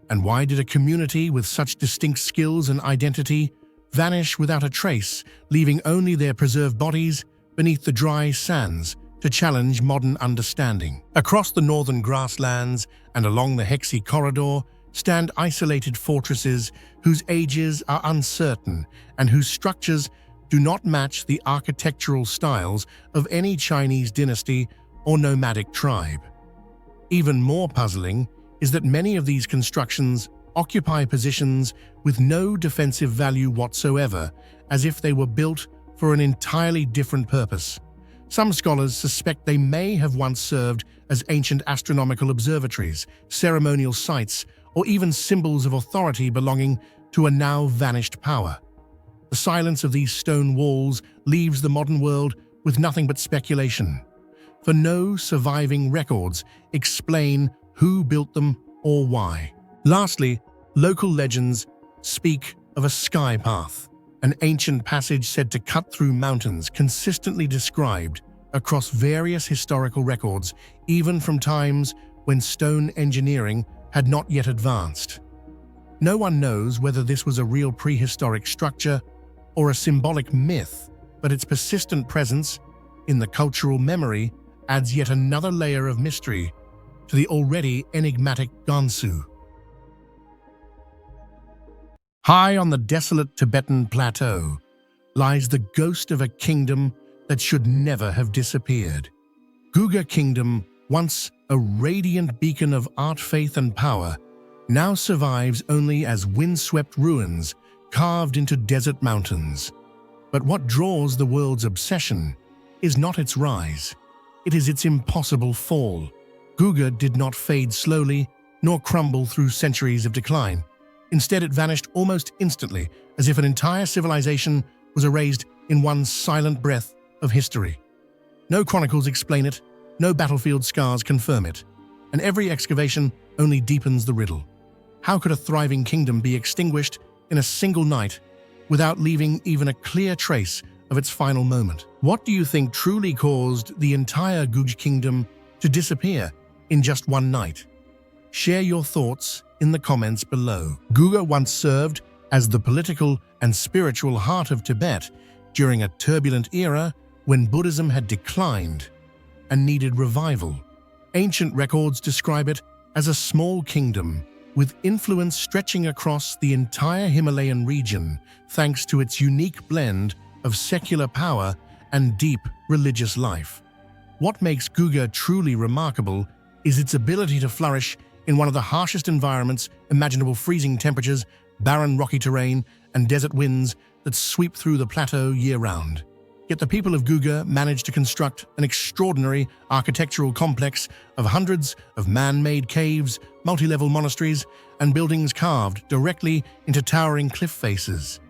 And why did a community with such distinct skills and identity vanish without a trace, leaving only their preserved bodies beneath the dry sands to challenge modern understanding? Across the northern grasslands and along the Hexi Corridor stand isolated fortresses whose ages are uncertain and whose structures do not match the architectural styles of any Chinese dynasty or nomadic tribe. Even more puzzling is that many of these constructions occupy positions with no defensive value whatsoever, as if they were built for an entirely different purpose. Some scholars suspect they may have once served as ancient astronomical observatories, ceremonial sites, or even symbols of authority belonging to a now vanished power. The silence of these stone walls leaves the modern world with nothing but speculation, for no surviving records explain who built them or why. Lastly, local legends speak of a sky path, an ancient passage said to cut through mountains, consistently described across various historical records, even from times when stone engineering had not yet advanced. No one knows whether this was a real prehistoric structure or a symbolic myth, but its persistent presence in the cultural memory adds yet another layer of mystery to the already enigmatic Gansu. High on the desolate Tibetan plateau lies the ghost of a kingdom that should never have disappeared. Giza Kingdom, once a radiant beacon of art, faith, and power, now survives only as windswept ruins carved into desert mountains. But what draws the world's obsession is not its rise, it is its impossible fall. Giza did not fade slowly, nor crumble through centuries of decline. Instead, it vanished almost instantly, as if an entire civilization was erased in one silent breath of history. No chronicles explain it, no battlefield scars confirm it, and every excavation only deepens the riddle. How could a thriving kingdom be extinguished in a single night without leaving even a clear trace of its final moment? What do you think truly caused the entire Guj kingdom to disappear in just one night? Share your thoughts in the comments below. Guga once served as the political and spiritual heart of Tibet during a turbulent era when Buddhism had declined and needed revival. Ancient records describe it as a small kingdom with influence stretching across the entire Himalayan region thanks to its unique blend of secular power and deep religious life. What makes Guga truly remarkable is its ability to flourish in one of the harshest environments imaginable: freezing temperatures, barren rocky terrain, and desert winds that sweep through the plateau year-round. Yet the people of Guga managed to construct an extraordinary architectural complex of hundreds of man-made caves, multi-level monasteries, and buildings carved directly into towering cliff faces.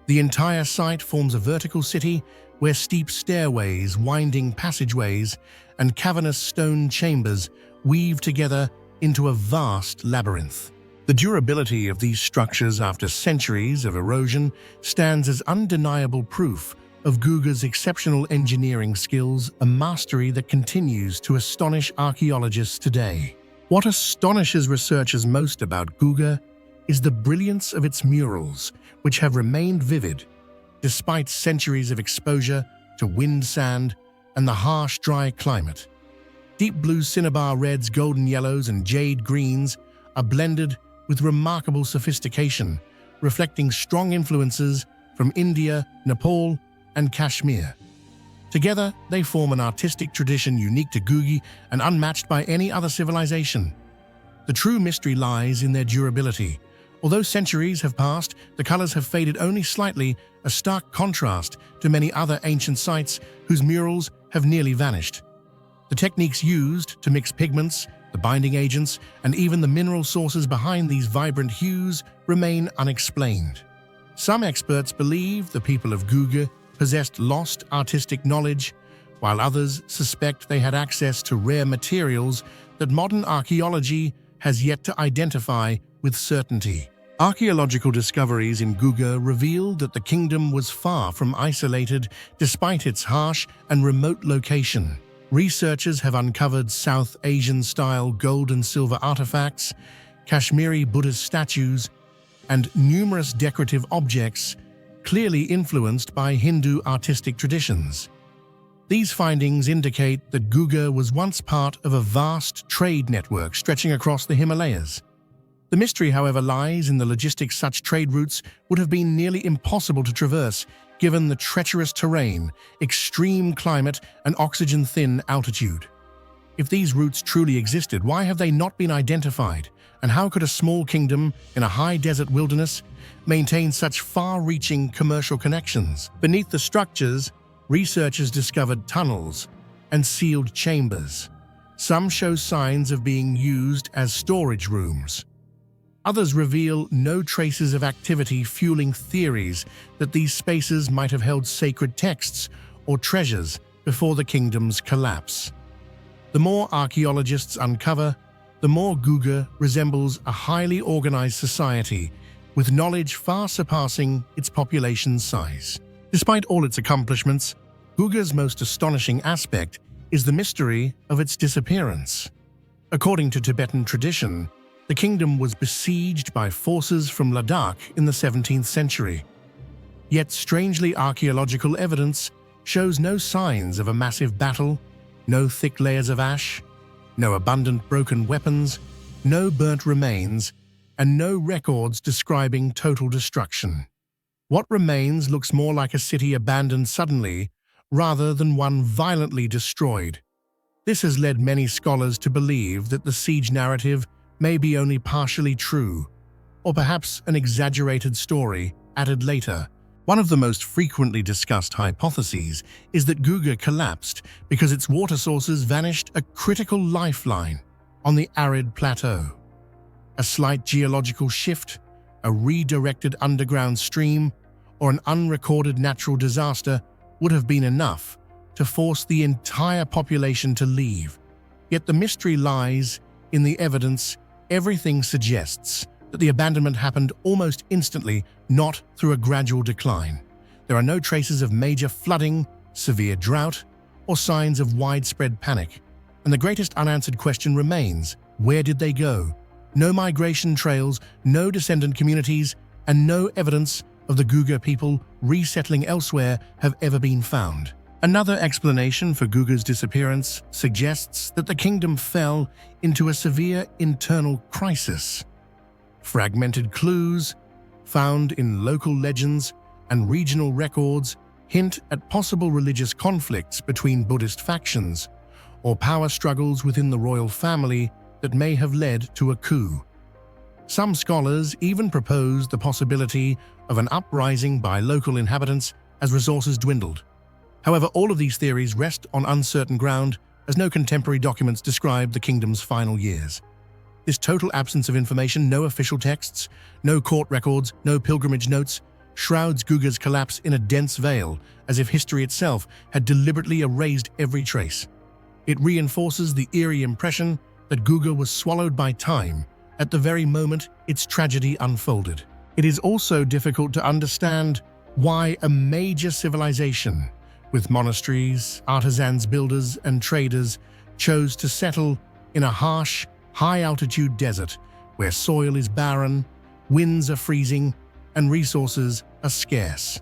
The entire site forms a vertical city where steep stairways, winding passageways, and cavernous stone chambers weave together into a vast labyrinth. The durability of these structures after centuries of erosion stands as undeniable proof of Guga's exceptional engineering skills, a mastery that continues to astonish archaeologists today. What astonishes researchers most about Guga is the brilliance of its murals, which have remained vivid despite centuries of exposure to wind, sand, and the harsh, dry climate. Deep blue cinnabar reds, golden yellows, and jade greens are blended with remarkable sophistication, reflecting strong influences from India, Nepal, and Kashmir. Together, they form an artistic tradition unique to Gugi and unmatched by any other civilization. The true mystery lies in their durability. Although centuries have passed, the colors have faded only slightly, a stark contrast to many other ancient sites whose murals have nearly vanished. The techniques used to mix pigments, the binding agents, and even the mineral sources behind these vibrant hues remain unexplained. Some experts believe the people of Guga possessed lost artistic knowledge, while others suspect they had access to rare materials that modern archaeology has yet to identify with certainty. Archaeological discoveries in Guga revealed that the kingdom was far from isolated despite its harsh and remote location. Researchers have uncovered South Asian-style gold and silver artifacts, Kashmiri Buddhist statues, and numerous decorative objects clearly influenced by Hindu artistic traditions. These findings indicate that Guga was once part of a vast trade network stretching across the Himalayas. The mystery, however, lies in the logistics. Such trade routes would have been nearly impossible to traverse given the treacherous terrain, extreme climate, and oxygen-thin altitude. If these routes truly existed, why have they not been identified? And how could a small kingdom in a high desert wilderness maintain such far-reaching commercial connections? Beneath the structures, researchers discovered tunnels and sealed chambers. Some show signs of being used as storage rooms. Others reveal no traces of activity, fueling theories that these spaces might have held sacred texts or treasures before the kingdom's collapse. The more archaeologists uncover, the more Guga resembles a highly organized society with knowledge far surpassing its population size. Despite all its accomplishments, Guga's most astonishing aspect is the mystery of its disappearance. According to Tibetan tradition, the kingdom was besieged by forces from Ladakh in the 17th century. Yet strangely, archaeological evidence shows no signs of a massive battle, no thick layers of ash, no abundant broken weapons, no burnt remains, and no records describing total destruction. What remains looks more like a city abandoned suddenly rather than one violently destroyed. This has led many scholars to believe that the siege narrative may be only partially true, or perhaps an exaggerated story added later. One of the most frequently discussed hypotheses is that Guga collapsed because its water sources vanished, a critical lifeline on the arid plateau. A slight geological shift, a redirected underground stream, or an unrecorded natural disaster would have been enough to force the entire population to leave. Yet the mystery lies in the evidence. Everything suggests that the abandonment happened almost instantly, not through a gradual decline. There are no traces of major flooding, severe drought, or signs of widespread panic. And the greatest unanswered question remains: where did they go? No migration trails, no descendant communities, and no evidence of the Giza people resettling elsewhere have ever been found. Another explanation for Giza's disappearance suggests that the kingdom fell into a severe internal crisis. Fragmented clues found in local legends and regional records hint at possible religious conflicts between Buddhist factions or power struggles within the royal family that may have led to a coup. Some scholars even propose the possibility of an uprising by local inhabitants as resources dwindled. However, all of these theories rest on uncertain ground, as no contemporary documents describe the kingdom's final years. This total absence of information, no official texts, no court records, no pilgrimage notes, shrouds Giza's collapse in a dense veil, as if history itself had deliberately erased every trace. It reinforces the eerie impression that Giza was swallowed by time at the very moment its tragedy unfolded. It is also difficult to understand why a major civilization, with monasteries, artisans, builders, and traders, chose to settle in a harsh, high-altitude desert where soil is barren, winds are freezing, and resources are scarce.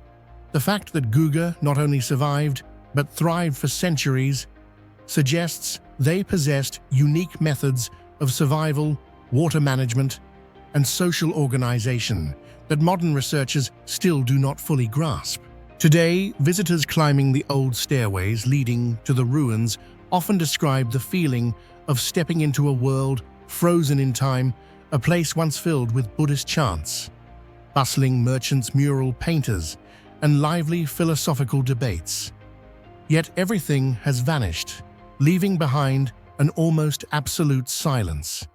The fact that Giza not only survived but thrived for centuries suggests they possessed unique methods of survival, water management, and social organization that modern researchers still do not fully grasp. Today, visitors climbing the old stairways leading to the ruins often describe the feeling of stepping into a world frozen in time, a place once filled with Buddhist chants, bustling merchants, mural painters, and lively philosophical debates. Yet everything has vanished, leaving behind an almost absolute silence.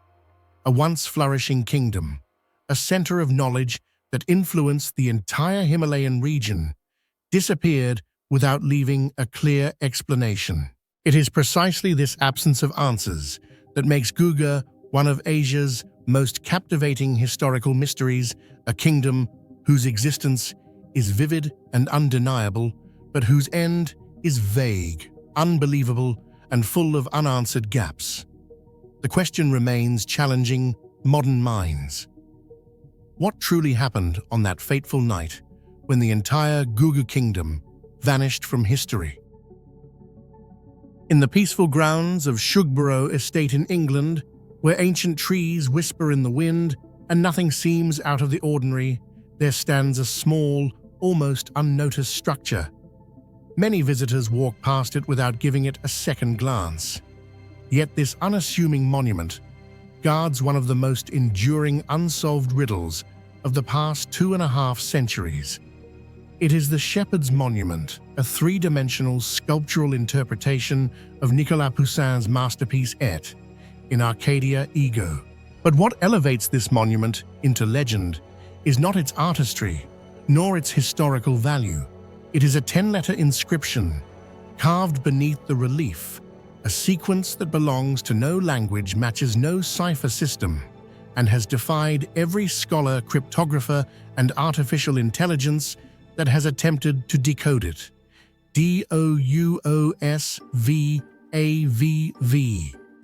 A once flourishing kingdom, a center of knowledge that influenced the entire Himalayan region, disappeared without leaving a clear explanation. It is precisely this absence of answers that makes Giza one of Asia's most captivating historical mysteries, a kingdom whose existence is vivid and undeniable, but whose end is vague, unbelievable, and full of unanswered gaps. The question remains challenging modern minds. What truly happened on that fateful night when the entire Giza kingdom vanished from history? In the peaceful grounds of Shugborough Estate in England, where ancient trees whisper in the wind and nothing seems out of the ordinary, there stands a small, almost unnoticed structure. Many visitors walk past it without giving it a second glance. Yet this unassuming monument guards one of the most enduring unsolved riddles of the past 2.5 centuries. It is the Shepherd's Monument, a three-dimensional sculptural interpretation of Nicolas Poussin's masterpiece etched in Arcadia Ego. But what elevates this monument into legend is not its artistry, nor its historical value. It is a 10-letter inscription carved beneath the relief, a sequence that belongs to no language, matches no cipher system, and has defied every scholar, cryptographer, and artificial intelligence that has attempted to decode it. DOUSVAVV.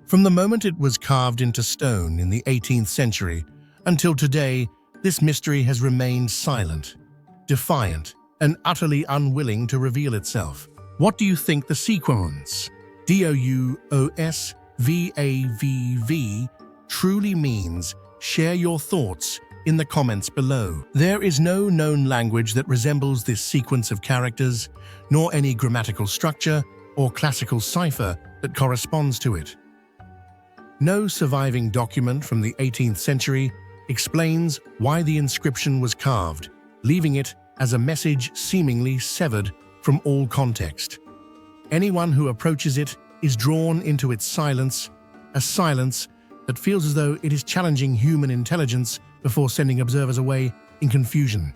From the moment it was carved into stone in the 18th century until today, this mystery has remained silent, defiant, and utterly unwilling to reveal itself. What do you think the sequence DOUSVAVV truly means? Share your thoughts in the comments below. There is no known language that resembles this sequence of characters, nor any grammatical structure or classical cipher that corresponds to it. No surviving document from the 18th century explains why the inscription was carved, leaving it as a message seemingly severed from all context. Anyone who approaches it is drawn into its silence, a silence that feels as though it is challenging human intelligence before sending observers away in confusion.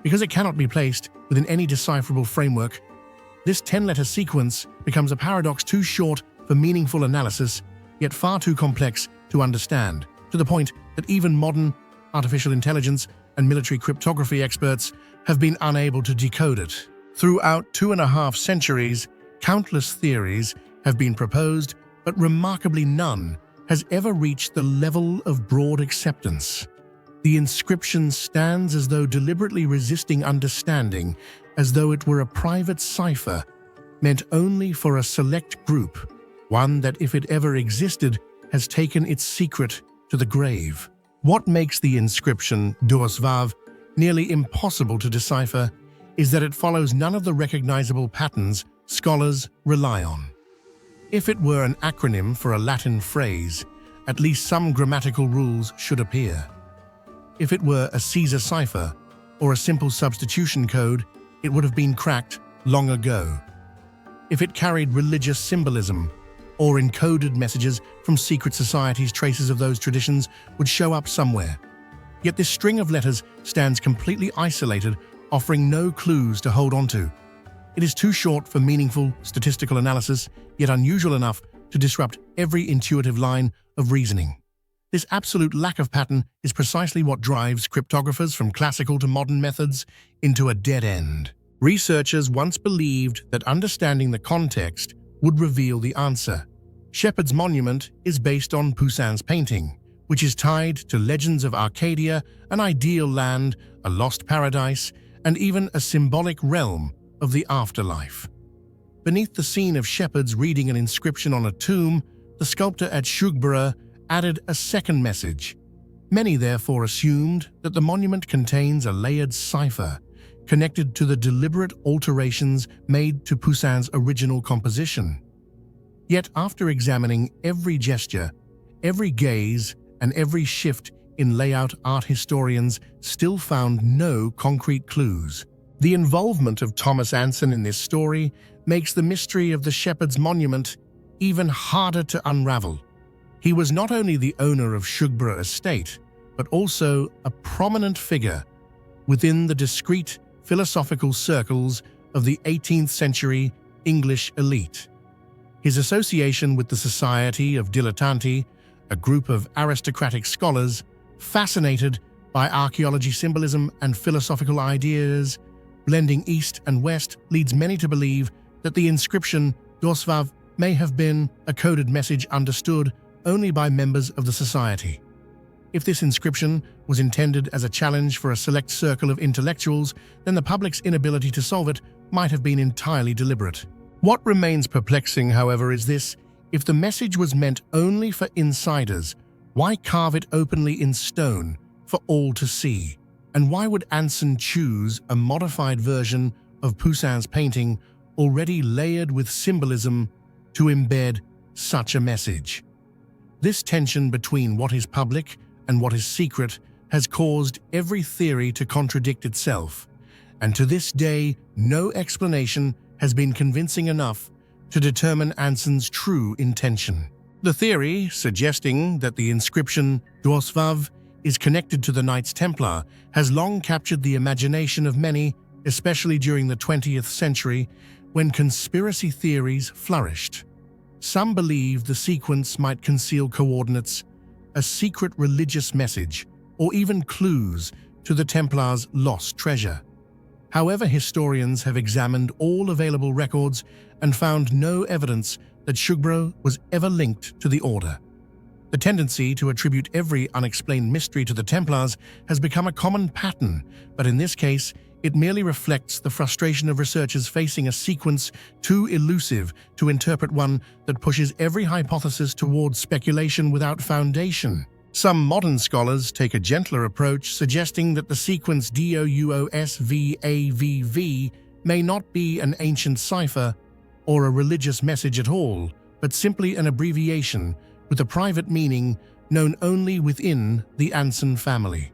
Because it cannot be placed within any decipherable framework, this 10-letter sequence becomes a paradox too short for meaningful analysis, yet far too complex to understand, to the point that even modern artificial intelligence and military cryptography experts have been unable to decode it. Throughout 2.5 centuries, countless theories have been proposed, but remarkably none has ever reached the level of broad acceptance. The inscription stands as though deliberately resisting understanding, as though it were a private cipher meant only for a select group, one that, if it ever existed, has taken its secret to the grave. What makes the inscription Dosvav nearly impossible to decipher is that it follows none of the recognizable patterns scholars rely on. If it were an acronym for a Latin phrase, at least some grammatical rules should appear. If it were a Caesar cipher or a simple substitution code, it would have been cracked long ago. If it carried religious symbolism or encoded messages from secret societies, traces of those traditions would show up somewhere. Yet this string of letters stands completely isolated, offering no clues to hold onto. It is too short for meaningful statistical analysis, yet unusual enough to disrupt every intuitive line of reasoning. This absolute lack of pattern is precisely what drives cryptographers from classical to modern methods into a dead end. Researchers once believed that understanding the context would reveal the answer. Shepard's monument is based on Poussin's painting, which is tied to legends of Arcadia, an ideal land, a lost paradise, and even a symbolic realm of the afterlife. Beneath the scene of shepherds reading an inscription on a tomb, the sculptor at Shugborough added a second message. Many therefore assumed that the monument contains a layered cipher connected to the deliberate alterations made to Poussin's original composition. Yet after examining every gesture, every gaze, and every shift in layout, art historians still found no concrete clues. The involvement of Thomas Anson in this story makes the mystery of the Shepherd's Monument even harder to unravel. He was not only the owner of Shugborough Estate, but also a prominent figure within the discreet philosophical circles of the 18th century English elite. His association with the Society of Dilettanti, a group of aristocratic scholars fascinated by archaeology symbolism and philosophical ideas blending East and West, leads many to believe that the inscription Dosvav may have been a coded message understood only by members of the society. If this inscription was intended as a challenge for a select circle of intellectuals, then the public's inability to solve it might have been entirely deliberate. What remains perplexing, however, is this: if the message was meant only for insiders, why carve it openly in stone for all to see? And why would Anson choose a modified version of Poussin's painting already layered with symbolism to embed such a message? This tension between what is public and what is secret has caused every theory to contradict itself, and to this day, no explanation has been convincing enough to determine Anson's true intention. The theory suggesting that the inscription Dosvav is connected to the Knights Templar has long captured the imagination of many, especially during the 20th century when conspiracy theories flourished. Some believe the sequence might conceal coordinates, a secret religious message, or even clues to the Templars' lost treasure. However, historians have examined all available records and found no evidence that Shugborough was ever linked to the order. The tendency to attribute every unexplained mystery to the Templars has become a common pattern, but in this case, it merely reflects the frustration of researchers facing a sequence too elusive to interpret, one that pushes every hypothesis towards speculation without foundation. Some modern scholars take a gentler approach, suggesting that the sequence DOUSVAVV may not be an ancient cipher or a religious message at all, but simply an abbreviation with a private meaning known only within the Anson family.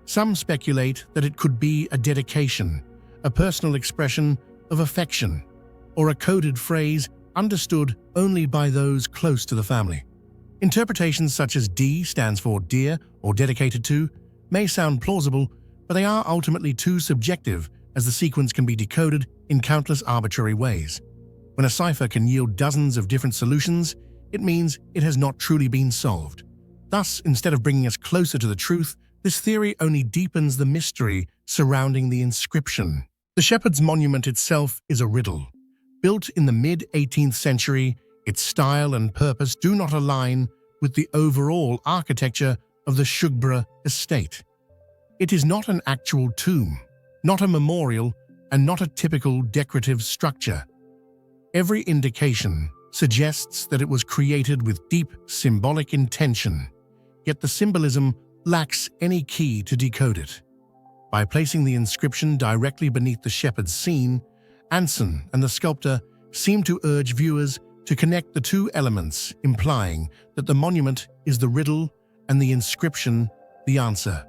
Some speculate that it could be a dedication, a personal expression of affection, or a coded phrase understood only by those close to the family. Interpretations such as D stands for dear or dedicated to may sound plausible, but they are ultimately too subjective, as the sequence can be decoded in countless arbitrary ways. When a cipher can yield dozens of different solutions, it means it has not truly been solved. Thus, instead of bringing us closer to the truth, this theory only deepens the mystery surrounding the inscription. The Shepherd's Monument itself is a riddle. Built in the mid-18th century, its style and purpose do not align with the overall architecture of the Shugbra estate. It is not an actual tomb, not a memorial, and not a typical decorative structure. Every indication suggests that it was created with deep symbolic intention, yet the symbolism lacks any key to decode it. By placing the inscription directly beneath the shepherd's scene, Anson and the sculptor seem to urge viewers to connect the two elements, implying that the monument is the riddle and the inscription the answer.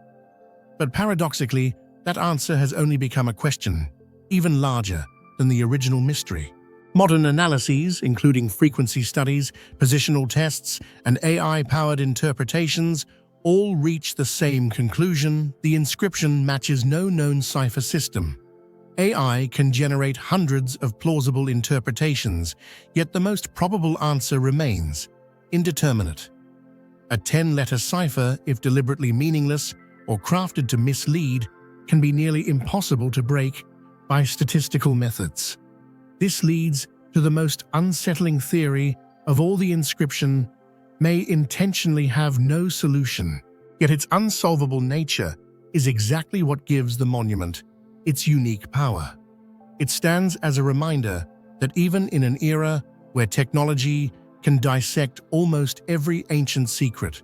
But paradoxically, that answer has only become a question, even larger than the original mystery. Modern analyses, including frequency studies, positional tests, and AI-powered interpretations, all reach the same conclusion: the inscription matches no known cipher system. AI can generate hundreds of plausible interpretations, yet the most probable answer remains indeterminate. A 10-letter cipher, if deliberately meaningless or crafted to mislead, can be nearly impossible to break by statistical methods. This leads to the most unsettling theory of all: the inscription may intentionally have no solution, yet its unsolvable nature is exactly what gives the monument its unique power. It stands as a reminder that even in an era where technology can dissect almost every ancient secret,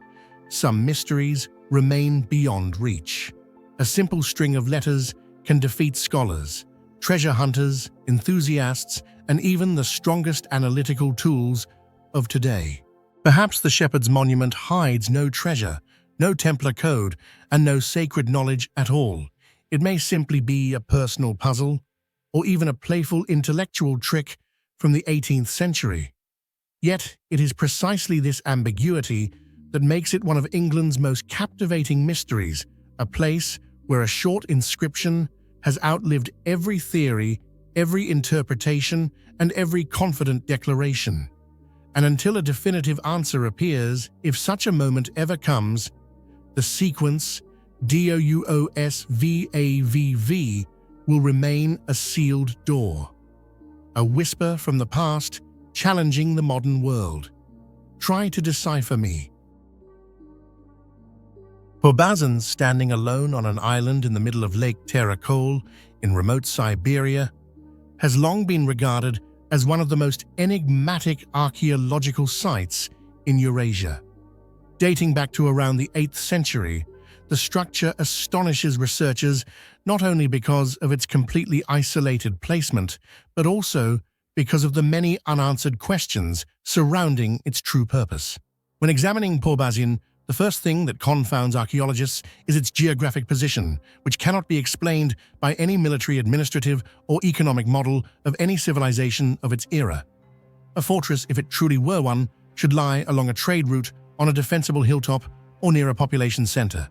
some mysteries remain beyond reach. A simple string of letters can defeat scholars, treasure hunters, enthusiasts, and even the strongest analytical tools of today. Perhaps the Shepherd's Monument hides no treasure, no Templar code, and no sacred knowledge at all. It may simply be a personal puzzle, or even a playful intellectual trick from the 18th century. Yet, it is precisely this ambiguity that makes it one of England's most captivating mysteries, a place where a short inscription has outlived every theory, every interpretation, and every confident declaration. And until a definitive answer appears, if such a moment ever comes, the sequence DOUSVAVV will remain a sealed door, a whisper from the past challenging the modern world. Try to decipher me. Pobazin, standing alone on an island in the middle of Lake Terrakol in remote Siberia, has long been regarded as one of the most enigmatic archaeological sites in Eurasia. Dating back to around the 8th century, the structure astonishes researchers not only because of its completely isolated placement, but also because of the many unanswered questions surrounding its true purpose. When examining Pobazin, the first thing that confounds archaeologists is its geographic position, which cannot be explained by any military, administrative, or economic model of any civilization of its era. A fortress, if it truly were one, should lie along a trade route, on a defensible hilltop, or near a population center.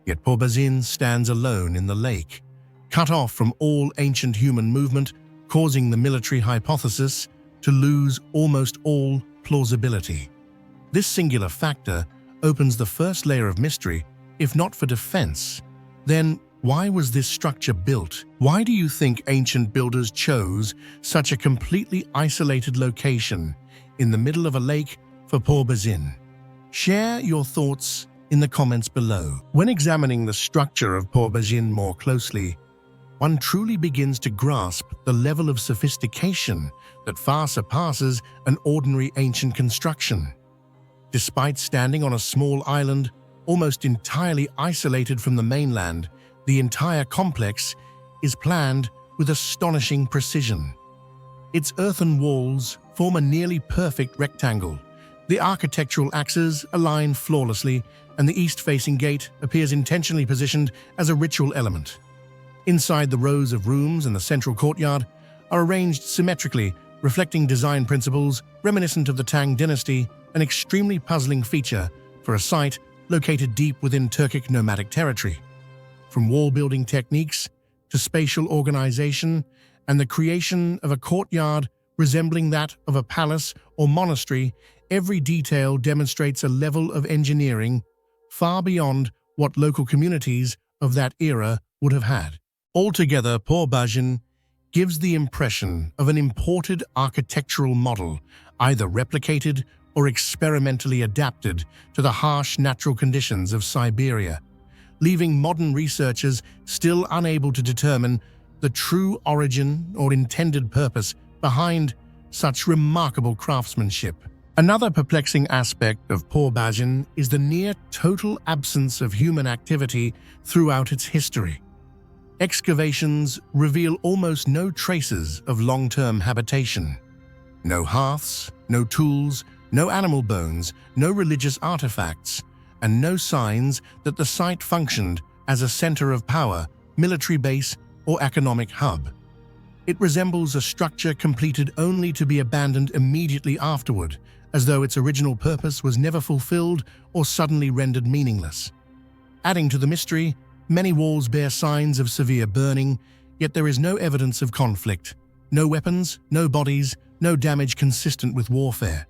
Yet Pobazin stands alone in the lake, cut off from all ancient human movement, causing the military hypothesis to lose almost all plausibility. This singular factor opens the first layer of mystery. If not for defense, then why was this structure built? Why do you think ancient builders chose such a completely isolated location in the middle of a lake for Pobazin? Share your thoughts in the comments below. When examining the structure of Pobazin more closely, one truly begins to grasp the level of sophistication that far surpasses an ordinary ancient construction. Despite standing on a small island, almost entirely isolated from the mainland, the entire complex is planned with astonishing precision. Its earthen walls form a nearly perfect rectangle. The architectural axes align flawlessly, and the east-facing gate appears intentionally positioned as a ritual element. Inside, the rows of rooms in the central courtyard are arranged symmetrically, reflecting design principles reminiscent of the Tang dynasty, an extremely puzzling feature for a site located deep within Turkic nomadic territory. From wall-building techniques to spatial organization and the creation of a courtyard resembling that of a palace or monastery, every detail demonstrates a level of engineering far beyond what local communities of that era would have had. Altogether, Purbajan gives the impression of an imported architectural model, either replicated or experimentally adapted to the harsh natural conditions of Siberia, leaving modern researchers still unable to determine the true origin or intended purpose behind such remarkable craftsmanship. Another perplexing aspect of Purbajan is the near-total absence of human activity throughout its history. Excavations reveal almost no traces of long-term habitation. No hearths, no tools, no animal bones, no religious artifacts, and no signs that the site functioned as a center of power, military base, or economic hub. It resembles a structure completed only to be abandoned immediately afterward, as though its original purpose was never fulfilled or suddenly rendered meaningless. Adding to the mystery, many walls bear signs of severe burning, yet there is no evidence of conflict. No weapons, no bodies, no damage consistent with warfare.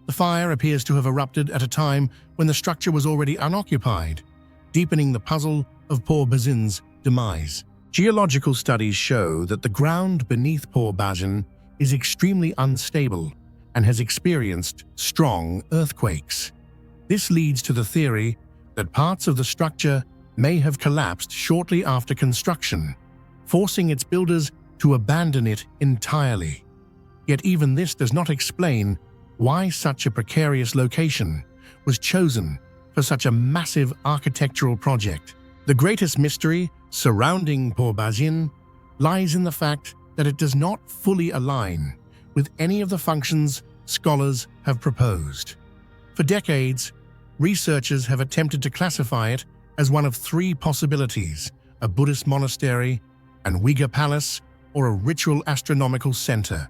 The fire appears to have erupted at a time when the structure was already unoccupied, deepening the puzzle of Purbajan's demise. Geological studies show that the ground beneath Purbajan is extremely unstable and has experienced strong earthquakes. This leads to the theory that parts of the structure may have collapsed shortly after construction, forcing its builders to abandon it entirely. Yet even this does not explain why such a precarious location was chosen for such a massive architectural project. The greatest mystery surrounding Purbajan lies in the fact that it does not fully align with any of the functions scholars have proposed. For decades, researchers have attempted to classify it as one of three possibilities: a Buddhist monastery, an Uyghur palace, or a ritual astronomical center.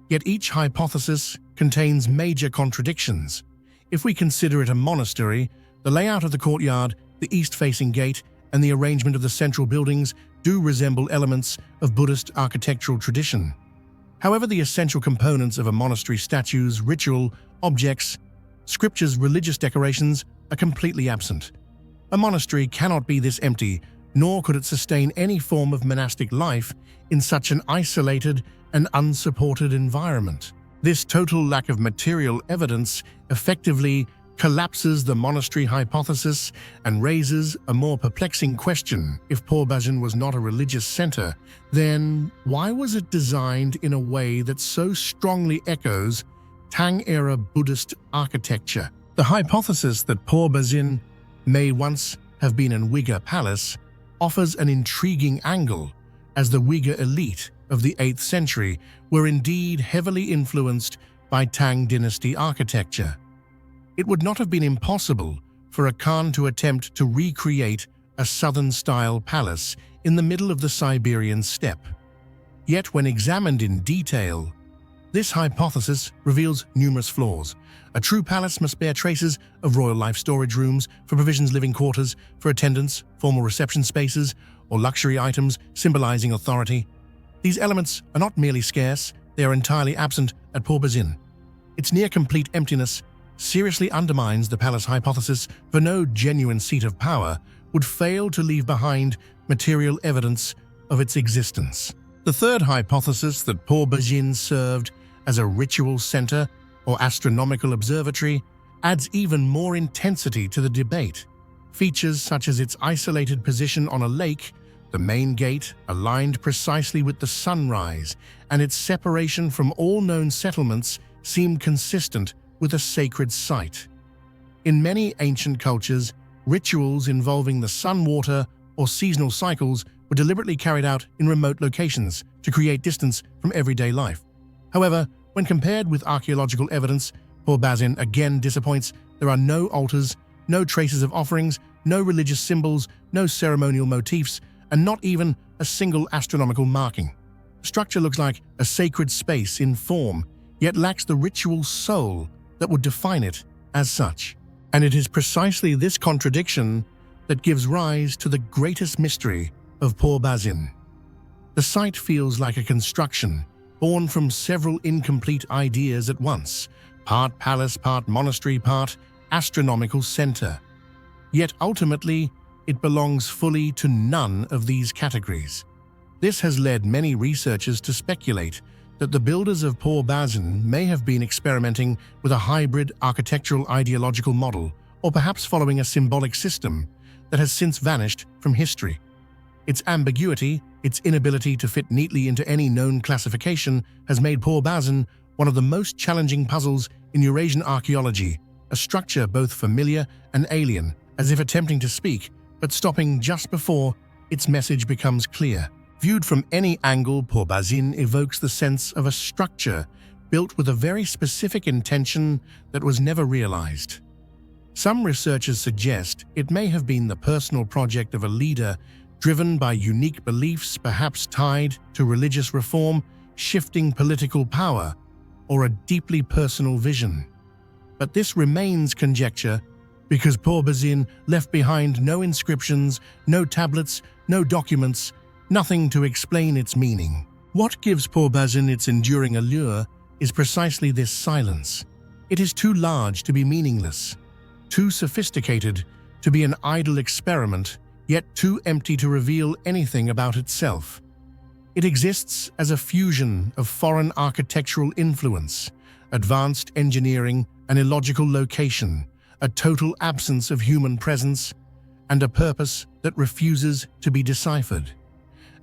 Yet each hypothesis contains major contradictions. If we consider it a monastery, the layout of the courtyard, the east-facing gate, and the arrangement of the central buildings do resemble elements of Buddhist architectural tradition. However, the essential components of a monastery, statues, ritual, objects, scriptures, religious decorations, are completely absent. A monastery cannot be this empty, nor could it sustain any form of monastic life in such an isolated and unsupported environment. This total lack of material evidence effectively collapses the monastery hypothesis and raises a more perplexing question. If Purbajan was not a religious center, then why was it designed in a way that so strongly echoes Tang-era Buddhist architecture? The hypothesis that Purbajan may once have been an Uyghur palace offers an intriguing angle, as the Uyghur elite of the 8th century were indeed heavily influenced by Tang dynasty architecture. It would not have been impossible for a Khan to attempt to recreate a southern-style palace in the middle of the Siberian steppe. Yet when examined in detail, this hypothesis reveals numerous flaws. A true palace must bear traces of royal life storage rooms, for provisions living quarters, for attendants, formal reception spaces, or luxury items symbolizing authority. These elements are not merely scarce, they are entirely absent at Purbajan. Its near-complete emptiness seriously undermines the palace hypothesis, for no genuine seat of power would fail to leave behind material evidence of its existence. The third hypothesis, that Purbajan served as a ritual center or astronomical observatory, adds even more intensity to the debate. Features such as its isolated position on a lake, the main gate aligned precisely with the sunrise, and its separation from all known settlements seem consistent with a sacred site. In many ancient cultures, rituals involving the sun water or seasonal cycles were deliberately carried out in remote locations to create distance from everyday life. However, when compared with archaeological evidence, Purbajan again disappoints. There are no altars, no traces of offerings, no religious symbols, no ceremonial motifs, and not even a single astronomical marking. The structure looks like a sacred space in form, yet lacks the ritual soul that would define it as such. And it is precisely this contradiction that gives rise to the greatest mystery of Port Bazin. The site feels like a construction born from several incomplete ideas at once, part palace, part monastery, part astronomical center. Yet ultimately, it belongs fully to none of these categories. This has led many researchers to speculate that the builders of Port Bazin may have been experimenting with a hybrid architectural ideological model, or perhaps following a symbolic system that has since vanished from history. Its ambiguity, its inability to fit neatly into any known classification, has made Port Bazin one of the most challenging puzzles in Eurasian archaeology, a structure both familiar and alien, as if attempting to speak, but stopping just before its message becomes clear. Viewed from any angle, Port Bazin evokes the sense of a structure built with a very specific intention that was never realized. Some researchers suggest it may have been the personal project of a leader driven by unique beliefs, perhaps tied to religious reform, shifting political power, or a deeply personal vision. But this remains conjecture because Port Bazin left behind no inscriptions, no tablets, no documents, nothing to explain its meaning. What gives Port Bazin its enduring allure is precisely this silence. It is too large to be meaningless, too sophisticated to be an idle experiment, yet too empty to reveal anything about itself. It exists as a fusion of foreign architectural influence, advanced engineering, an illogical location, a total absence of human presence, and a purpose that refuses to be deciphered.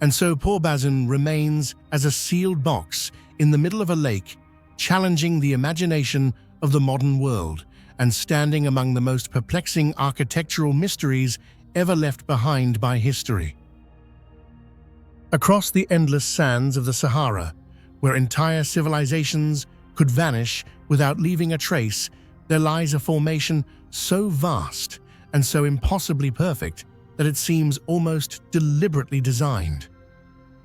And so Port Bazin remains as a sealed box in the middle of a lake, challenging the imagination of the modern world and standing among the most perplexing architectural mysteries ever left behind by history. Across the endless sands of the Sahara, where entire civilizations could vanish without leaving a trace, there lies a formation so vast and so impossibly perfect that it seems almost deliberately designed.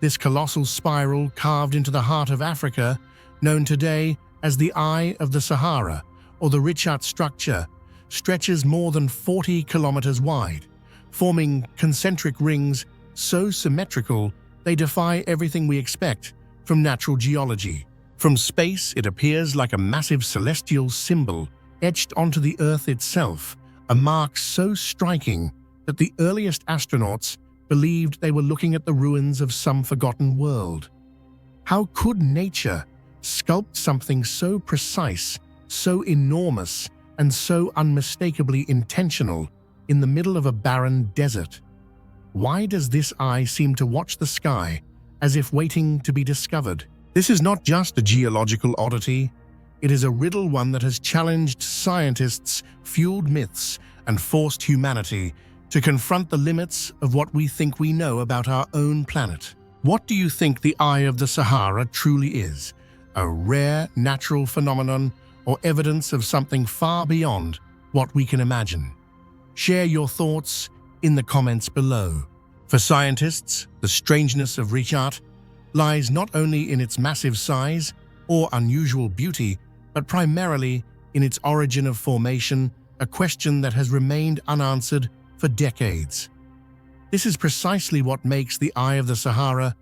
This colossal spiral carved into the heart of Africa, known today as the Eye of the Sahara, or the Richat structure, stretches more than 40 kilometers wide, forming concentric rings so symmetrical they defy everything we expect from natural geology. From space, it appears like a massive celestial symbol etched onto the Earth itself, a mark so striking that the earliest astronauts believed they were looking at the ruins of some forgotten world. How could nature sculpt something so precise, so enormous, and so unmistakably intentional in the middle of a barren desert? Why does this eye seem to watch the sky as if waiting to be discovered? This is not just a geological oddity. It is a riddle, one that has challenged scientists, fueled myths, and forced humanity to confront the limits of what we think we know about our own planet. What do you think the Eye of the Sahara truly is? A rare natural phenomenon or evidence of something far beyond what we can imagine? Share your thoughts in the comments below. For scientists, the strangeness of Richat lies not only in its massive size or unusual beauty, but primarily in its origin of formation, a question that has remained unanswered for decades. This is precisely what makes the Eye of the Sahara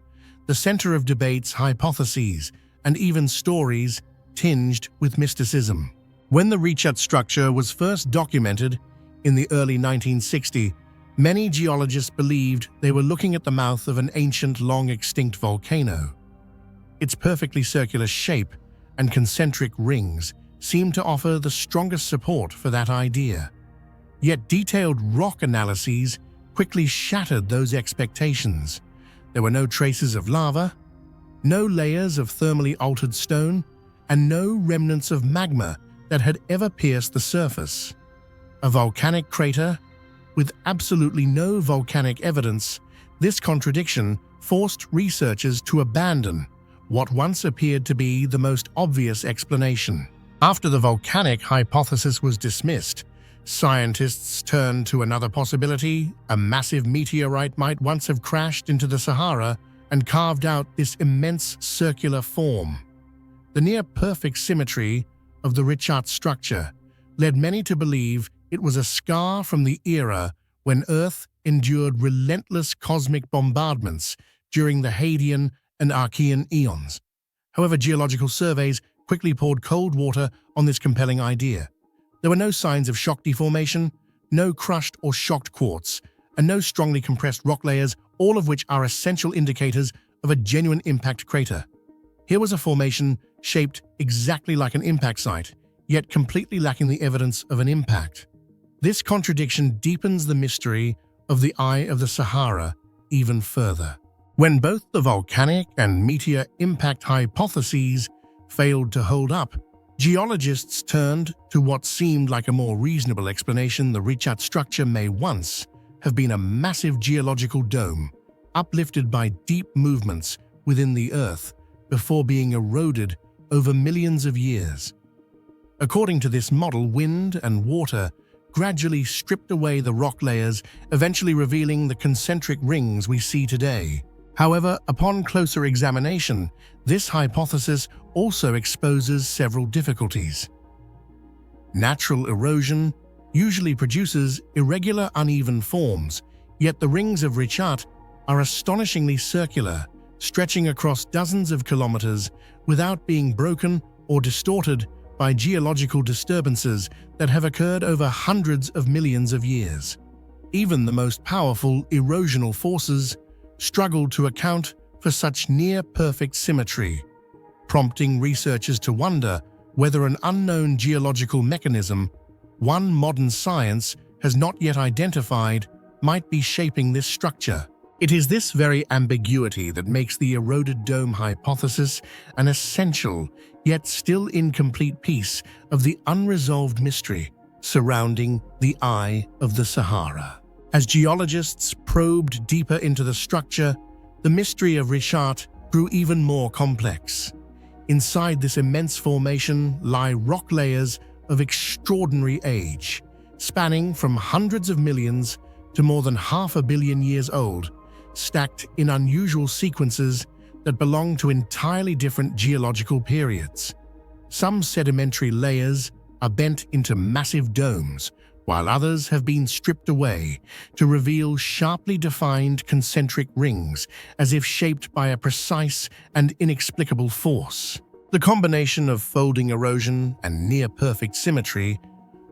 the center of debates, hypotheses, and even stories tinged with mysticism. When the Richat structure was first documented in the early 1960s, many geologists believed they were looking at the mouth of an ancient, long-extinct volcano. Its perfectly circular shape and concentric rings seemed to offer the strongest support for that idea. Yet detailed rock analyses quickly shattered those expectations. There were no traces of lava, no layers of thermally altered stone, and no remnants of magma that had ever pierced the surface. A volcanic crater with absolutely no volcanic evidence, this contradiction forced researchers to abandon what once appeared to be the most obvious explanation. After the volcanic hypothesis was dismissed, scientists turned to another possibility. A massive meteorite might once have crashed into the Sahara and carved out this immense circular form. The near-perfect symmetry of the Richat structure led many to believe It was a scar from the era when Earth endured relentless cosmic bombardments during the Hadean and Archean eons. However, geological surveys quickly poured cold water on this compelling idea. There were no signs of shock deformation, no crushed or shocked quartz, and no strongly compressed rock layers, all of which are essential indicators of a genuine impact crater. Here was a formation shaped exactly like an impact site, yet completely lacking the evidence of an impact. This contradiction deepens the mystery of the Eye of the Sahara even further. When both the volcanic and meteor impact hypotheses failed to hold up, geologists turned to what seemed like a more reasonable explanation. The Richat structure may once have been a massive geological dome, uplifted by deep movements within the Earth before being eroded over millions of years. According to this model, wind and water gradually stripped away the rock layers, eventually revealing the concentric rings we see today. However, upon closer examination, this hypothesis also exposes several difficulties. Natural erosion usually produces irregular, uneven forms, yet the rings of Richat are astonishingly circular, stretching across dozens of kilometers without being broken or distorted by geological disturbances that have occurred over hundreds of millions of years. Even the most powerful erosional forces struggle to account for such near-perfect symmetry, prompting researchers to wonder whether an unknown geological mechanism, one modern science has not yet identified, might be shaping this structure. It is this very ambiguity that makes the eroded dome hypothesis an essential, yet still incomplete piece of the unresolved mystery surrounding the Eye of the Sahara. As geologists probed deeper into the structure, the mystery of Richat grew even more complex. Inside this immense formation lie rock layers of extraordinary age, spanning from hundreds of millions to more than 500 million years old, stacked in unusual sequences that belong to entirely different geological periods. Some sedimentary layers are bent into massive domes, while others have been stripped away to reveal sharply defined concentric rings, as if shaped by a precise and inexplicable force. The combination of folding erosion and near-perfect symmetry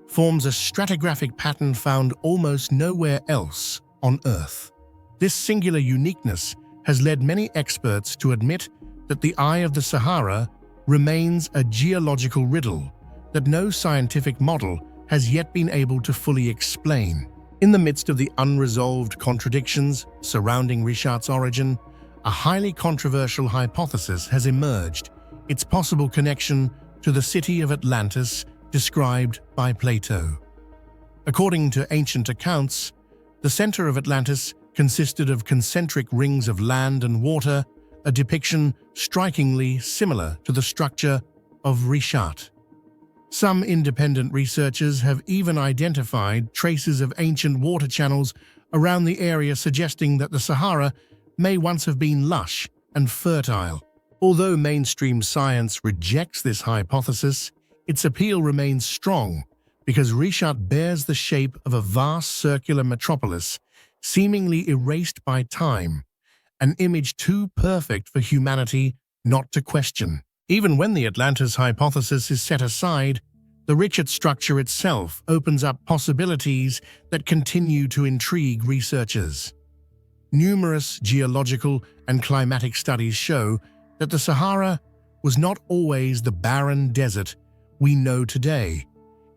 forms a stratigraphic pattern found almost nowhere else on Earth. This singular uniqueness has led many experts to admit that the Eye of the Sahara remains a geological riddle that no scientific model has yet been able to fully explain. In the midst of the unresolved contradictions surrounding Richat's origin, a highly controversial hypothesis has emerged: its possible connection to the city of Atlantis described by Plato. According to ancient accounts, the center of Atlantis consisted of concentric rings of land and water, a depiction strikingly similar to the structure of Richat. Some independent researchers have even identified traces of ancient water channels around the area, suggesting that the Sahara may once have been lush and fertile. Although mainstream science rejects this hypothesis, its appeal remains strong because Richat bears the shape of a vast circular metropolis, seemingly erased by time, an image too perfect for humanity not to question. Even when the Atlantis hypothesis is set aside, the Richat structure itself opens up possibilities that continue to intrigue researchers. Numerous geological and climatic studies show that the Sahara was not always the barren desert we know today.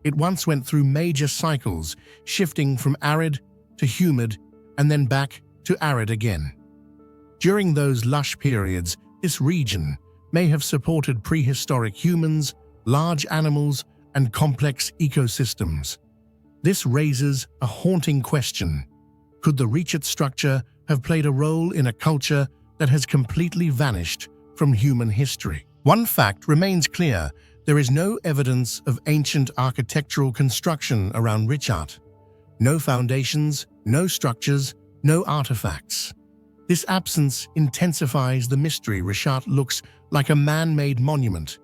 It once went through major cycles, shifting from arid to humid and then back to arid again. During those lush periods, this region may have supported prehistoric humans, large animals, and complex ecosystems. This raises a haunting question. Could the Richat structure have played a role in a culture that has completely vanished from human history? One fact remains clear: there is no evidence of ancient architectural construction around Richat. No foundations, no structures, no artifacts. This absence intensifies the mystery. Richat looks like a man-made monument,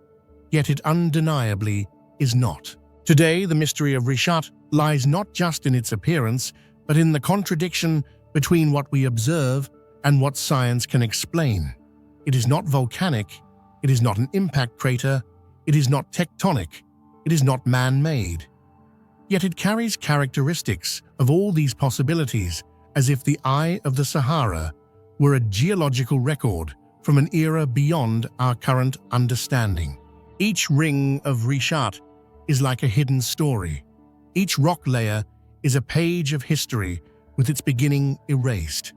yet it undeniably is not. Today, the mystery of Rishat lies not just in its appearance, but in the contradiction between what we observe and what science can explain. It is not volcanic, it is not an impact crater, it is not tectonic, it is not man-made. Yet it carries characteristics of all these possibilities, as if the Eye of the Sahara were a geological record from an era beyond our current understanding. Each ring of Rishat is like a hidden story. Each rock layer is a page of history with its beginning erased.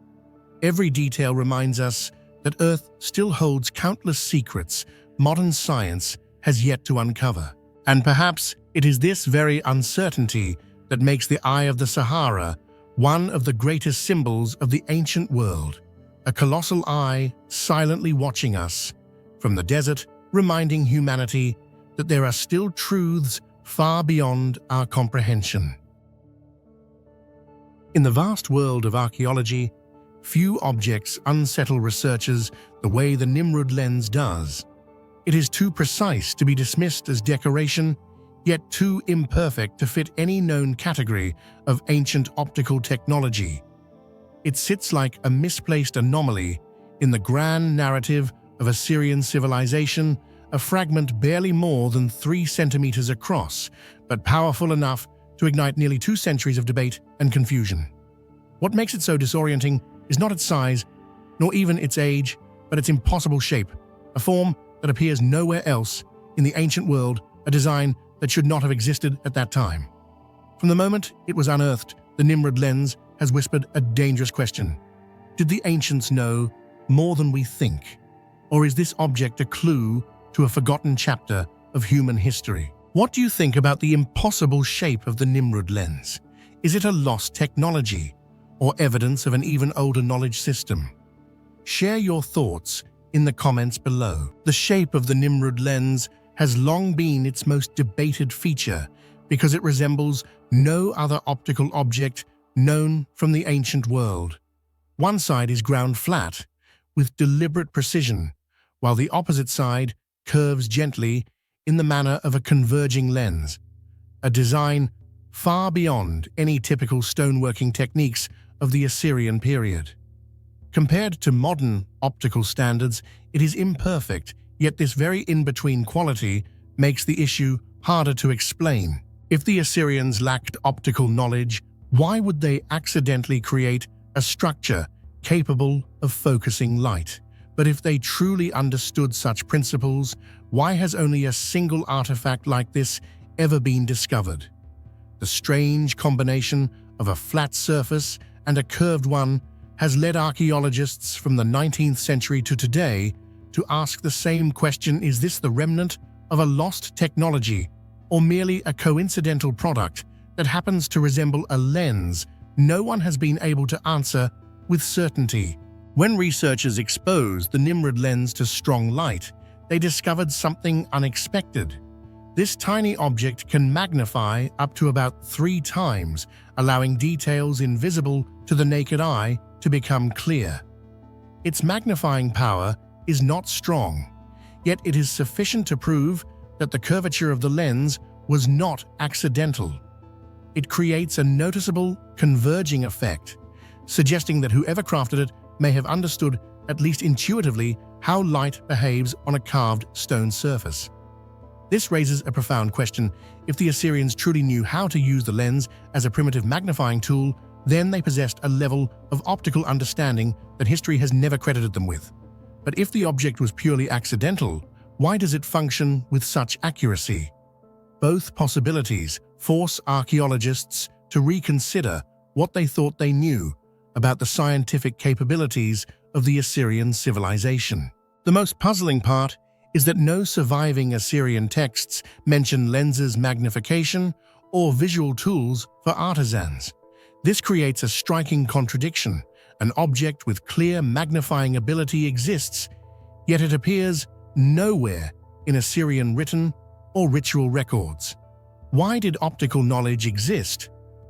Every detail reminds us that Earth still holds countless secrets modern science has yet to uncover. And perhaps it is this very uncertainty that makes the Eye of the Sahara one of the greatest symbols of the ancient world, a colossal eye silently watching us from the desert, reminding humanity that there are still truths far beyond our comprehension. In the vast world of archaeology, few objects unsettle researchers the way the Nimrud lens does. It is too precise to be dismissed as decoration, yet too imperfect to fit any known category of ancient optical technology. It sits like a misplaced anomaly in the grand narrative of Assyrian civilization, a fragment barely more than 3 centimeters across, but powerful enough to ignite nearly 2 centuries of debate and confusion. What makes it so disorienting is not its size, nor even its age, but its impossible shape, a form that appears nowhere else in the ancient world, a design that should not have existed at that time. From the moment it was unearthed, the Nimrud lens has whispered a dangerous question. Did the ancients know more than we think? Or is this object a clue to a forgotten chapter of human history? What do you think about the impossible shape of the Nimrud lens? Is it a lost technology, or evidence of an even older knowledge system? Share your thoughts in the comments below. The shape of the Nimrud lens has long been its most debated feature because it resembles no other optical object known from the ancient world. One side is ground flat, with deliberate precision, while the opposite side curves gently in the manner of a converging lens, a design far beyond any typical stoneworking techniques of the Assyrian period. Compared to modern optical standards, it is imperfect, yet this very in-between quality makes the issue harder to explain. If the Assyrians lacked optical knowledge, why would they accidentally create a structure capable of focusing light? But if they truly understood such principles, why has only a single artifact like this ever been discovered? The strange combination of a flat surface and a curved one has led archaeologists from the 19th century to today to ask the same question: is this the remnant of a lost technology, or merely a coincidental product that happens to resemble a lens? No one has been able to answer with certainty. When researchers exposed the Nimrud lens to strong light, they discovered something unexpected. This tiny object can magnify up to about 3 times, allowing details invisible to the naked eye to become clear. Its magnifying power is not strong, yet it is sufficient to prove that the curvature of the lens was not accidental. It creates a noticeable converging effect, suggesting that whoever crafted it may have understood, at least intuitively, how light behaves on a carved stone surface. This raises a profound question. If the Assyrians truly knew how to use the lens as a primitive magnifying tool, then they possessed a level of optical understanding that history has never credited them with. But if the object was purely accidental, why does it function with such accuracy? Both possibilities force archaeologists to reconsider what they thought they knew about the scientific capabilities of the Assyrian civilization. The most puzzling part is that no surviving Assyrian texts mention lenses magnification or visual tools for artisans. This creates a striking contradiction. An object with clear magnifying ability exists, yet it appears nowhere in Assyrian written or ritual records. Why did optical knowledge exist,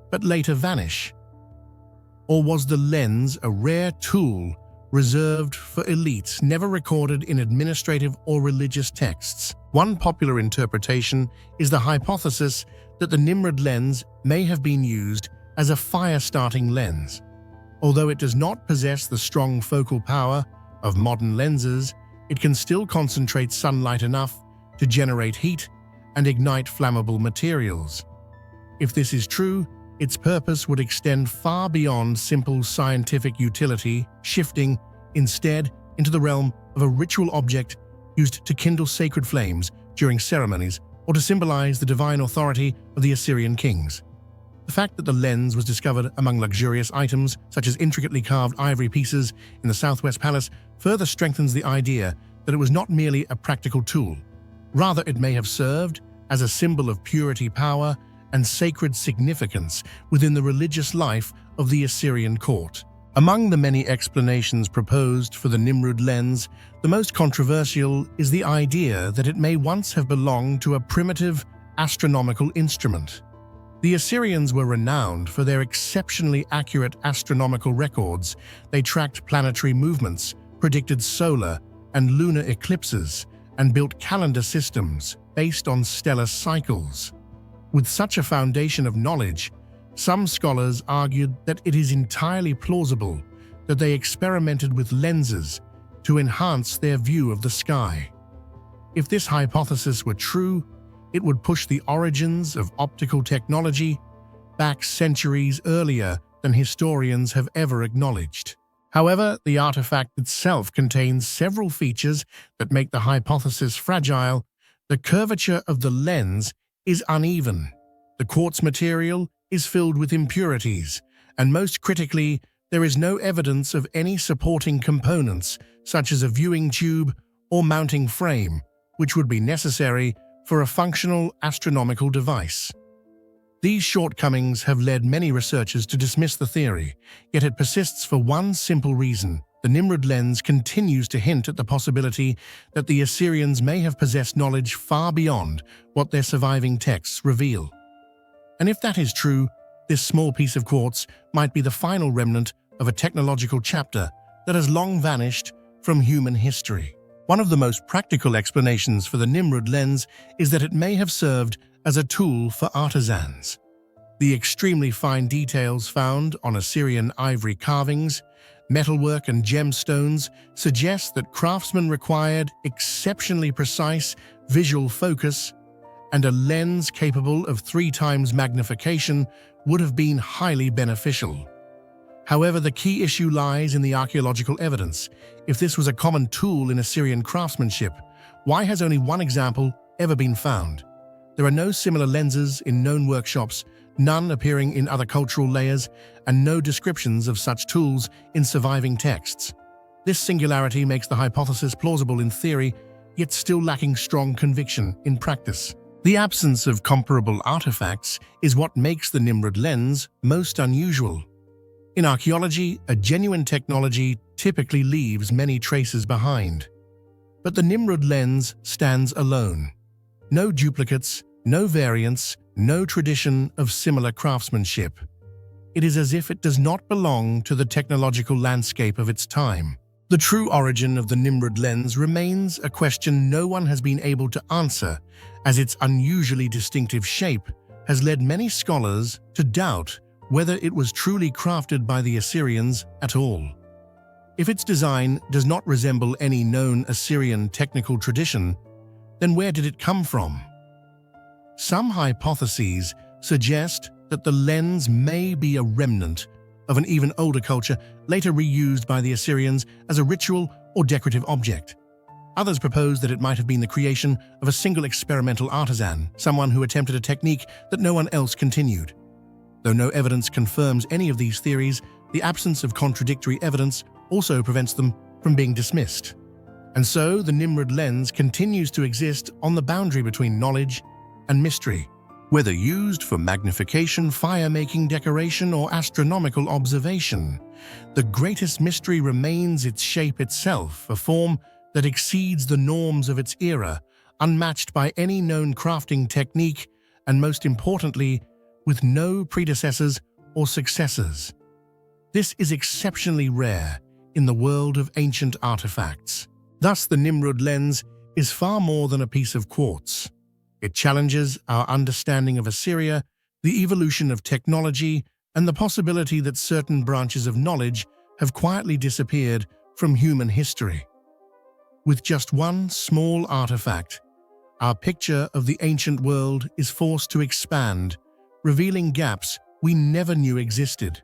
but later vanish? Or was the lens a rare tool reserved for elites, never recorded in administrative or religious texts? One popular interpretation is the hypothesis that the Nimrod lens may have been used as a fire-starting lens. Although it does not possess the strong focal power of modern lenses, it can still concentrate sunlight enough to generate heat and ignite flammable materials. If this is true, its purpose would extend far beyond simple scientific utility, shifting, instead, into the realm of a ritual object used to kindle sacred flames during ceremonies or to symbolize the divine authority of the Assyrian kings. The fact that the lens was discovered among luxurious items, such as intricately carved ivory pieces in the Southwest Palace, further strengthens the idea that it was not merely a practical tool. Rather, it may have served as a symbol of purity, power, and sacred significance within the religious life of the Assyrian court. Among the many explanations proposed for the Nimrod lens, the most controversial is the idea that it may once have belonged to a primitive astronomical instrument. The Assyrians were renowned for their exceptionally accurate astronomical records. They tracked planetary movements, predicted solar and lunar eclipses, and built calendar systems based on stellar cycles. With such a foundation of knowledge, some scholars argued that it is entirely plausible that they experimented with lenses to enhance their view of the sky. If this hypothesis were true, it would push the origins of optical technology back centuries earlier than historians have ever acknowledged. However, the artifact itself contains several features that make the hypothesis fragile. The curvature of the lens is uneven. The quartz material is filled with impurities, and most critically, there is no evidence of any supporting components, such as a viewing tube or mounting frame, which would be necessary for a functional astronomical device. These shortcomings have led many researchers to dismiss the theory, yet it persists for one simple reason. The Nimrod lens continues to hint at the possibility that the Assyrians may have possessed knowledge far beyond what their surviving texts reveal. And if that is true, this small piece of quartz might be the final remnant of a technological chapter that has long vanished from human history. One of the most practical explanations for the Nimrod lens is that it may have served as a tool for artisans. The extremely fine details found on Assyrian ivory carvings, metalwork, and gemstones suggest that craftsmen required exceptionally precise visual focus, and a lens capable of 3 times magnification would have been highly beneficial. However, the key issue lies in the archaeological evidence. If this was a common tool in Assyrian craftsmanship, why has only one example ever been found? There are no similar lenses in known workshops, none appearing in other cultural layers, and no descriptions of such tools in surviving texts. This singularity makes the hypothesis plausible in theory, yet still lacking strong conviction in practice. The absence of comparable artifacts is what makes the Nimrod lens most unusual. In archaeology, a genuine technology typically leaves many traces behind. But the Nimrod lens stands alone. No duplicates, no variants, no tradition of similar craftsmanship. It is as if it does not belong to the technological landscape of its time. The true origin of the Nimrod lens remains a question no one has been able to answer, as its unusually distinctive shape has led many scholars to doubt whether it was truly crafted by the Assyrians at all. If its design does not resemble any known Assyrian technical tradition, then where did it come from? Some hypotheses suggest that the lens may be a remnant of an even older culture, later reused by the Assyrians as a ritual or decorative object. Others propose that it might have been the creation of a single experimental artisan, someone who attempted a technique that no one else continued. Though no evidence confirms any of these theories, the absence of contradictory evidence also prevents them from being dismissed. And so, the Nimrod lens continues to exist on the boundary between knowledge and mystery. Whether used for magnification, fire-making, decoration, or astronomical observation, the greatest mystery remains its shape itself, a form that exceeds the norms of its era, unmatched by any known crafting technique, and most importantly, with no predecessors or successors. This is exceptionally rare in the world of ancient artifacts. Thus, the Nimrod lens is far more than a piece of quartz. It challenges our understanding of Assyria, the evolution of technology, and the possibility that certain branches of knowledge have quietly disappeared from human history. With just one small artifact, our picture of the ancient world is forced to expand, revealing gaps we never knew existed.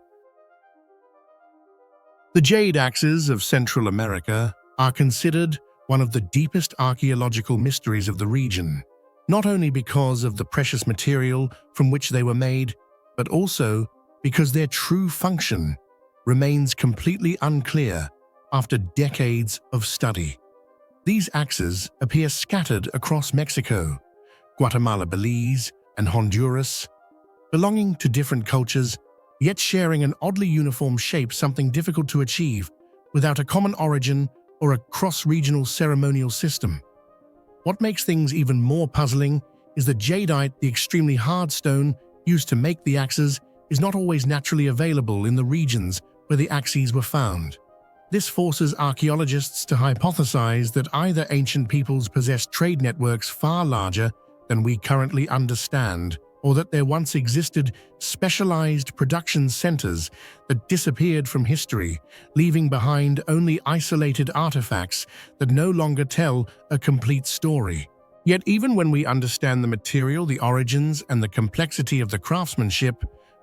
The jade axes of Central America are considered one of the deepest archaeological mysteries of the region, not only because of the precious material from which they were made, but also because their true function remains completely unclear after decades of study. These axes appear scattered across Mexico, Guatemala, Belize, and Honduras, belonging to different cultures, yet sharing an oddly uniform shape, something difficult to achieve without a common origin or a cross-regional ceremonial system. What makes things even more puzzling is that jadeite, the extremely hard stone used to make the axes, is not always naturally available in the regions where the axes were found. This forces archaeologists to hypothesize that either ancient peoples possessed trade networks far larger than we currently understand, or that there once existed specialized production centers that disappeared from history, leaving behind only isolated artifacts that no longer tell a complete story. Yet even when we understand the material, the origins, and the complexity of the craftsmanship,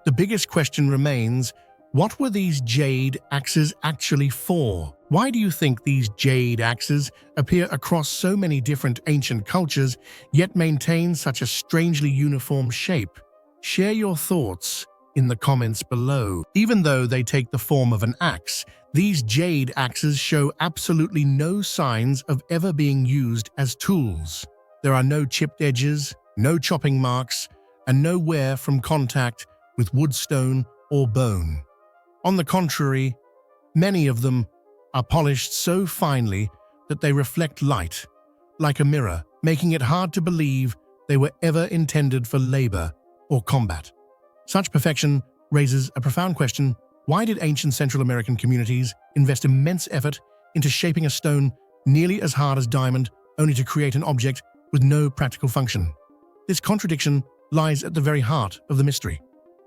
the biggest question remains: what were these jade axes actually for? Why do you think these jade axes appear across so many different ancient cultures, yet maintain such a strangely uniform shape? Share your thoughts in the comments below. Even though they take the form of an axe, these jade axes show absolutely no signs of ever being used as tools. There are no chipped edges, no chopping marks, and no wear from contact with wood, stone, or bone. On the contrary, many of them are polished so finely that they reflect light, like a mirror, making it hard to believe they were ever intended for labor or combat. Such perfection raises a profound question: why did ancient Central American communities invest immense effort into shaping a stone nearly as hard as diamond, only to create an object with no practical function? This contradiction lies at the very heart of the mystery.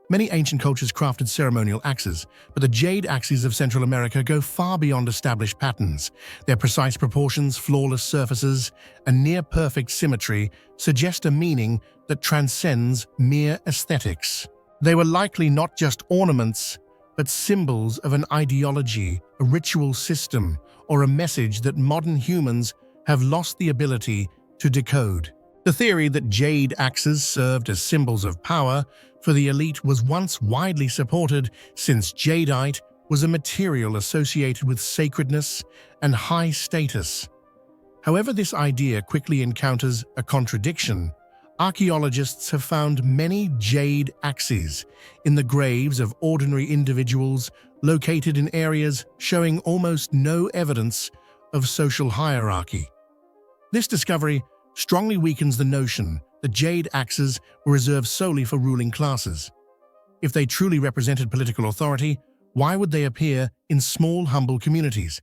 Many ancient cultures crafted ceremonial axes, but the jade axes of Central America go far beyond established patterns. Their precise proportions, flawless surfaces, and near-perfect symmetry suggest a meaning that transcends mere aesthetics. They were likely not just ornaments, but symbols of an ideology, a ritual system, or a message that modern humans have lost the ability to decode. The theory that jade axes served as symbols of power for the elite was once widely supported, since jadeite was a material associated with sacredness and high status. However, this idea quickly encounters a contradiction. Archaeologists have found many jade axes in the graves of ordinary individuals located in areas showing almost no evidence of social hierarchy. This discovery strongly weakens the notion that jade axes were reserved solely for ruling classes. If they truly represented political authority, why would they appear in small, humble communities?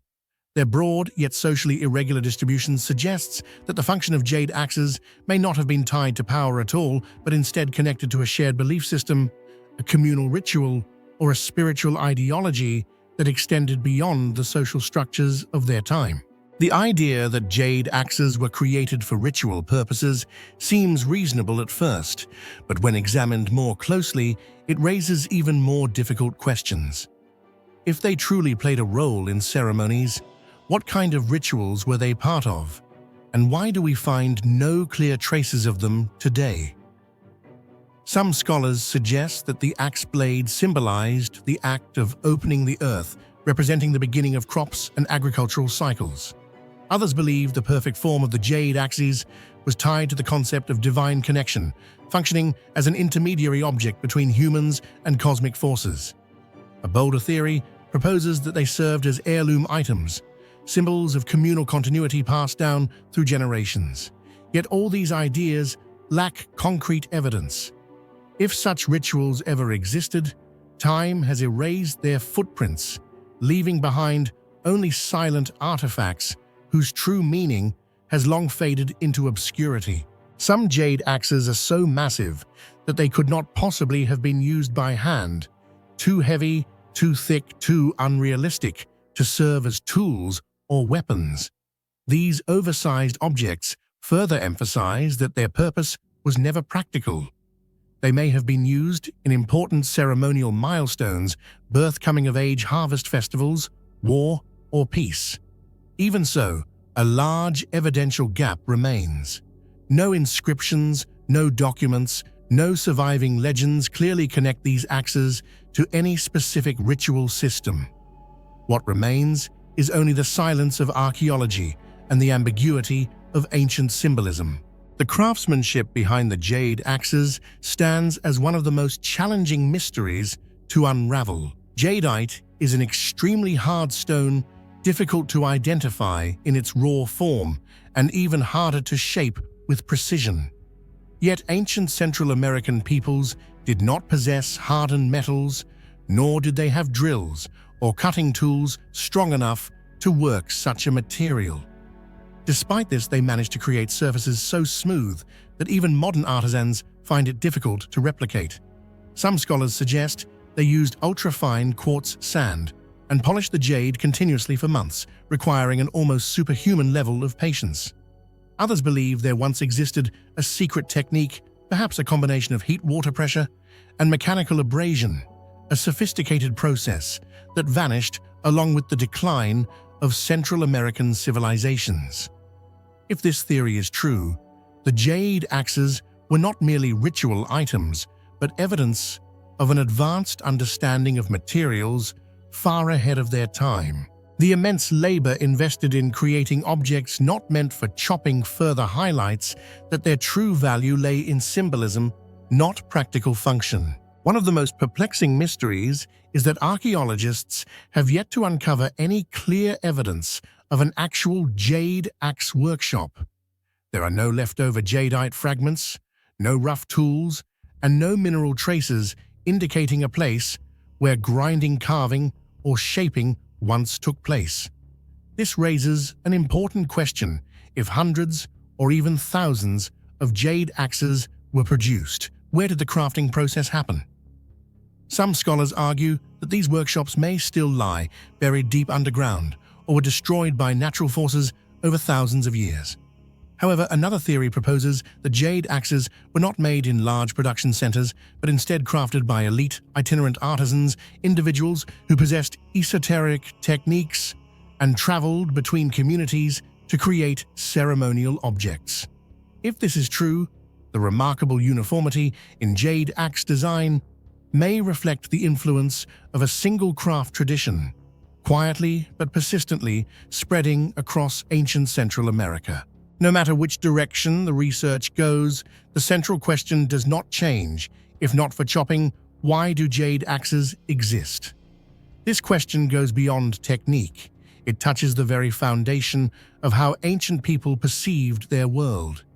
Their broad yet socially irregular distribution suggests that the function of jade axes may not have been tied to power at all, but instead connected to a shared belief system, a communal ritual, or a spiritual ideology that extended beyond the social structures of their time. The idea that jade axes were created for ritual purposes seems reasonable at first, but when examined more closely, it raises even more difficult questions. If they truly played a role in ceremonies, what kind of rituals were they part of? And why do we find no clear traces of them today? Some scholars suggest that the axe blade symbolized the act of opening the earth, representing the beginning of crops and agricultural cycles. Others believe the perfect form of the jade axes was tied to the concept of divine connection, functioning as an intermediary object between humans and cosmic forces. A bolder theory proposes that they served as heirloom items, symbols of communal continuity passed down through generations. Yet all these ideas lack concrete evidence. If such rituals ever existed, time has erased their footprints, leaving behind only silent artifacts whose true meaning has long faded into obscurity. Some jade axes are so massive that they could not possibly have been used by hand, too heavy, too thick, too unrealistic to serve as tools or weapons. These oversized objects further emphasize that their purpose was never practical. They may have been used in important ceremonial milestones, birth, coming-of-age, harvest festivals, war, or peace. Even so, a large evidential gap remains. No inscriptions, no documents, no surviving legends clearly connect these axes to any specific ritual system. What remains is only the silence of archaeology and the ambiguity of ancient symbolism. The craftsmanship behind the jade axes stands as one of the most challenging mysteries to unravel. Jadeite is an extremely hard stone, difficult to identify in its raw form, and even harder to shape with precision. Yet ancient Central American peoples did not possess hardened metals, nor did they have drills or cutting tools strong enough to work such a material. Despite this, they managed to create surfaces so smooth that even modern artisans find it difficult to replicate. Some scholars suggest they used ultra-fine quartz sand and polished the jade continuously for months, requiring an almost superhuman level of patience. Others believe there once existed a secret technique, perhaps a combination of heat-water pressure and mechanical abrasion, a sophisticated process that vanished along with the decline of Central American civilizations. If this theory is true, the jade axes were not merely ritual items, but evidence of an advanced understanding of materials far ahead of their time. The immense labor invested in creating objects not meant for chopping further highlights that their true value lay in symbolism, not practical function. One of the most perplexing mysteries is that archaeologists have yet to uncover any clear evidence of an actual jade axe workshop. There are no leftover jadeite fragments, no rough tools, and no mineral traces indicating a place where grinding, carving, or shaping once took place. This raises an important question: if hundreds or even thousands of jade axes were produced, where did the crafting process happen? Some scholars argue that these workshops may still lie buried deep underground or were destroyed by natural forces over thousands of years. However, another theory proposes that jade axes were not made in large production centers, but instead crafted by elite, itinerant artisans, individuals who possessed esoteric techniques and traveled between communities to create ceremonial objects. If this is true, the remarkable uniformity in jade axe design may reflect the influence of a single craft tradition, quietly but persistently spreading across ancient Central America. No matter which direction the research goes, the central question does not change. If not for chopping, why do jade axes exist? This question goes beyond technique. It touches the very foundation of how ancient people perceived their world.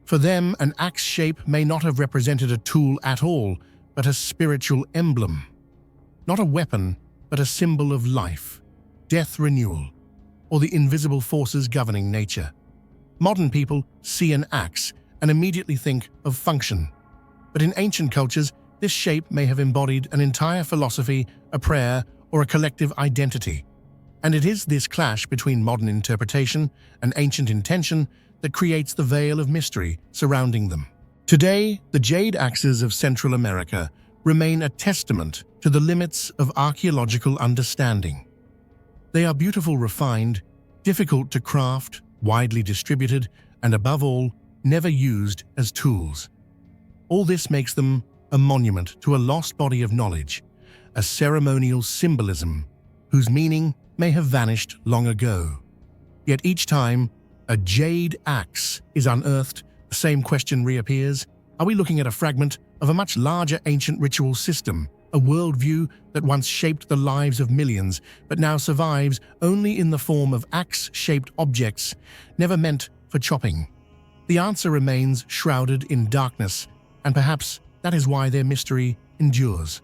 For them, an axe shape may not have represented a tool at all, but a spiritual emblem. Not a weapon, but a symbol of life, death, renewal, or the invisible forces governing nature. Modern people see an axe and immediately think of function. But in ancient cultures, this shape may have embodied an entire philosophy, a prayer, or a collective identity. And it is this clash between modern interpretation and ancient intention that creates the veil of mystery surrounding them. Today, the jade axes of Central America remain a testament to the limits of archaeological understanding. They are beautiful, refined, difficult to craft, widely distributed, and above all, never used as tools. All this makes them a monument to a lost body of knowledge, a ceremonial symbolism whose meaning may have vanished long ago. Yet each time a jade axe is unearthed, the same question reappears: are we looking at a fragment of a much larger ancient ritual system, a worldview that once shaped the lives of millions, but now survives only in the form of axe-shaped objects, never meant for chopping? The answer remains shrouded in darkness, and perhaps that is why their mystery endures.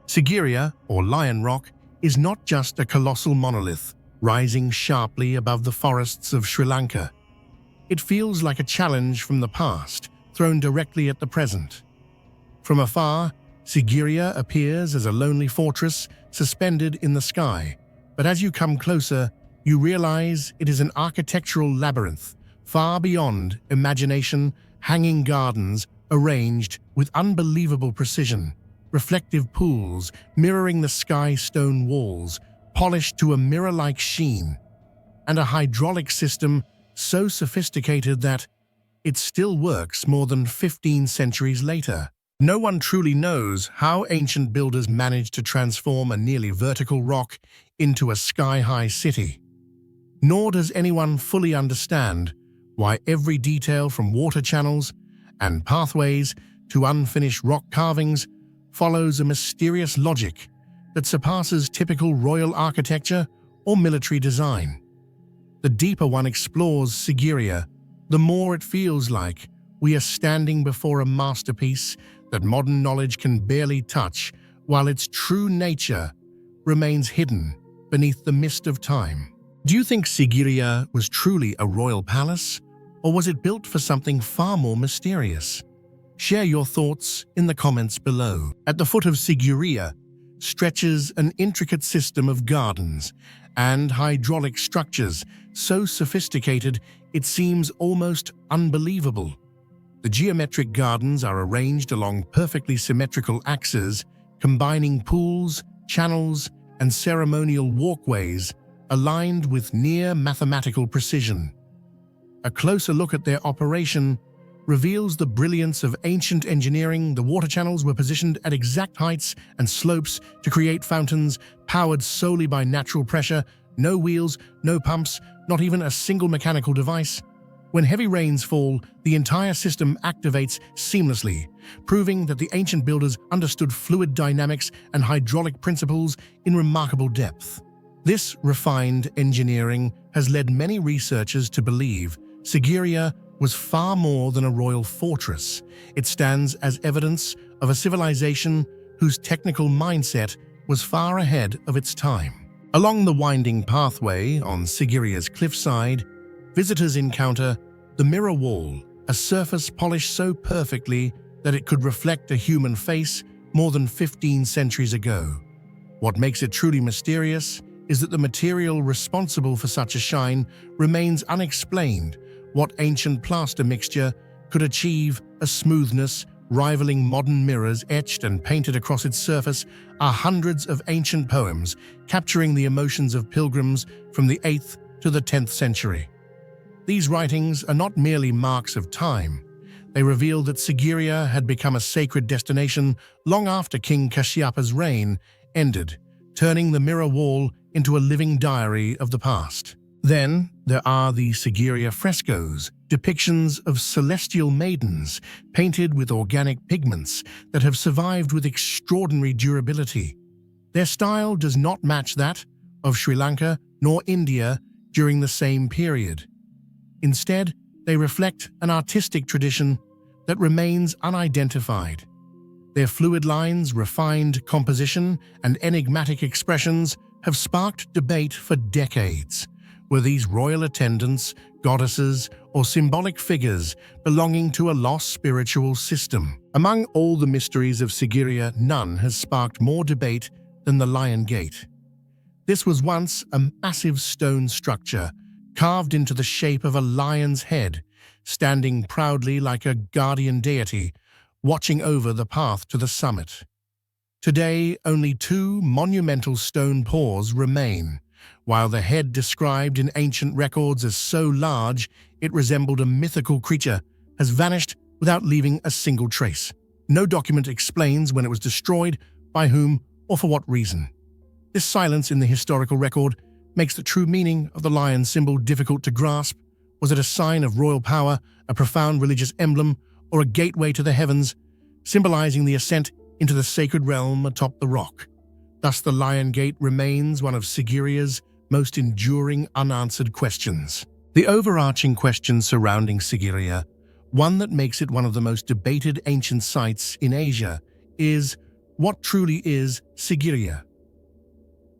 Sigiriya, or Lion Rock, is not just a colossal monolith rising sharply above the forests of Sri Lanka. It feels like a challenge from the past, thrown directly at the present. From afar, Sigiriya appears as a lonely fortress suspended in the sky, but as you come closer, you realize it is an architectural labyrinth, far beyond imagination, hanging gardens arranged with unbelievable precision, reflective pools mirroring the sky stone walls, polished to a mirror-like sheen, and a hydraulic system so sophisticated that it still works more than 15 centuries later. No one truly knows how ancient builders managed to transform a nearly vertical rock into a sky-high city. Nor does anyone fully understand why every detail from water channels and pathways to unfinished rock carvings follows a mysterious logic that surpasses typical royal architecture or military design. The deeper one explores Sigiriya, the more it feels like we are standing before a masterpiece that modern knowledge can barely touch, while its true nature remains hidden beneath the mist of time. Do you think Sigiriya was truly a royal palace, or was it built for something far more mysterious? Share your thoughts in the comments below. At the foot of Sigiriya stretches an intricate system of gardens and hydraulic structures so sophisticated it seems almost unbelievable. The geometric gardens are arranged along perfectly symmetrical axes, combining pools, channels, and ceremonial walkways aligned with near mathematical precision. A closer look at their operation reveals the brilliance of ancient engineering. The water channels were positioned at exact heights and slopes to create fountains powered solely by natural pressure. No wheels, no pumps, not even a single mechanical device. When heavy rains fall, the entire system activates seamlessly, proving that the ancient builders understood fluid dynamics and hydraulic principles in remarkable depth. This refined engineering has led many researchers to believe Sigiriya was far more than a royal fortress. It stands as evidence of a civilization whose technical mindset was far ahead of its time. Along the winding pathway on Sigiriya's cliffside, visitors encounter the mirror wall, a surface polished so perfectly that it could reflect a human face more than 15 centuries ago. What makes it truly mysterious is that the material responsible for such a shine remains unexplained. What ancient plaster mixture could achieve a smoothness rivaling modern mirrors etched and painted across its surface are hundreds of ancient poems capturing the emotions of pilgrims from the 8th to the 10th century. These writings are not merely marks of time. They reveal that Sigiriya had become a sacred destination long after King Kashyapa's reign ended, turning the mirror wall into a living diary of the past. Then there are the Sigiriya frescoes, depictions of celestial maidens painted with organic pigments that have survived with extraordinary durability. Their style does not match that of Sri Lanka nor India during the same period. Instead, they reflect an artistic tradition that remains unidentified. Their fluid lines, refined composition, and enigmatic expressions have sparked debate for decades. Were these royal attendants, goddesses, or symbolic figures belonging to a lost spiritual system? Among all the mysteries of Sigiriya, none has sparked more debate than the Lion Gate. This was once a massive stone structure carved into the shape of a lion's head, standing proudly like a guardian deity, watching over the path to the summit. Today, only 2 monumental stone paws remain, while the head described in ancient records as so large it resembled a mythical creature has vanished without leaving a single trace. No document explains when it was destroyed, by whom, or for what reason. This silence in the historical record makes the true meaning of the lion symbol difficult to grasp. Was it a sign of royal power, a profound religious emblem, or a gateway to the heavens, symbolizing the ascent into the sacred realm atop the rock? Thus, the Lion Gate remains one of Sigiriya's most enduring unanswered questions. The overarching question surrounding Sigiriya, one that makes it one of the most debated ancient sites in Asia, is what truly is Sigiriya?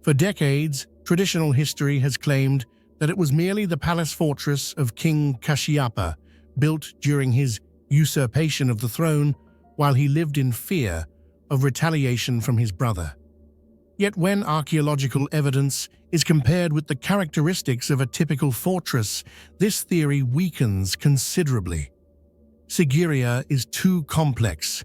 For decades, traditional history has claimed that it was merely the palace fortress of King Kashyapa, built during his usurpation of the throne while he lived in fear of retaliation from his brother. Yet when archaeological evidence is compared with the characteristics of a typical fortress, this theory weakens considerably. Sigiriya is too complex,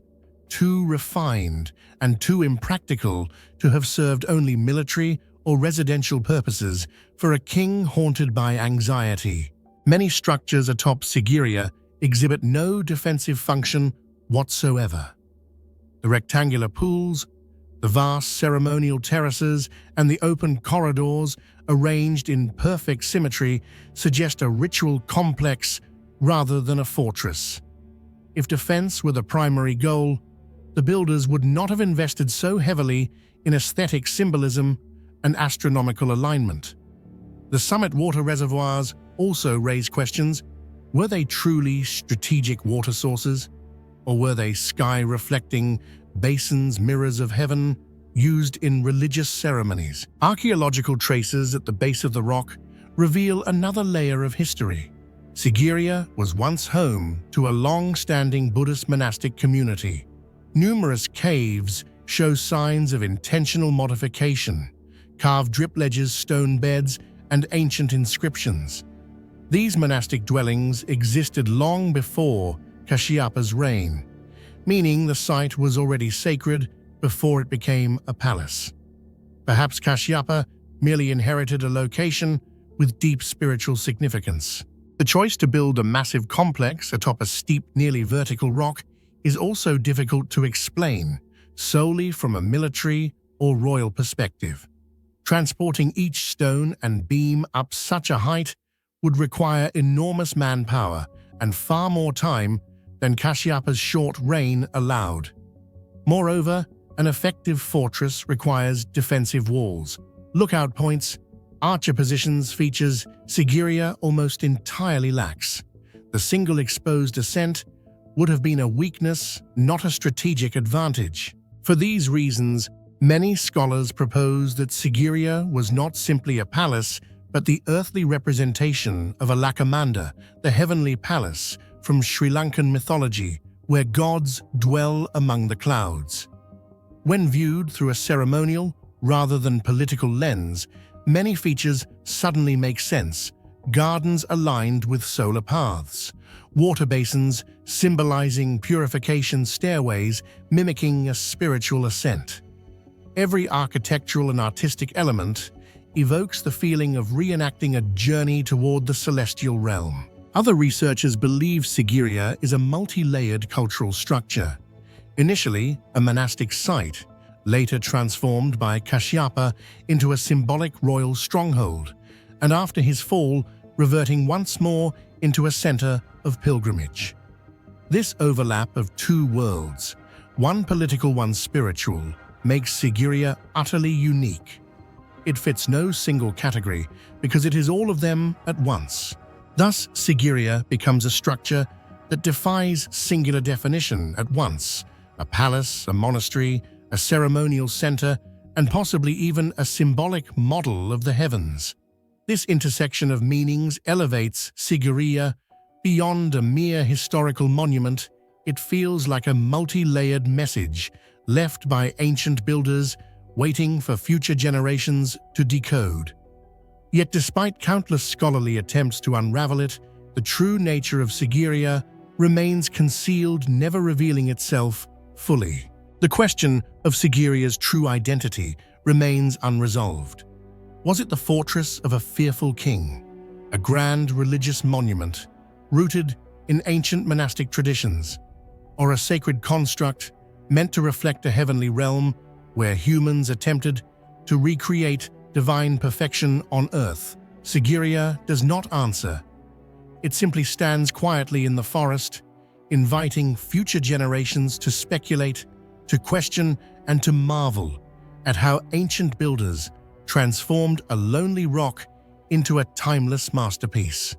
too refined, and too impractical to have served only military or residential purposes for a king haunted by anxiety. Many structures atop Sigiriya exhibit no defensive function whatsoever. The rectangular pools, the vast ceremonial terraces, and the open corridors arranged in perfect symmetry suggest a ritual complex rather than a fortress. If defense were the primary goal, the builders would not have invested so heavily in aesthetic symbolism and astronomical alignment. The summit water reservoirs also raise questions. Were they truly strategic water sources? Or were they sky-reflecting basins, mirrors of heaven, used in religious ceremonies? Archaeological traces at the base of the rock reveal another layer of history. Sigiriya was once home to a long-standing Buddhist monastic community. Numerous caves show signs of intentional modification, carved drip ledges, stone beds, and ancient inscriptions. These monastic dwellings existed long before Kashyapa's reign, meaning the site was already sacred before it became a palace. Perhaps Kashyapa merely inherited a location with deep spiritual significance. The choice to build a massive complex atop a steep, nearly vertical rock is also difficult to explain solely from a military or royal perspective. Transporting each stone and beam up such a height would require enormous manpower and far more time than Kashyapa's short reign allowed. Moreover, an effective fortress requires defensive walls, lookout points, archer positions features Sigiriya almost entirely lacks. The single exposed ascent would have been a weakness, not a strategic advantage. For these reasons, many scholars propose that Sigiriya was not simply a palace, but the earthly representation of Alakamanda, the heavenly palace from Sri Lankan mythology, where gods dwell among the clouds. When viewed through a ceremonial rather than political lens, many features suddenly make sense. Gardens aligned with solar paths, water basins symbolizing purification, stairways mimicking a spiritual ascent. Every architectural and artistic element evokes the feeling of reenacting a journey toward the celestial realm. Other researchers believe Sigiriya is a multi-layered cultural structure. Initially a monastic site, later transformed by Kashyapa into a symbolic royal stronghold, and after his fall, reverting once more into a center of pilgrimage. This overlap of two worlds, one political, one spiritual, makes Sigiriya utterly unique. It fits no single category because it is all of them at once. Thus, Sigiriya becomes a structure that defies singular definition at once: a palace, a monastery, a ceremonial center, and possibly even a symbolic model of the heavens. This intersection of meanings elevates Sigiriya beyond a mere historical monument. It feels like a multi-layered message left by ancient builders waiting for future generations to decode. Yet despite countless scholarly attempts to unravel it, the true nature of Sigiriya remains concealed, never revealing itself fully. The question of Sigiriya's true identity remains unresolved. Was it the fortress of a fearful king, a grand religious monument rooted in ancient monastic traditions, or a sacred construct meant to reflect a heavenly realm where humans attempted to recreate divine perfection on earth? Sigiriya does not answer. It simply stands quietly in the forest, inviting future generations to speculate, to question, and to marvel at how ancient builders transformed a lonely rock into a timeless masterpiece.